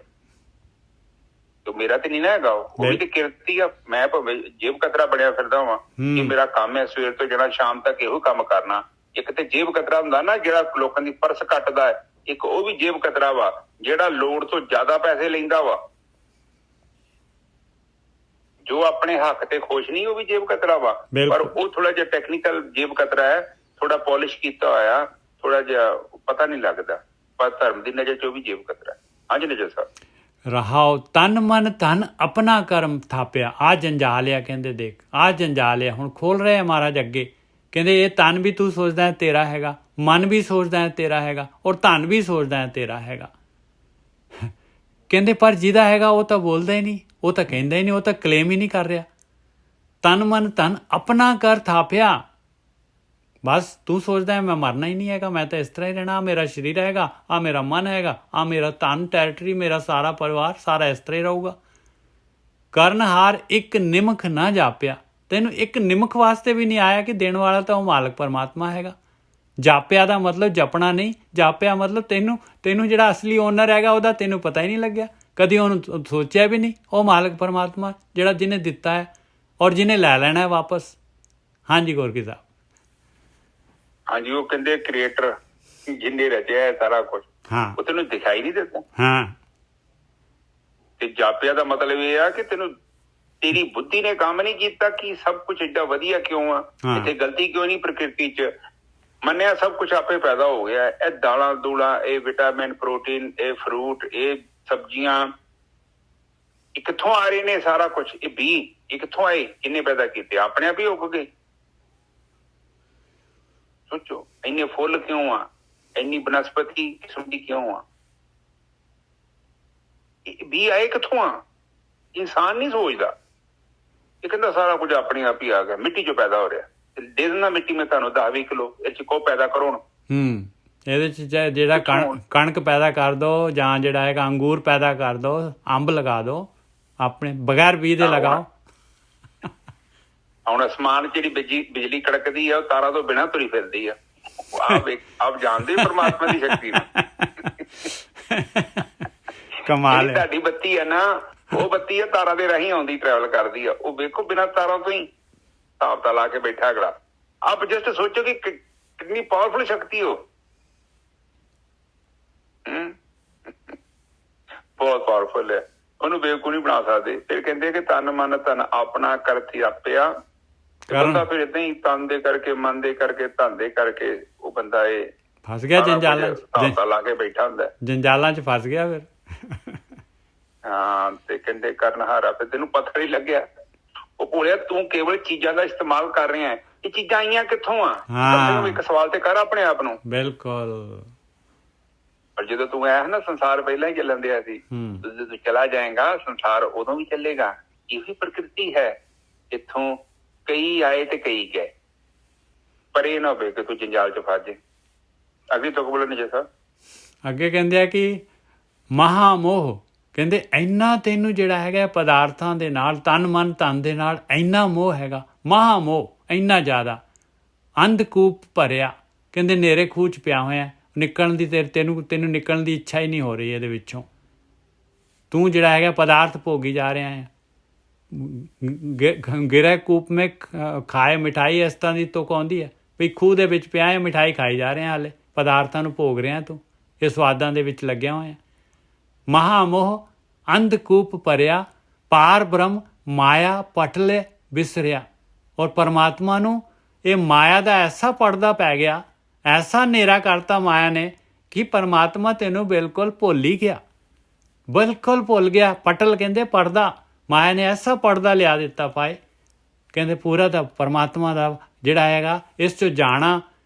ਤੇ ਮੇਰਾ ਤੇ ਨਹੀਂ ਨਾ ਹੈਗਾ, ਉਹ ਵੀ ਤੇ ਕਿਰਤ ਹੀ ਆ। ਮੈਂ ਭਾਵੇਂ ਜੇਬ ਕਤਰਾ ਬਣਿਆ ਫਿਰਦਾ ਵਾਂ ਕਿ ਮੇਰਾ ਕੰਮ ਹੈ ਸਵੇਰ ਤੋਂ ਜਿਹੜਾ ਸ਼ਾਮ ਤੱਕ ਇਹੋ ਕੰਮ ਕਰਨਾ। ਇੱਕ ਤੇ ਜੇਬ ਕਤਰਾ ਹੁੰਦਾ ਨਾ ਜਿਹੜਾ ਲੋਕਾਂ ਦੀ ਪਰਸ ਕੱਟਦਾ ਹੈ, ਇੱਕ ਉਹ ਵੀ ਜੇਬ ਕਤਰਾ ਵਾ ਜਿਹੜਾ ਲੋੜ ਤੋਂ ਜ਼ਿਆਦਾ ਪੈਸੇ ਲੈਂਦਾ ਵਾ, ਜੋ ਆਪਣੇ ਹੱਕ ਤੇ ਖੁਸ਼ ਨਹੀਂ, ਉਹ ਵੀ ਜੇਬ ਕਤਰਾ ਵਾ। ਪਰ ਉਹ ਥੋੜਾ ਜਿਹਾ ਟੈਕਨੀਕਲ ਜੇਬ ਕਤਰਾ ਹੈ, ਥੋੜਾ ਪੋਲਿਸ਼ ਕੀਤਾ ਹੋਇਆ, ਥੋੜਾ ਜਿਹਾ ਪਤਾ ਨਹੀਂ ਲੱਗਦਾ, ਪਰ ਧਰਮ ਦੀ ਨਜ਼ਰ ਚ ਉਹ ਵੀ ਜੇਬ ਕਤਰਾ। ਹਾਂਜੀ ਨਿਜਰ ਸਾਹਿਬ। ਰਹਾਓ ਤਨ ਮਨ ਧਨ ਆਪਣਾ ਕਰਮ ਥਾਪਿਆ। ਆ ਜੰਜਾਲ ਆ, ਕਹਿੰਦੇ ਦੇਖ ਆ ਜੰਜਾਲ ਆ। ਹੁਣ ਖੋਲ ਰਹੇ ਆ ਮਹਾਰਾਜ ਅੱਗੇ, ਕਹਿੰਦੇ ਇਹ ਤਨ ਵੀ ਤੂੰ ਸੋਚਦਾ ਹੈ ਤੇਰਾ ਹੈਗਾ, ਮਨ ਵੀ ਸੋਚਦਾ ਹੈ ਤੇਰਾ ਹੈਗਾ, ਔਰ ਧਨ ਵੀ ਸੋਚਦਾ ਹੈ ਤੇਰਾ ਹੈਗਾ। ਕਹਿੰਦੇ ਪਰ ਜਿਹਦਾ ਹੈਗਾ ਉਹ ਤਾਂ ਬੋਲਦਾ ਹੀ ਨਹੀਂ, ਉਹ ਤਾਂ ਕਹਿੰਦਾ ਹੀ ਨਹੀਂ, ਉਹ ਤਾਂ ਕਲੇਮ ਹੀ ਨਹੀਂ ਕਰ ਰਿਹਾ। ਤਨ ਮਨ ਧਨ ਆਪਣਾ ਕਰ ਥਾਪਿਆ। ਬਸ ਤੂੰ ਸੋਚਦਾ ਹੈ ਮੈਂ ਮਰਨਾ ਹੀ ਨਹੀਂ ਹੈਗਾ, ਮੈਂ ਤਾਂ ਇਸ ਤਰ੍ਹਾਂ ਹੀ ਰਹਿਣਾ, ਮੇਰਾ ਸਰੀਰ ਹੈਗਾ, ਆ ਮੇਰਾ ਮਨ ਹੈਗਾ, ਆ ਮੇਰਾ ਧਨ ਟੈਰੀਟਰੀ, ਮੇਰਾ ਸਾਰਾ ਪਰਿਵਾਰ ਸਾਰਾ ਇਸ ਤਰ੍ਹਾਂ ਹੀ ਰਹੂਗਾ। ਕਰਨਹਾਰ ਇੱਕ ਨਿਮਖ ਨਾ ਜਾਪਿਆ। ਤੈਨੂੰ ਇੱਕ ਨਿਮਖ ਵਾਸਤੇ ਵੀ ਨਹੀਂ ਆਇਆ ਕਿ ਦੇਣ ਵਾਲਾ ਤਾਂ ਉਹ ਮਾਲਕ ਪਰਮਾਤਮਾ ਹੈਗਾ। ਜਾਪਿਆ ਦਾ ਮਤਲਬ ਜਪਣਾ ਨਹੀਂ, ਜਾਪਿਆ ਮਤਲਬ ਤੈਨੂੰ ਜਿਹੜਾ ਅਸਲੀ ਓਨਰ ਹੈਗਾ ਉਹਦਾ ਤੈਨੂੰ ਪਤਾ ਹੀ ਨਹੀਂ ਲੱਗਿਆ, ਕਦੀ ਉਹਨੂੰ ਸੋਚਿਆ ਵੀ ਨਹੀਂ। ਉਹ ਮਾਲਕ ਪਰਮਾਤਮਾ ਜਿਹੜਾ ਜਿਹਨੇ ਦਿੱਤਾ ਹੈ ਔਰ ਜਿਹਨੇ ਲੈ ਲੈਣਾ ਹੈ ਵਾਪਸ। ਹਾਂਜੀ ਗੋਰਕੀ ਸਾਹਿਬ। ਹਾਂਜੀ, ਉਹ ਕਹਿੰਦੇ ਕ੍ਰੀਏਟਰ ਜਿਹਨੇ ਰਚਿਆ ਹੈ ਸਾਰਾ ਕੁਝ, ਉਹ ਤੈਨੂੰ ਦਿਖਾਈ ਨਹੀਂ ਦਿੰਦਾ। ਤੇ ਜਾਪਿਆ ਦਾ ਮਤਲਬ ਇਹ ਆ ਕਿ ਤੇਰੀ ਬੁੱਧੀ ਨੇ ਕੰਮ ਨਹੀਂ ਕੀਤਾ ਕਿ ਸਭ ਕੁਝ ਏਡਾ ਵਧੀਆ ਕਿਉਂ ਆ, ਇੱਥੇ ਗਲਤੀ ਕਿਉਂ ਨਹੀਂ ਪ੍ਰਕਿਰਤੀ ਚ। ਮੰਨਿਆ ਸਭ ਕੁਝ ਆਪੇ ਪੈਦਾ ਹੋ ਗਿਆ, ਇਹ ਦਾਲਾਂ ਦੂਲਾਂ, ਇਹ ਵਿਟਾਮਿਨ, ਪ੍ਰੋਟੀਨ, ਇਹ ਫਰੂਟ, ਇਹ ਸਬਜ਼ੀਆਂ, ਇਹ ਕਿੱਥੋਂ ਆ ਰਹੇ ਨੇ? ਸਾਰਾ ਕੁਝ ਇਹ ਬੀਜ ਇਹ ਕਿੱਥੋਂ ਆਏ? ਕਿੰਨੇ ਪੈਦਾ ਕੀਤੇ? ਆਪਣੇ ਆਪ ਹੀ ਉੱਗ ਗਏ। ਸੋਚੋ, ਇੰਨੇ ਫੁੱਲ ਕਿਉਂ ਆ, ਇੰਨੀ ਬਨਸਪਤੀ ਕਿਸਮ ਦੀ ਕਿਉਂ ਆ? ਵੀ ਆਏ ਕਿੱਥੋਂ ਆ? ਇਨਸਾਨ ਨਹੀਂ ਸੋਚਦਾ, ਇਹ ਕਹਿੰਦਾ ਸਾਰਾ ਕੁਝ ਆਪਣੇ ਆਪ ਹੀ ਆ ਗਿਆ, ਮਿੱਟੀ ਚੋਂ ਪੈਦਾ ਹੋ ਰਿਹਾ। ਦੇ ਦਿੰਦਾ ਮਿੱਟੀ ਮੈਂ ਤੁਹਾਨੂੰ 10-20 ਕਿਲੋ, ਇਹ ਚ ਕੋ ਪੈਦਾ ਕਰੋ ਹੁਣ। ਇਹਦੇ ਚ ਜਿਹੜਾ ਕਣਕ ਪੈਦਾ ਕਰ ਦੋ, ਜਾਂ ਜਿਹੜਾ ਹੈਗਾ ਅੰਗੂਰ ਪੈਦਾ ਕਰ ਦੋ, ਅੰਬ ਲਗਾ ਦੋ, ਆਪਣੇ ਬਗੈਰ ਬੀਜ ਦੇ ਲਗਾਓ। ਹੁਣ ਅਸਮਾਨ ਜਿਹੜੀ ਬਿਜਲੀ ਕੜਕਦੀ ਆ ਉਹ ਤਾਰਾਂ ਤੋਂ ਬਿਨਾਂ ਤੁਰੀ ਫਿਰਦੀ ਆ। ਆਪ ਜਾਣਦੇ ਪਰਮਾਤਮਾ ਦੀ ਸ਼ਕਤੀ ਨੂੰ। ਕਮਾਲ ਹੈ। ਤੁਹਾਡੀ ਬੱਤੀ ਆ ਨਾ, ਉਹ ਬੱਤੀ ਆ ਤਾਰਾਂ ਦੇ ਰਾਹੀਂ ਆਉਂਦੀ, ਟਰੈਵਲ ਕਰਦੀ ਆ। ਉਹ ਵੇਖੋ ਬਿਨਾਂ ਤਾਰਾਂ ਤੋਂ ਹੀ ਹਿਸਾਬ ਤਾਂ ਲਾ ਕੇ ਬੈਠਾ ਅਗਲਾ। ਆਪ ਜਸਟ ਸੋਚੋ ਕਿ ਕਿੰਨੀ ਪਾਵਰਫੁਲ ਸ਼ਕਤੀ ਹੋ, ਬਹੁਤ ਪਾਵਰਫੁਲ ਹੈ, ਉਹਨੂੰ ਬੇਵਕੂਫ ਨਹੀਂ ਬਣਾ ਸਕਦੇ। ਫਿਰ ਕਹਿੰਦੇ ਕਿ ਤਨ ਮਨ ਧਨ ਆਪਣਾ ਕਰ ਥਾਪਿਆ। ਬੰਦਾ ਫਿਰ ਏਦਾਂ ਹੀ ਤਨ ਦੇ ਕਰਕੇ, ਮਨ ਦੇ ਕਰਕੇ, ਧਨ ਦੇ ਕਰਕੇ ਉਹ ਬੰਦਾ ਇਹ ਫਸ ਗਿਆ ਜੰਜਾਲਾਂ ਚ, ਲਾ ਕੇ ਬੈਠਾ ਹੁੰਦਾ, ਜੰਜਾਲਾਂ ਚ ਫਸ ਗਿਆ ਫਿਰ। ਹਾਂ, ਤੇ ਕਹਿੰਦੇ ਕਰਨਹਾਰਾ, ਫਿਰ ਤੈਨੂੰ ਪਤਾ ਨਹੀਂ ਲੱਗਿਆ। ਉਹ ਭੋਲਿਆ, ਤੂੰ ਕੇਵਲ ਚੀਜ਼ਾਂ ਦਾ ਇਸਤੇਮਾਲ ਕਰ ਰਿਹਾ ਹੈ, ਇਹ ਚੀਜ਼ਾਂ ਆਈਆਂ ਕਿੱਥੋਂ ਆ? ਇੱਕ ਸਵਾਲ ਤੇ ਕਰ ਆਪਣੇ ਆਪ ਨੂੰ। ਬਿਲਕੁਲ। ਪਰ ਜਦੋਂ ਤੂੰ ਆਇਆ ਨਾ, ਸੰਸਾਰ ਪਹਿਲਾਂ ਹੀ ਚੱਲਣ ਦਿਆ ਸੀ, ਜਦੋਂ ਤੂੰ ਚਲਾ ਜਾਏਗਾ ਸੰਸਾਰ ਉਦੋਂ ਵੀ ਚੱਲੇਗਾ। ਇਹੀ ਪ੍ਰਕਿਰਤੀ ਹੈ, ਇੱਥੋਂ ਕਈ ਆਏ ਤੇ ਕਈ ਗਏ, ਪਰ ਇਹ ਨਾ ਹੋਵੇ ਕਿ ਤੂੰ ਜੰਜਾਲ ਚ ਫਸ ਜੇ। ਅਗਲੀ ਤੁਕ ਬੋਲੋ ਨਿਜਰ ਸਾਹਿਬ। ਅੱਗੇ ਕਹਿੰਦੇ ਆ ਕਿ ਮਹਾਮੋਹ ਕਹਿੰਦੇ ਇੰਨਾ ਤੈਨੂੰ ਜਿਹੜਾ ਹੈਗਾ ਪਦਾਰਥਾਂ ਦੇ ਨਾਲ, ਤਨ ਮਨ ਧਨ ਦੇ ਨਾਲ ਇੰਨਾ ਮੋਹ ਹੈਗਾ, ਮਹਾਮੋਹ ਇੰਨਾ ਜ਼ਿਆਦਾ। ਅੰਧਕੂਪ ਭਰਿਆ, ਕਹਿੰਦੇ ਨੇਰੇ ਖੂਹ 'ਚ ਪਿਆ ਹੋਇਆ, ਨਿਕਲਣ ਦੀ ਤੈਨੂੰ ਨਿਕਲਣ ਦੀ ਇੱਛਾ ਹੀ ਨਹੀਂ ਹੋ ਰਹੀ ਇਹਦੇ ਵਿੱਚੋਂ। ਤੂੰ ਜਿਹੜਾ ਹੈਗਾ ਪਦਾਰਥ ਭੋਗੀ ਜਾ ਰਿਹਾ ਹੈ। ਗਿਰੇ ਕੂਪ ਮੇ ਖਾਏ ਮਿਠਾਈ, ਇਸ ਤਰ੍ਹਾਂ ਦੀ ਤੁਕ ਆਉਂਦੀ ਹੈ ਵੀ ਖੂਹ ਦੇ ਵਿੱਚ ਪਿਆ ਹੈ, ਮਿਠਾਈ ਖਾਈ ਜਾ ਰਿਹਾ, ਹਾਲੇ ਪਦਾਰਥਾਂ ਨੂੰ ਭੋਗ ਰਿਹਾ ਤੂੰ, ਇਹ ਸਵਾਦਾਂ ਦੇ ਵਿੱਚ ਲੱਗਿਆ ਹੋਇਆ। ਮਹਾਮੋਹ ਅੰਧਕੂਪ ਭਰਿਆ, ਪਾਰ ਬ੍ਰਹਮ ਮਾਇਆ ਪਟਲੇ ਵਿਸਰਿਆ। ਔਰ ਪਰਮਾਤਮਾ ਨੂੰ ਇਹ ਮਾਇਆ ਦਾ ਐਸਾ ਪਰਦਾ ਪੈ ਗਿਆ, ਐਸਾ ਹਨੇਰਾ ਕਰਤਾ ਮਾਇਆ ਨੇ ਕਿ ਪਰਮਾਤਮਾ ਤੈਨੂੰ ਬਿਲਕੁਲ ਭੁੱਲ ਹੀ ਗਿਆ, ਬਿਲਕੁਲ ਭੁੱਲ ਗਿਆ। ਪਟਲ ਕਹਿੰਦੇ ਪਰਦਾ, ਮਾਇਆ ਨੇ ਐਸਾ ਪਰਦਾ ਲਿਆ ਦਿੱਤਾ ਪਾਏ, ਕਹਿੰਦੇ ਪੂਰਾ ਦਾ ਪਰਮਾਤਮਾ ਦਾ ਜਿਹੜਾ ਹੈਗਾ ਇਸ 'ਚੋਂ ਜਾਣਾ।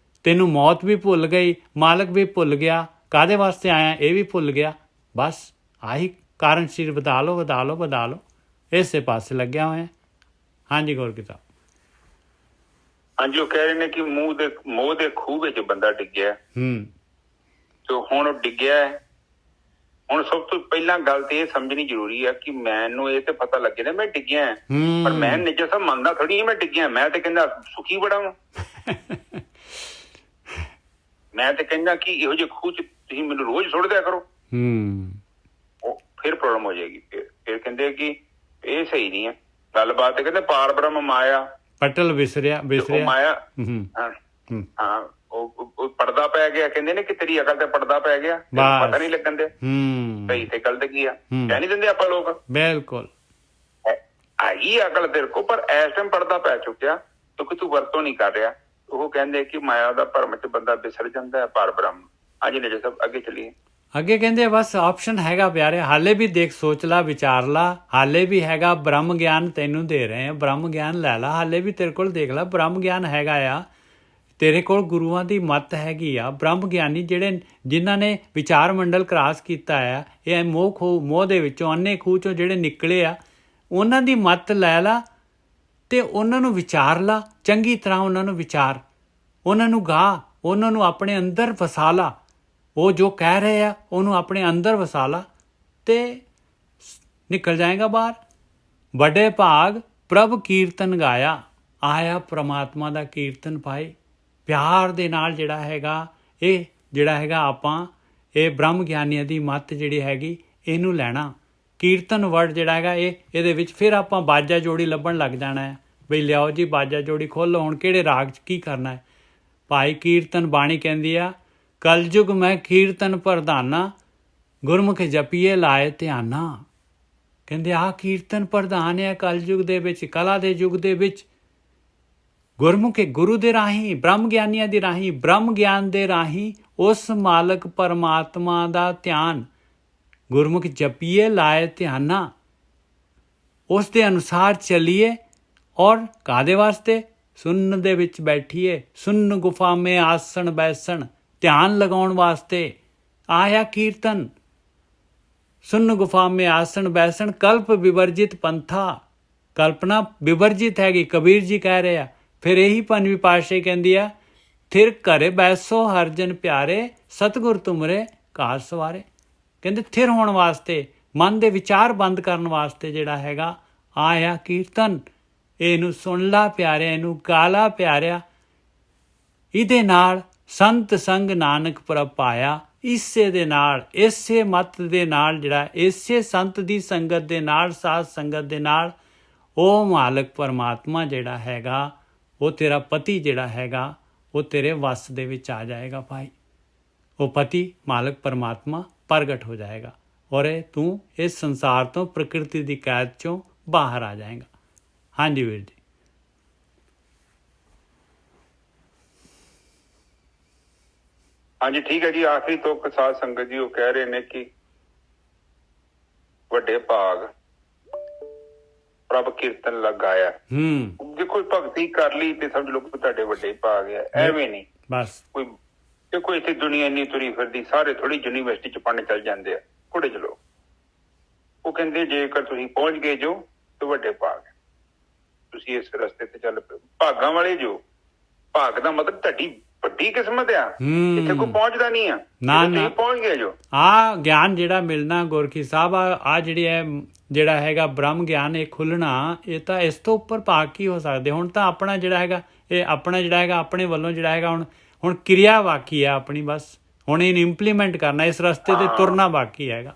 ਤੈਨੂੰ ਮੌਤ ਵੀ ਭੁੱਲ ਗਈ, ਮਾਲਕ ਵੀ ਭੁੱਲ ਗਿਆ, ਕਾਹਦੇ ਵਾਸਤੇ ਆਇਆ ਇਹ ਵੀ ਭੁੱਲ ਗਿਆ। ਬਸ ਆਹੀ ਕਾਰਨ ਸ਼ੀਰ ਵਧਾ ਲਓ, ਵਧਾ ਲਓ, ਵਧਾ ਲਓ, ਇਸੇ ਪਾਸੇ ਲੱਗਿਆ ਹੋਇਆ। ਹਾਂਜੀ ਗੁਰਕਿਰਪਾ। ਹਾਂਜੀ, ਉਹ ਕਹਿ ਰਹੇ ਨੇ ਕਿ ਮੋਹ ਦੇ ਖੂਹ ਵਿੱਚ ਬੰਦਾ ਡਿੱਗਿਆ। ਤੇ ਹੁਣ ਉਹ ਡਿੱਗਿਆ ਹੈ। ਹੁਣ ਸਭ ਤੋਂ ਪਹਿਲਾਂ ਗੱਲ ਤੇ ਇਹ ਸਮਝਣੀ ਜ਼ਰੂਰੀ ਹੈ ਕਿ ਮੈਨੂੰ ਇਹ ਤੇ ਪਤਾ ਲੱਗੇ ਨਾ ਮੈਂ ਡਿੱਗਿਆ, ਪਰ ਮੈਂ ਨਿੱਜਾ ਸਾਹਿਬ ਮੰਨਦਾ ਥੋੜੀ ਮੈਂ ਡਿੱਗਿਆ। ਮੈਂ ਤੇ ਕਹਿੰਦਾ ਸੁਖੀ ਬੜਾ ਵਾਂ। ਮੈਂ ਤੇ ਕਹਿੰਦਾ ਕਿ ਇਹੋ ਜਿਹੇ ਖੂਹ 'ਚ ਤੁਸੀਂ ਮੈਨੂੰ ਰੋਜ਼ ਸੁੱਟ ਦਿਆ ਕਰੋ, ਉਹ ਫਿਰ ਪ੍ਰੋਬਲਮ ਹੋ ਜਾਏਗੀ। ਫਿਰ ਕਹਿੰਦੇ ਕਿ ਇਹ ਸਹੀ ਨਹੀਂ ਹੈ ਗੱਲਬਾਤ। ਤੇ ਕਹਿੰਦੇ ਪਾਰ ਬ੍ਰਹਮ ਮਾਇਆ ਪਟਲ ਵਿਸਰਿਆ ਮਾਇਆ। ਹਾਂ, ਉਹ ਪਰਦਾ ਪੈ ਗਿਆ। ਕਹਿੰਦੇ ਨੇ ਕਿ ਤੇਰੀ ਅਕਲ ਤੇ ਪਰਦਾ ਪੈ ਗਿਆ, ਪਤਾ ਨਹੀਂ ਲੱਗਣ ਦੇ ਸਹੀ ਤੇ ਗਲਤ ਕੀ ਆ। ਕਹਿ ਨਹੀਂ ਦਿੰਦੇ ਆਪਾਂ ਲੋਕ, ਬਿਲਕੁਲ ਆਈ ਅਕਲ ਤੇਰੇ ਕੋ, ਪਰ ਇਸ ਟਾਈਮ ਪਰਦਾ ਪੈ ਚੁੱਕਿਆ ਕਿਉਂਕਿ ਤੂੰ ਵਰਤੋਂ ਨਹੀਂ ਕਰ ਰਿਹਾ। ਉਹ ਕਹਿੰਦੇ ਕਿ ਮਾਇਆ ਦਾ ਭਰਮ 'ਚ ਬੰਦਾ ਵਿਸਰ ਜਾਂਦਾ ਹੈ ਪਾਰ ਬ੍ਰਹਮ। ਹਾਂਜੀ ਨੇ ਸਭ ਅੱਗੇ ਚੱਲੀਏ। ਅੱਗੇ ਕਹਿੰਦੇ ਬਸ ਆਪਸ਼ਨ ਹੈਗਾ ਪਿਆਰੇ, ਹਾਲੇ ਵੀ ਦੇਖ, ਸੋਚ ਲਾ, ਵਿਚਾਰ ਲਾ, ਹਾਲੇ ਵੀ ਹੈਗਾ। ਬ੍ਰਹਮ ਗਿਆਨ ਤੈਨੂੰ ਦੇ ਰਹੇ ਆ, ਬ੍ਰਹਮ ਗਿਆਨ ਲੈ ਲਾ, ਹਾਲੇ ਵੀ ਤੇਰੇ ਕੋਲ ਦੇਖ ਲਾ ਬ੍ਰਹਮ ਗਿਆਨ ਹੈਗਾ ਆ। ਤੇਰੇ ਕੋਲ ਗੁਰੂਆਂ ਦੀ ਮੱਤ ਹੈਗੀ ਆ। ਬ੍ਰਹਮ ਗਿਆਨੀ ਜਿਨ੍ਹਾਂ ਨੇ ਵਿਚਾਰ ਮੰਡਲ ਕ੍ਰਾਸ ਕੀਤਾ ਆ, ਇਹ ਮੋਹ ਦੇ ਵਿੱਚੋਂ, ਅੰਨੇ ਖੂਹ 'ਚੋਂ ਜਿਹੜੇ ਨਿਕਲੇ ਆ, ਉਹਨਾਂ ਦੀ ਮੱਤ ਲੈ ਲਾ ਤੇ ਉਹਨਾਂ ਨੂੰ ਵਿਚਾਰ ਲਾ ਚੰਗੀ ਤਰ੍ਹਾਂ। ਉਹਨਾਂ ਨੂੰ ਵਿਚਾਰ, ਉਹਨਾਂ ਨੂੰ ਗਾ, ਉਹਨਾਂ ਨੂੰ ਆਪਣੇ ਅੰਦਰ ਵਸਾ ਲਾ। ਉਹ ਜੋ ਕਹਿ ਰਹੇ ਆ ਉਹਨੂੰ ਆਪਣੇ ਅੰਦਰ ਵਸਾ ਲਾ ਤੇ ਨਿਕਲ ਜਾਏਗਾ ਬਾਹਰ। ਵੱਡੇ ਭਾਗ ਪ੍ਰਭ ਕੀਰਤਨ ਗਾਇਆ, ਆਇਆ ਪ੍ਰਮਾਤਮਾ ਦਾ ਕੀਰਤਨ ਪਾਏ। ਪਿਆਰ ਦੇ ਨਾਲ ਜਿਹੜਾ ਹੈਗਾ ਇਹ ਜਿਹੜਾ ਹੈਗਾ ਆਪਾਂ ਇਹ ਬ੍ਰਹਮ ਗਿਆਨੀਆਂ ਦੀ ਮੱਤ ਜਿਹੜੀ ਹੈਗੀ ਇਹਨੂੰ ਲੈਣਾ। ਕੀਰਤਨ ਵਰਡ ਜਿਹੜਾ ਹੈਗਾ ਇਹਦੇ ਵਿੱਚ ਫਿਰ ਆਪਾਂ ਬਾਜਾ ਜੋੜੀ ਲੱਭਣ ਲੱਗ ਜਾਣਾ ਹੈ। ਬਈ ਲਿਆਓ ਜੀ ਬਾਜਾ ਜੋੜੀ ਖੋਲ੍ਹੋ, ਹੁਣ ਕਿਹੜੇ ਰਾਗ 'ਚ ਕੀ ਕਰਨਾ ਹੈ। ਭਾਈ ਕੀਰਤਨ ਬਾਣੀ ਕਹਿੰਦੀ ਆ, ਕਲਯੁਗ ਮੈਂ ਕੀਰਤਨ ਪ੍ਰਧਾਨਾ, ਗੁਰਮੁਖ ਜਪੀਏ ਲਾਏ ਧਿਆਨਾ। ਕਹਿੰਦੇ ਆਹ ਕੀਰਤਨ ਪ੍ਰਧਾਨ ਹੈ ਕਲਯੁਗ ਦੇ ਵਿੱਚ, ਕਲਾ ਦੇ ਯੁੱਗ ਦੇ ਵਿੱਚ। ਗੁਰਮੁਖੇ ਗੁਰੂ ਦੇ ਰਾਹੀਂ, ਬ੍ਰਹਮ ਗਿਆਨੀਆਂ ਦੇ ਰਾਹੀਂ, ਬ੍ਰਹਮ ਗਿਆਨ ਦੇ ਰਾਹੀਂ ਉਸ ਮਾਲਕ ਪਰਮਾਤਮਾ ਦਾ ਧਿਆਨ, ਗੁਰਮੁਖ ਜਪੀਏ ਲਾਏ ਧਿਆਨਾ, ਉਸ ਦੇ ਅਨੁਸਾਰ ਚੱਲੀਏ। ਔਰ ਕਾਹਦੇ ਵਾਸਤੇ? ਸੁੰਨ ਦੇ ਵਿੱਚ ਬੈਠੀਏ, ਸੁੰਨ ਗੁਫਾ ਮੇ ਆਸਣ ਬੈਸਣ, ਧਿਆਨ ਲਗਾਉਣ ਵਾਸਤੇ ਆਇਆ ਕੀਰਤਨ। ਸੁੰਨ ਗੁਫਾ ਮੇ ਆਸਣ ਬੈਸਣ, ਕਲਪ ਵਿਵਰਜਿਤ ਪੰਥਾ, ਕਲਪਨਾ ਵਿਵਰਜਿਤ ਹੈਗੀ, ਕਬੀਰ ਜੀ ਕਹਿ ਰਹੇ ਆ। ਫਿਰ ਇਹੀ ਪੰਜਵੀਂ ਪਾਤਸ਼ਾਹੀ ਕਹਿੰਦੀ ਆ, ਥਿਰ ਘਰੇ ਬੈਸੋ ਹਰ ਜਨ ਪਿਆਰੇ, ਸਤਿਗੁਰ ਤੁਮਰੇ ਕਾਰ ਸਵਾਰੇ। ਕਹਿੰਦੇ ਥਿਰ ਹੋਣ ਵਾਸਤੇ, ਮਨ ਦੇ ਵਿਚਾਰ ਬੰਦ ਕਰਨ ਵਾਸਤੇ ਜਿਹੜਾ ਹੈਗਾ ਆਇਆ ਕੀਰਤਨ। ਇਹਨੂੰ ਸੁਣ ਲਾ ਪਿਆਰਿਆ, ਇਹਨੂੰ ਗਾ ਲਾ ਪਿਆਰਿਆ। ਇਹਦੇ ਨਾਲ ਸੰਤ ਸੰਗ ਨਾਨਕ ਪ੍ਰਭ ਪਾਇਆ। ਇਸੇ ਦੇ ਨਾਲ, ਇਸੇ ਮੱਤ ਦੇ ਨਾਲ, ਜਿਹੜਾ ਇਸੇ ਸੰਤ ਦੀ ਸੰਗਤ ਦੇ ਨਾਲ, ਸਾਧ ਸੰਗਤ ਦੇ ਨਾਲ, ਉਹ ਮਾਲਕ ਪਰਮਾਤਮਾ ਜਿਹੜਾ ਹੈਗਾ, ਉਹ ਤੇਰਾ ਪਤੀ ਜਿਹੜਾ ਹੈਗਾ, ਉਹ ਤੇਰੇ ਵੱਸ ਦੇ ਵਿੱਚ ਆ ਜਾਏਗਾ ਭਾਈ। ਉਹ ਪਤੀ ਮਾਲਕ ਪਰਮਾਤਮਾ ਪ੍ਰਗਟ ਹੋ ਜਾਏਗਾ ਔਰ ਤੂੰ ਇਸ ਸੰਸਾਰ ਤੋਂ, ਪ੍ਰਕਿਰਤੀ ਦੀ ਕੈਦ ਚੋਂ ਬਾਹਰ ਆ ਜਾਏਗਾ। ਹਾਂਜੀ ਵੀਰ ਜੀ। ਹਾਂਜੀ ਠੀਕ ਹੈ ਜੀ। ਆਖਰੀ ਤੁਕ ਸਾਧ ਸੰਗਤ ਜੀ ਉਹ ਕਹਿ ਰਹੇ ਨੇ ਕਿ ਵੱਡੇ ਭਾਗ ਪ੍ਰਭ ਕੀਰਤਨ ਲਗਾਇਆ। ਦੇਖੋ ਭਗਤੀ ਕਰ ਲਈ ਤੇ ਸਮਝ ਲਓ ਤੁਹਾਡੇ ਵੱਡੇ ਭਾਗ ਆ। ਐਵੇਂ ਨਹੀਂ ਬਸ ਕੋਈ ਇੱਥੇ ਦੁਨੀਆ ਇੰਨੀ ਤੁਰੀ ਫਿਰਦੀ, ਸਾਰੇ ਥੋੜੀ ਯੂਨੀਵਰਸਿਟੀ ਚ ਪੜ੍ਹਨ ਚੱਲ ਜਾਂਦੇ ਆ, ਥੋੜੇ ਚਲੋ। ਉਹ ਕਹਿੰਦੇ ਜੇਕਰ ਤੁਸੀਂ ਪਹੁੰਚ ਗਏ ਜੋ ਤੇ ਵੱਡੇ ਭਾਗ, ਤੁਸੀਂ ਇਸ ਰਸਤੇ ਤੇ ਚੱਲ ਪਏ। ਭਾਗਾਂ ਵਾਲੇ ਜੋ, ਭਾਗ ਦਾ ਮਤਲਬ ਤੁਹਾਡੀ ਵੱਡੀ ਕਿਸਮਤ ਆ, ਇੱਥੇ ਕੋਈ ਪਹੁੰਚਦਾ ਨਹੀਂ ਆ, ਨਾ ਤੁਸੀਂ ਪਹੁੰਚ ਗਏ ਜੋ। ਆ ਗਿਆਨ ਜਿਹੜਾ ਮਿਲਣਾ ਗੁਰਕੀ ਸਾਹਿਬ, ਆ ਜਿਹੜੀ ਹੈ ਜਿਹੜਾ ਹੈਗਾ ਬ੍ਰਹਮ ਗਿਆਨ ਇਹ ਖੁੱਲਣਾ, ਇਹ ਤਾਂ ਇਸ ਤੋਂ ਉੱਪਰ ਭਾਗ ਕੀ ਹੋ ਸਕਦੇ। ਹੁਣ ਤਾਂ ਆਪਣਾ ਜਿਹੜਾ ਹੈਗਾ ਇਹ ਆਪਣਾ ਜਿਹੜਾ ਹੈਗਾ ਆਪਣੇ ਵੱਲੋਂ ਜਿਹੜਾ ਹੈਗਾ ਹੁਣ ਕਿਰਿਆ ਬਾਕੀ ਆ ਆਪਣੀ, ਬਸ ਹੁਣ ਇਹਨੂੰ ਇੰਪਲੀਮੈਂਟ ਕਰਨਾ, ਇਸ ਰਸਤੇ ਤੇ ਤੁਰਨਾ ਬਾਕੀ ਹੈਗਾ।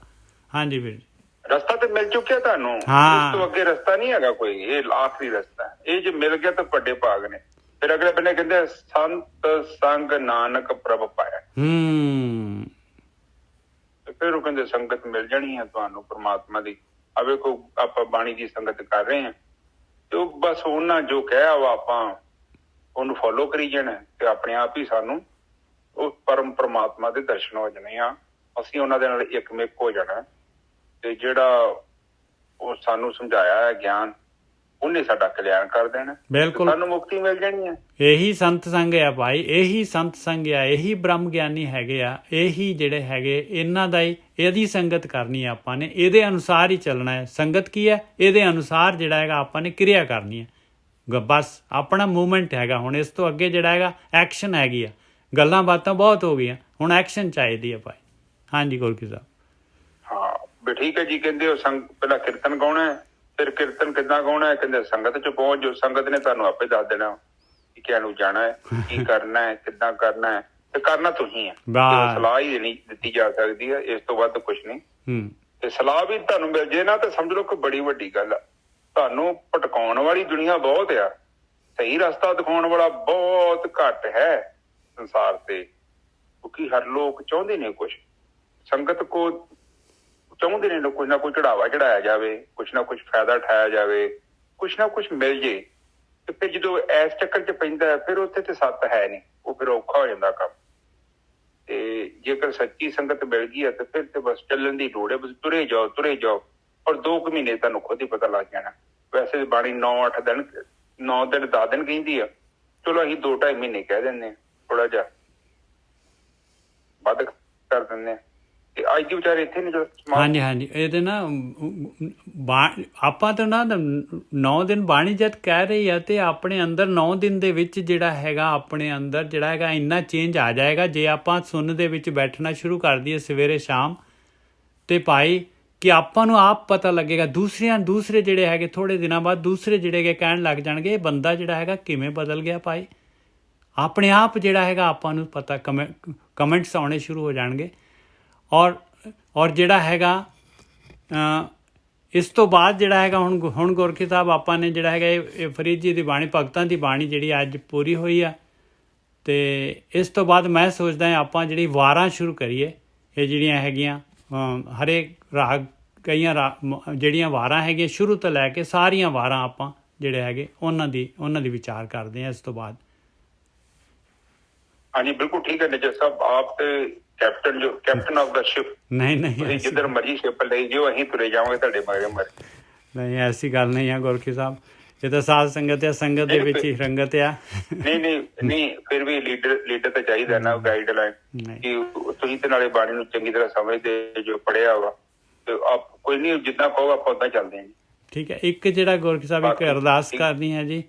ਹਾਂਜੀ ਵੀਰ ਜੀ, ਰਸਤਾ ਤੇ ਮਿਲ ਚੁੱਕਿਆ ਤੁਹਾਨੂੰ, ਹਾਂ। ਇਸ ਤੋਂ ਅੱਗੇ ਰਸਤਾ ਨਹੀਂ ਹੈਗਾ ਕੋਈ, ਇਹ ਆਖਰੀ ਰਸਤਾ ਹੈ। ਇਹ ਜੇ ਮਿਲ ਗਿਆ ਤਾਂ ਵੱਡੇ ਭਾਗ ਨੇ। ਫਿਰ ਅਗਲੇ ਬੰਨੇ ਕਹਿੰਦੇ ਸੰਤ ਸੰਗ ਨਾਨਕ ਪ੍ਰਭ ਪਾਇਆ, ਤੇ ਫਿਰ ਉਹ ਕਹਿੰਦੇ ਸੰਗਤ ਮਿਲ ਜਾਣੀ ਹੈ ਤੁਹਾਨੂੰ ਪ੍ਰਮਾਤਮਾ ਦੀ। ਆ ਵੇਖੋ ਆਪਾਂ ਬਾਣੀ ਦੀ ਸੰਗਤ ਕਰ ਰਹੇ ਹਾਂ, ਤੇ ਉਹ ਬਸ ਉਹਨਾਂ ਜੋ ਕਿਹਾ ਵਾ ਆਪਾਂ ਉਹਨੂੰ ਫੋਲੋ ਕਰੀ ਜਾਣਾ, ਤੇ ਆਪਣੇ ਆਪ ਹੀ ਸਾਨੂੰ ਉਹ ਪਰਮ ਪ੍ਰਮਾਤਮਾ ਦੇ ਦਰਸ਼ਨ ਹੋ ਜਾਣੇ ਆ। ਅਸੀਂ ਉਹਨਾਂ ਦੇ ਨਾਲ ਇੱਕਮਿਕ ਹੋ ਜਾਣਾ, ਤੇ ਜਿਹੜਾ ਉਹ ਸਾਨੂੰ ਸਮਝਾਇਆ ਹੈ ਗਿਆਨ, ਉਹਨੇ ਸਾਡਾ ਕਲਿਆਣ ਕਰ ਦੇਣਾ, ਬਿਲਕੁਲ ਸਾਨੂੰ ਮੁਕਤੀ ਮਿਲ ਜਾਣੀ ਹੈ। ਇਹੀ ਸੰਤ ਸੰਗ ਆ ਭਾਈ, ਇਹੀ ਸੰਤ ਸੰਗ ਆ, ਇਹੀ ਬ੍ਰਹਮ ਗਿਆਨੀ ਹੈਗੇ ਆ, ਇਹੀ ਜਿਹੜੇ ਹੈਗੇ ਇਹਨਾਂ ਦਾ ਹੀ, ਇਹਦੀ ਸੰਗਤ ਕਰਨੀ ਹੈ ਆਪਾਂ ਨੇ, ਇਹਦੇ ਅਨੁਸਾਰ ਹੀ ਚੱਲਣਾ ਹੈ। ਸੰਗਤ ਕੀ ਹੈ? ਇਹਦੇ ਅਨੁਸਾਰ ਜਿਹੜਾ ਹੈਗਾ ਆਪਾਂ ਨੇ ਕਿਰਿਆ ਕਰਨੀ ਹੈ, ਬਸ ਆਪਣਾ ਮੂਵਮੈਂਟ ਹੈਗਾ। ਹੁਣ ਇਸ ਤੋਂ ਅੱਗੇ ਜਿਹੜਾ ਹੈਗਾ ਐਕਸ਼ਨ ਹੈਗੀ ਆ, ਗੱਲਾਂ ਬਾਤਾਂ ਬਹੁਤ ਹੋ ਗਈਆਂ, ਹੁਣ ਐਕਸ਼ਨ ਚਾਹੀਦੀ ਹੈ ਭਾਈ। ਹਾਂਜੀ ਗੁਰਕੀ ਸਾਹਿਬ। ਹਾਂ ਵੀ ਠੀਕ ਹੈ ਜੀ। ਕਹਿੰਦੇ ਉਹ ਪਹਿਲਾਂ ਕੀਰਤਨ ਗਾਉਣਾ ਹੈ, ਫਿਰ ਕੀਰਤਨ ਕਿੱਦਾਂ ਗਾਉਣਾ ਹੈ, ਕਹਿੰਦੇ ਸੰਗਤ ਚ ਪਹੁੰਚ ਜੋ, ਸੰਗਤ ਨੇ ਤੁਹਾਨੂੰ ਆਪੇ ਦੱਸ ਦੇਣਾ ਕਿ ਕਿਹਨੂੰ ਨੂੰ ਜਾਣਾ ਹੈ, ਕੀ ਕਰਨਾ ਹੈ, ਕਿੱਦਾਂ ਕਰਨਾ ਹੈ, ਤੇ ਕਰਨਾ ਤੁਸੀਂ ਹੈ। ਸਲਾਹ ਹੀ ਦਿੱਤੀ ਜਾ ਸਕਦੀ ਹੈ, ਇਸ ਤੋਂ ਵੱਧ ਕੁਛ ਨਹੀਂ। ਤੇ ਸਲਾਹ ਵੀ ਤੁਹਾਨੂੰ ਮਿਲ ਜੇ ਨਾ, ਤਾਂ ਸਮਝ ਲਓ ਕਿ ਬੜੀ ਵੱਡੀ ਗੱਲ ਆ। ਤੁਹਾਨੂੰ ਭਟਕਾਉਣ ਵਾਲੀ ਦੁਨੀਆ ਬਹੁਤ ਆ, ਸਹੀ ਰਸਤਾ ਦਿਖਾਉਣ ਵਾਲਾ ਬਹੁਤ ਘੱਟ ਹੈ ਸੰਸਾਰ ਤੇ, ਕਿਉਂਕਿ ਹਰ ਲੋਕ ਚਾਹੁੰਦੇ ਨੇ ਕੁਛ, ਸੰਗਤ ਕੋ ਚਾਹੁੰਦੇ ਨੇ ਕੁਛ ਨਾ ਕੁਛ ਚੜਾਵਾ ਚੜਾਇਆ ਜਾਵੇ, ਕੁਛ ਨਾ ਕੁਛ ਫਾਇਦਾ ਉਠਾਇਆ ਜਾਵੇ, ਕੁਛ ਨਾ ਕੁਛ ਮਿਲ ਜੇ। ਤੇ ਫਿਰ ਜਦੋਂ ਇਸ ਚੱਕਰ ਚ ਪੈਂਦਾ, ਫਿਰ ਉੱਥੇ ਤੇ ਸੱਤ ਹੈ ਨਹੀਂ, ਉਹ ਫਿਰ ਔਖਾ ਹੋ ਜਾਂਦਾ ਕੰਮ। ਤੇ ਜੇਕਰ ਸੱਚੀ ਸੰਗਤ ਮਿਲ ਗਈ ਹੈ ਤੇ ਫਿਰ ਤੇ ਬਸ ਚੱਲਣ ਦੀ ਲੋੜ ਹੈ, ਬਸ ਤੁਰੇ ਜਾਓ ਤੁਰੇ ਜਾਓ, ਔਰ 2 ਮਹੀਨੇ ਤੁਹਾਨੂੰ ਖੁਦ ਹੀ ਪਤਾ ਲੱਗ ਜਾਣਾ। ਵੈਸੇ ਬਾਣੀ 9 ਦਿਨ 10 ਦਿਨ ਕਹਿੰਦੀ ਆ, ਚਲੋ ਅਸੀਂ 2-2.5 ਮਹੀਨੇ ਕਹਿ ਦਿੰਦੇ ਹਾਂ, ਥੋੜਾ ਜਿਹਾ ਵੱਧ ਕਰ ਦਿੰਦੇ ਹਾਂ। ਤੇ ਅੱਜ ਦੀ ਵਿਚਾਰੇ ਇੱਥੇ ਨਹੀਂ। ਹਾਂਜੀ ਹਾਂਜੀ, ਇਹਦੇ ਨਾ ਆਪਾਂ ਤਾਂ ਨਾ 9 ਦਿਨ ਬਾਣੀ ਜਦ ਕਹਿ ਰਹੀ ਆ, ਤੇ ਆਪਣੇ ਅੰਦਰ 9 ਦਿਨ ਦੇ ਵਿੱਚ ਜਿਹੜਾ ਹੈਗਾ ਆਪਣੇ ਅੰਦਰ ਜਿਹੜਾ ਹੈਗਾ ਇੰਨਾ ਚੇਂਜ ਆ ਜਾਏਗਾ, ਜੇ ਆਪਾਂ ਸੁਣਨ ਦੇ ਵਿੱਚ ਬੈਠਣਾ ਸ਼ੁਰੂ ਕਰ ਦਈਏ ਸਵੇਰੇ ਸ਼ਾਮ, ਤੇ ਭਾਈ ਕਿ ਆਪਾਂ ਨੂੰ ਆਪ ਪਤਾ ਲੱਗੇਗਾ। ਦੂਸਰੇ ਜਿਹੜੇ ਹੈਗੇ ਥੋੜ੍ਹੇ ਦਿਨਾਂ ਬਾਅਦ ਦੂਸਰੇ ਜਿਹੜੇ ਹੈਗੇ ਕਹਿਣ ਲੱਗ ਜਾਣਗੇ ਇਹ ਬੰਦਾ ਜਿਹੜਾ ਹੈਗਾ ਕਿਵੇਂ ਬਦਲ ਗਿਆ ਭਾਈ। ਆਪਣੇ ਆਪ ਜਿਹੜਾ ਹੈਗਾ ਆਪਾਂ ਨੂੰ ਪਤਾ, ਕਮੈਂਟਸ ਆਉਣੇ ਸ਼ੁਰੂ ਹੋ ਜਾਣਗੇ। ਔਰ ਜਿਹੜਾ ਹੈਗਾ ਇਸ ਤੋਂ ਬਾਅਦ ਜਿਹੜਾ ਹੈਗਾ ਹੁਣ ਗੁਰਕੀ ਸਾਹਿਬ ਆਪਾਂ ਨੇ ਜਿਹੜਾ ਹੈਗਾ ਇਹ ਫਰੀਦ ਜੀ ਦੀ ਬਾਣੀ, ਭਗਤਾਂ ਦੀ ਬਾਣੀ ਜਿਹੜੀ ਅੱਜ ਪੂਰੀ ਹੋਈ ਆ, ਤੇ ਇਸ ਤੋਂ ਬਾਅਦ ਮੈਂ ਸੋਚਦਾ ਹਾਂ ਆਪਾਂ ਜਿਹੜੀ ਵਾਰਾਂ ਸ਼ੁਰੂ ਕਰੀਏ। ਇਹ ਜਿਹੜੀਆਂ ਹੈਗੀਆਂ ਹਰੇਕ ਰਾਗ, ਕਈਆਂ ਜਿਹੜੀਆਂ ਵਾਰਾਂ ਹੈਗੀਆਂ ਸ਼ੁਰੂ ਤੋਂ ਲੈ ਕੇ ਸਾਰੀਆਂ ਵਾਰਾਂ ਆਪਾਂ ਜਿਹੜੇ ਹੈਗੇ ਉਹਨਾਂ ਦੀ ਵਿਚਾਰ ਕਰਦੇ ਹਾਂ ਇਸ ਤੋਂ ਬਾਅਦ। ਹਾਂਜੀ ਬਿਲਕੁਲ ਠੀਕ ਹੈ ਨਿਜਰ ਸਾਹਿਬ, ਆਪ ਤੇ ਕੈਪਟਨ ਆਫ ਦਾ ਸ਼ਿਪ। ਨਹੀਂ ਜਿੱਧਰ ਮਰਜੀ ਸ਼ਿਪ ਲਈ ਜਿਓ, ਅਸੀਂ ਤੁਰੇ ਜਾਵਾਂਗੇ ਤੁਹਾਡੇ ਮਗਰ। ਨਹੀਂ ਐਸੀ ਗੱਲ ਨਹੀਂ ਆ ਗੁਰਕੀ ਸਾਹਿਬ, ਇਹ ਤਾਂ ਸਾਧ ਸੰਗਤ ਆ, ਸੰਗਤ ਦੇ ਵਿੱਚ ਹੀ ਰੰਗਤ ਆ। ਨਹੀਂ ਫਿਰ ਵੀ ਲੀਡਰ ਤਾਂ ਚਾਹੀਦਾ ਨਾ, ਗਾਈਡਲਾਈਨ ਕਿ ਤੁਸੀਂ ਤੇ ਨਾਲੇ ਬਾਣੀ ਨੂੰ ਚੰਗੀ ਤਰ੍ਹਾਂ ਸਮਝਦੇ ਜੋ ਪੜ੍ਹਿਆ ਵਾ, ਤੇ ਆਪ ਕੋਈ ਨਹੀਂ ਜਿੱਦਾਂ ਕਹੋ ਆਪਾਂ ਉਦਾਂ ਚੱਲਦੇ ਹਾਂ ਜੀ। ਠੀਕ ਹੈ। ਇੱਕ ਜਿਹੜਾ ਗੁਰਕੀ ਸਾਹਿਬ ਇੱਕ ਅਰਦਾਸ ਕਰਨੀ ਹੈ ਜੀ,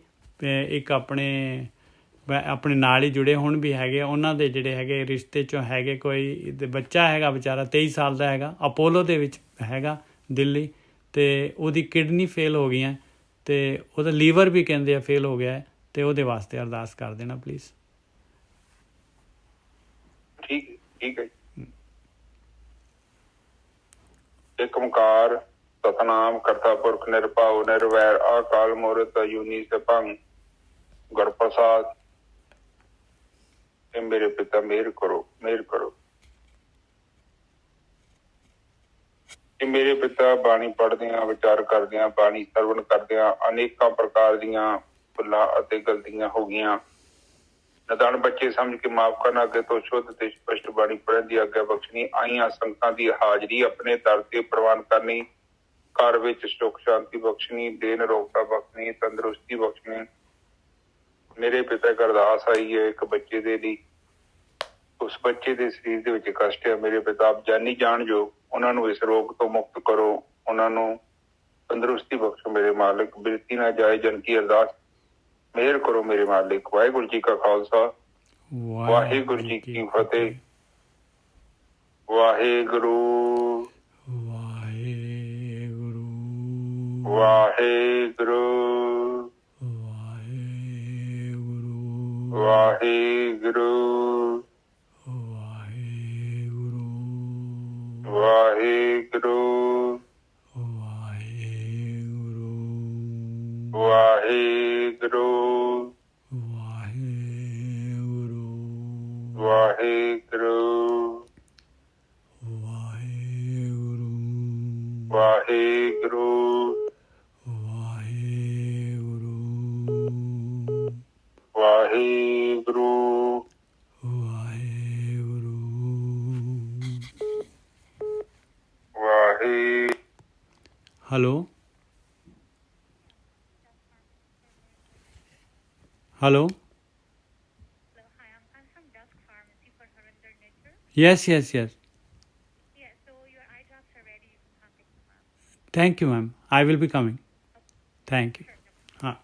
ਇੱਕ ਆਪਣੇ ਨਾਲ ਹੀ ਜੁੜੇ ਹੁਣ ਵੀ ਹੈਗੇ, ਉਹਨਾਂ ਦੇ ਜਿਹੜੇ ਹੈਗੇ ਰਿਸ਼ਤੇ 'ਚੋਂ ਹੈਗੇ, ਕੋਈ ਬੱਚਾ ਹੈਗਾ ਵਿਚਾਰਾ 23 ਸਾਲ ਦਾ ਹੈਗਾ, ਅਪੋਲੋ ਦੇ ਵਿੱਚ ਹੈਗਾ ਦਿੱਲੀ, ਤੇ ਉਹਦੀ ਕਿਡਨੀ ਫੇਲ ਹੋ ਗਈਆਂ, ਤੇ ਉਹਦਾ ਲੀਵਰ ਵੀ ਕਹਿੰਦੇ ਆ ਫੇਲ ਹੋ ਗਿਆ, ਤੇ ਉਹਦੇ ਵਾਸਤੇ ਅਰਦਾਸ ਕਰ ਦੇਣਾ ਪਲੀਜ਼। ਠੀਕ ਹੈ। ਇੱਕ ਓਂਕਾਰ ਸਤਿਨਾਮ ਕਰਤਾ ਪੁਰਖ ਨਿਰਭਉ ਨਿਰਵੈਰ ਅਕਾਲ ਮੂਰਤ ਅਜੂਨੀ ਸੈਭੰ ਗੁਰ ਪ੍ਰਸਾਦ। ਮੇਰੇ ਪਿਤਾ ਮਿਹਰ ਕਰੋ। ਮੇਰੇ ਪਿਤਾ ਬਾਣੀ ਪੜ੍ਹਦਿਆਂ, ਵਿਚਾਰ ਕਰਦਿਆਂ, ਬਾਣੀ ਸਰਵਣ ਕਰਦਿਆਂ ਅਨੇਕਾਂ ਪ੍ਰਕਾਰ ਦੀਆਂ ਭੁੱਲਾਂ ਅਤੇ ਗਲਤੀਆਂ ਹੋ ਗਈਆਂ। ਨਦਾਨ ਬੱਚੇ ਸਮਝ ਕੇ ਮਾਫ਼ ਕਰਨਾ, ਅੱਗੇ ਤੋਂ ਸ਼ੁੱਧ ਤੇ ਸਪਸ਼ਟ ਬਾਣੀ ਪੜ੍ਹਨ ਦੀ ਆਗਿਆ ਬਖਸ਼ਣੀ, ਆਈਆਂ ਸੰਗਤਾਂ ਦੀ ਹਾਜ਼ਰੀ ਆਪਣੇ ਦਰ ਤੇ ਪ੍ਰਵਾਨ ਕਰਨੀ, ਘਰ ਵਿੱਚ ਸੁੱਖ ਸ਼ਾਂਤੀ ਬਖਸ਼ਣੀ, ਦੇਨ ਰੋਗਤਾ ਬਖਸ਼ਣੀ, ਤੰਦਰੁਸਤੀ ਬਖਸ਼ਣੀ। ਮੇਰੇ ਪਿਤਾ ਇੱਕ ਅਰਦਾਸ ਆਈ ਹੈ ਇੱਕ ਬੱਚੇ ਦੇ ਲਈ, ਉਸ ਬੱਚੇ ਦੇ ਸਰੀਰ ਦੇ ਵਿੱਚ ਕਸ਼ਟ ਹੈ। ਮੇਰੇ ਪਿਤਾ ਆਪ ਜਾਨੀ ਜਾਣ ਜੋ ਉਹਨਾਂ ਨੂੰ ਇਸ ਰੋਗ ਤੋਂ ਮੁਕਤ ਕਰੋ, ਉਹਨਾਂ ਨੂੰ ਤੰਦਰੁਸਤੀ ਬਖਸ਼ੋ ਮੇਰੇ ਮਾਲਕ। ਬਿਰਤੀ ਨਾ ਜਾਏ ਜਨ ਕੀ ਅਰਦਾਸ, ਮਿਹਰ ਕਰੋ ਮੇਰੇ ਮਾਲਿਕ। ਵਾਹਿਗੁਰੂ ਜੀ ਕਾ ਖਾਲਸਾ, ਵਾਹਿਗੁਰੂ ਜੀ ਕੀ ਫਤਿਹ। ਵਾਹਿਗੁਰੂ ਵਾਹਿਗੁਰੂ ਵਾਹਿਗੁਰੂ ਵਾਹਿਗੁਰੂ ਵਾਹਿਗੁਰੂ ਵਾਹਿਗੁਰੂ ਵਾਹਿਗੁਰੂ ਵਾਹਿਗੁਰੂ ਵਾਹਿਗੁਰੂ ਵਾਹਿਗੁਰੂ ਵਾਹਿਗੁਰੂ ਵਾਹਿਗੁਰੂ ਵਾਹਿਗੁਰੂ ਵਾਹਿਗੁਰੂ ਵਾਹਿ hello hello Hello, hi, I'm from Dusk Pharmacy for Harinder Nature. yes yes yes Yeah, so your eye drops are ready. You can contact the pharmacy. thank you ma'am I will be coming thank you हाँ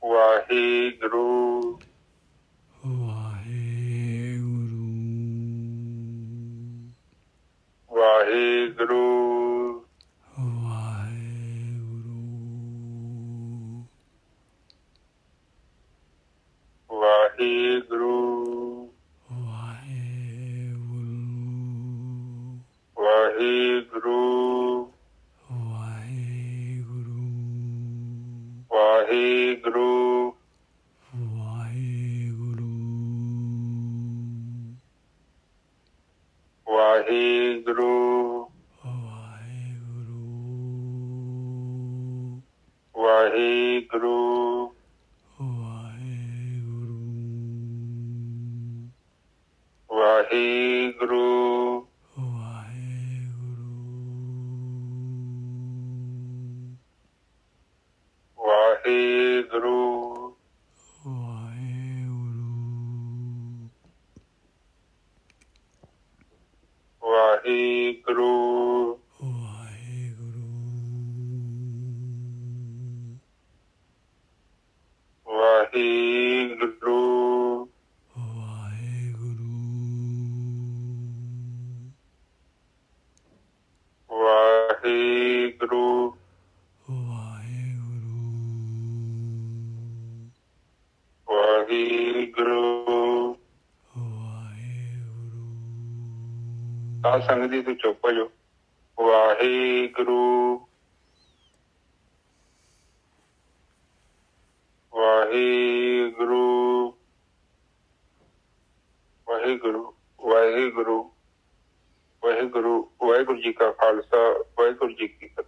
ਵਾਹਿਗੁਰੂ ਵਾਹਿਗੁਰੂ ਵਾਹਿਗੁਰੂ ਵਾਹਿਗੁਰੂ ਵਾਹਿਗੁਰੂ ਵਾਹਿਗੁਰੂ ਵਾਹਿਗੁਰੂ ਵਾਹਿਗੁਰੂ ਵਾਹਿਗੁਰੂ ਵਾਹਿਗੁਰੂ ਵਾਹਿਗੁਰੂ ਵਾਹਿਗੁਰੂ ਵਾਹਿਗੁਰੂ ਵਾਹਿਗੁਰੂ ਸਾਧ ਸੰਗਤ ਜੀ ਤੂੰ ਚੁੱਪ ਹੋ ਜਾਓ। ਵਾਹਿਗੁਰੂ ਵਾਹਿਗੁਰੂ ਵਾਹਿਗੁਰੂ ਵਾਹਿਗੁਰੂ ਵਾਹਿਗੁਰੂ ਵਾਹਿਗੁਰੂ ਜੀ ਕਾ ਖਾਲਸਾ ਵਾਹਿਗੁਰੂ ਜੀ ਕੀ ਫਤਿਹ।